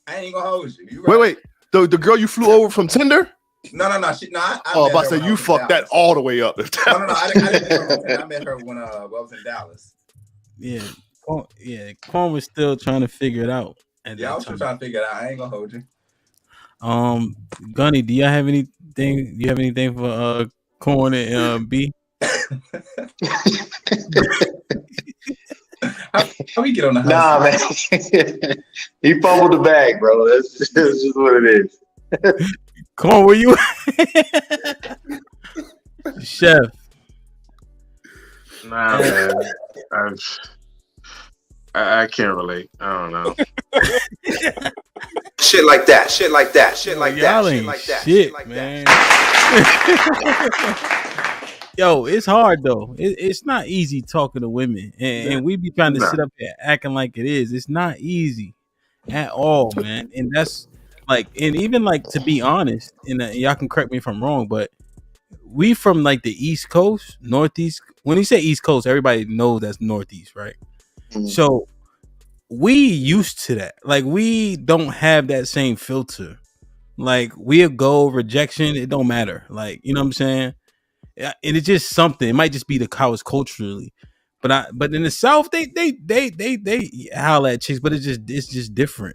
I ain't gonna hold you. Right. Wait. The girl you flew over from Tinder? No. I about to say you fucked that all the way up. No. I didn't. I met her when I was in Dallas. Yeah. Corn was still trying to figure it out. I was still trying to figure it out. I ain't gonna hold you. Gunny, do you have anything? Do you have anything for Corn and B? How we get on the house? Nah, man. He fumbled the bag, bro. That's just what it is. Corn, where you Chef? Nah, man. I can't relate. I don't know. Shit like that. Y'all ain't shit, man. Yo, it's hard though. It's not easy talking to women, and we be trying to sit up here acting like it is. It's not easy at all, man. And that's like, and even like, to be honest, and y'all can correct me if I'm wrong, but we from like the East Coast, Northeast. When you say East Coast, everybody knows that's Northeast, right? Mm-hmm. So we used to that. Like, we don't have that same filter. Like, we'll go rejection. It don't matter. Like, you know what I'm saying? And it's just something. It might just be the how it's culturally, but in the South they howl at chicks, but it's just different.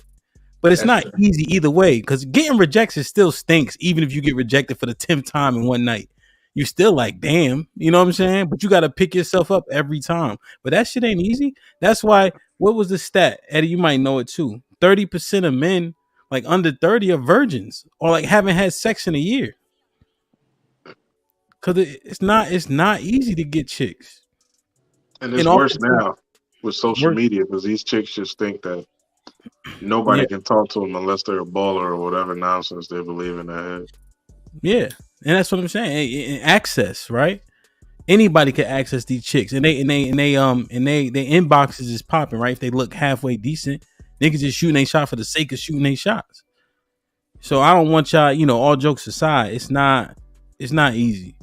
But it's not easy either way, because getting rejection still stinks. Even if you get rejected for the 10th time in one night, you still like, damn, you know what I'm saying? But you got to pick yourself up every time. But that shit ain't easy. That's why. What was the stat, Eddie? You might know it too. 30% of men, like under 30, are virgins or like haven't had sex in a year. Cause it's not easy to get chicks, and it's worse now with social media, because these chicks just think that nobody can talk to them unless they're a baller or whatever nonsense they believe in their head. Yeah, and that's what I'm saying. Access, right? Anybody can access these chicks, and they inboxes is popping, right? If they look halfway decent, niggas just shooting a shot for the sake of shooting a shots. So I don't want y'all, all jokes aside, it's not easy.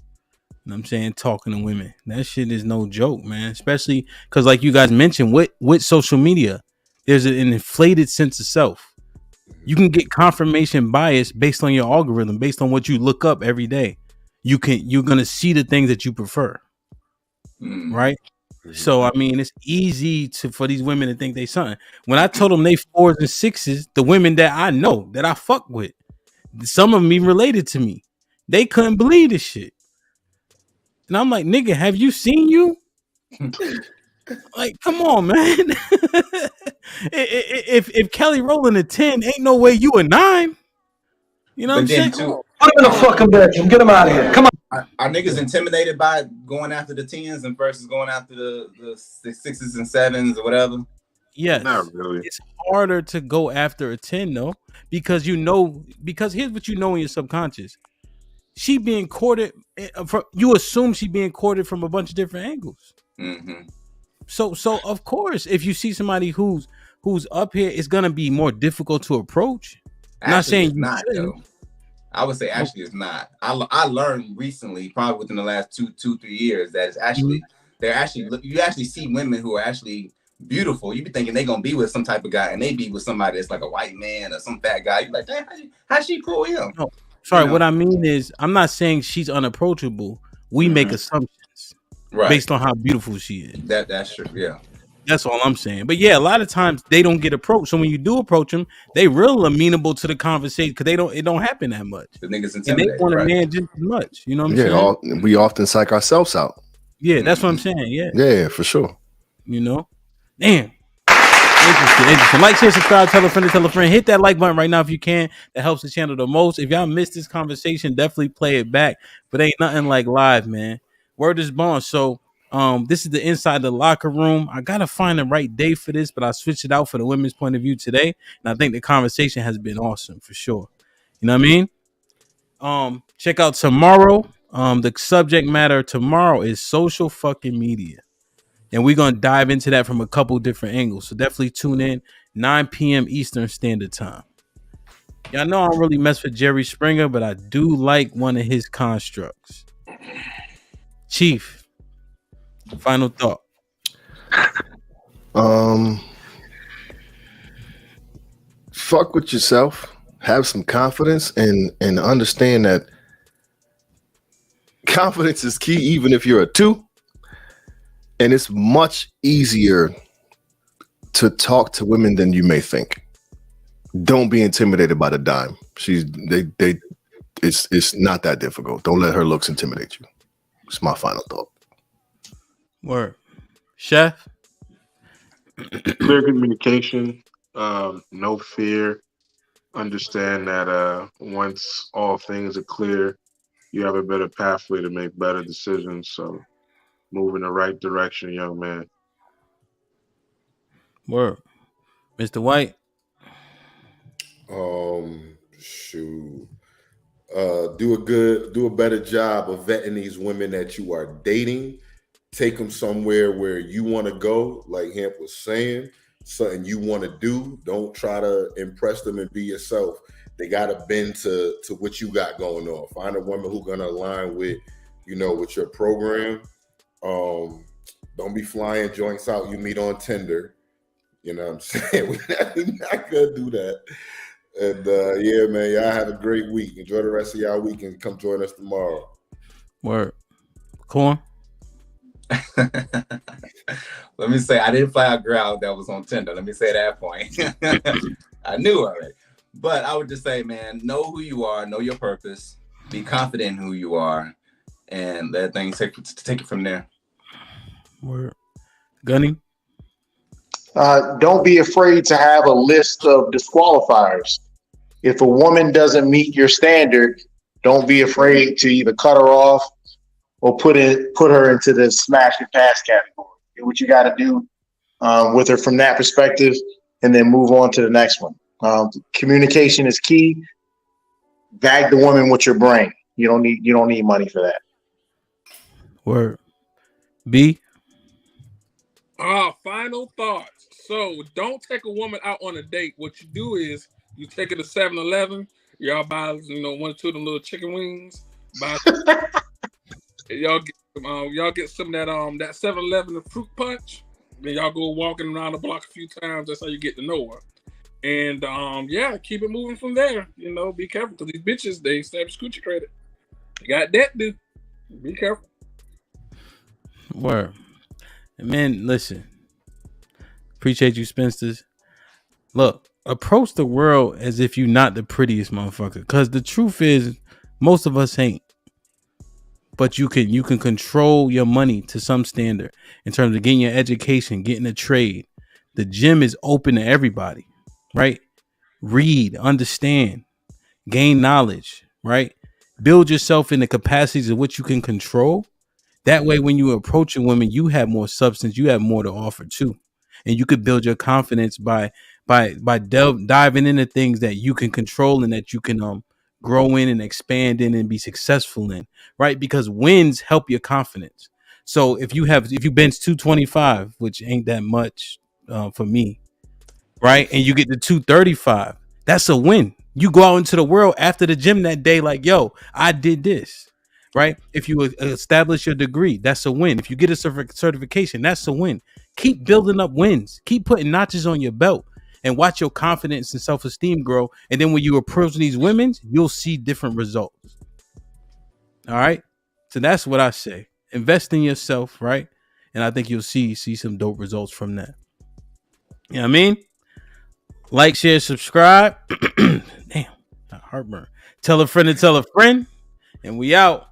You know what I'm saying? Talking to women, that shit is no joke, man. Especially because, like you guys mentioned, with social media, there's an inflated sense of self. You can get confirmation bias based on your algorithm, based on what you look up every day. You're gonna see the things that you prefer, right? So I mean, it's easy for these women to think they something. When I told them they 4s and 6s, the women that I know that I fuck with, some of them even related to me, they couldn't believe this shit. And I'm like, nigga, have you seen you? Like, come on, man. if Kelly rolling a 10, ain't no way you a 9. You know what I'm saying? Put him in the fucking bedroom. Get him out of here. Come on. Are niggas intimidated by going after the 10s and versus going after the 6s and 7s or whatever? Yes. Not really. It's harder to go after a 10 though, because here's what you know in your subconscious. She being courted. You assume she being courted from a bunch of different angles. Mm-hmm. So of course, if you see somebody who's up here, it's gonna be more difficult to approach. I'm not saying it's not though. I would say actually it's not. I learned recently, probably within the last 2-3 years, that it's actually you actually see women who are actually beautiful. You be thinking they gonna be with some type of guy, and they be with somebody that's like a white man or some fat guy. You like, damn, how she pull him? No. Sorry, what I mean is, I'm not saying she's unapproachable. We make assumptions based on how beautiful she is. That's true. Yeah, that's all I'm saying. But yeah, a lot of times they don't get approached. So when you do approach them, they real amenable to the conversation because it don't happen that much. The niggas and they want a man just as much. You know what I'm saying? We often psych ourselves out. Yeah, that's what I'm saying. Yeah. Yeah, for sure. Damn. Interesting. Like, share, subscribe, tell a friend. Hit that like button right now if you can. That helps the channel the most. If y'all missed this conversation, definitely play it back. But ain't nothing like live, man. Word is bond. So this is the inside the locker room. I gotta find the right day for this, but I switched it out for the women's point of view today. And I think the conversation has been awesome for sure. You know what I mean? Check out tomorrow. The subject matter tomorrow is social fucking media. And we're going to dive into that from a couple different angles. So definitely tune in 9 p.m. Eastern Standard Time. Y'all know I don't really mess with Jerry Springer, but I do like one of his constructs. Chief, final thought. Fuck with yourself. Have some confidence and understand that confidence is key, even if you're a 2. And it's much easier to talk to women than you may think. Don't be intimidated by the dime. It's not that difficult. Don't let her looks intimidate you. It's my final thought. Word. Chef? Clear communication, no fear. Understand that once all things are clear, you have a better pathway to make better decisions. So move in the right direction, young man. Word. Mr. White? Shoot. Do a better job of vetting these women that you are dating. Take them somewhere where you want to go, like Hamp was saying, something you want to do. Don't try to impress them and be yourself. They got to bend to what you got going on. Find a woman who's going to align with, with your program. Don't be flying joints out you meet on Tinder. You know what I'm saying? We're not going to do that. And yeah, man, y'all have a great week. Enjoy the rest of y'all week and come join us tomorrow. Word. Corn? Let me say, I didn't fly a girl out that was on Tinder. Let me say that point. I knew already. But I would just say, man, know who you are, know your purpose, be confident in who you are, and let things take it from there. Word. Gunny? Don't be afraid to have a list of disqualifiers. If a woman doesn't meet your standard, don't be afraid to either cut her off or put her into the smash and pass category. Do what you got to do with her from that perspective, and then move on to the next one. Communication is key. Bag the woman with your brain. You don't need money for that. Word. B? Final thoughts. So don't take a woman out on a date. What you do is you take her to 7-Eleven. Y'all buy, 1 or 2 of them little chicken wings. Y'all get some of that 7-Eleven fruit punch. Then y'all go walking around the block a few times. That's how you get to know her. And keep it moving from there. Be careful because these bitches, they establish coochie credit. They got debt due. Be careful. Word. Man, listen. Appreciate you, Spinsters. Look, approach the world as if you're not the prettiest motherfucker. Because the truth is, most of us ain't. But you can control your money to some standard in terms of getting your education, getting a trade. The gym is open to everybody, right? Read, understand, gain knowledge, right? Build yourself in the capacities of what you can control. That way, when you approach a woman, you have more substance, you have more to offer too. And you could build your confidence by diving into things that you can control and that you can grow in and expand in and be successful in, right? Because wins help your confidence. So if you bench 225, which ain't that much for me, right? And you get to 235, that's a win. You go out into the world after the gym that day like, yo, I did this, right? If you establish your degree, that's a win. If you get a certification, that's a win. Keep building up wins. Keep putting notches on your belt and watch your confidence and self-esteem grow. And then when you approach these women, you'll see different results. All right. So that's what I say. Invest in yourself, right? And I think you'll see some dope results from that. You know what I mean? Like, share, subscribe. Damn, heartburn. Tell a friend to tell a friend. And we out.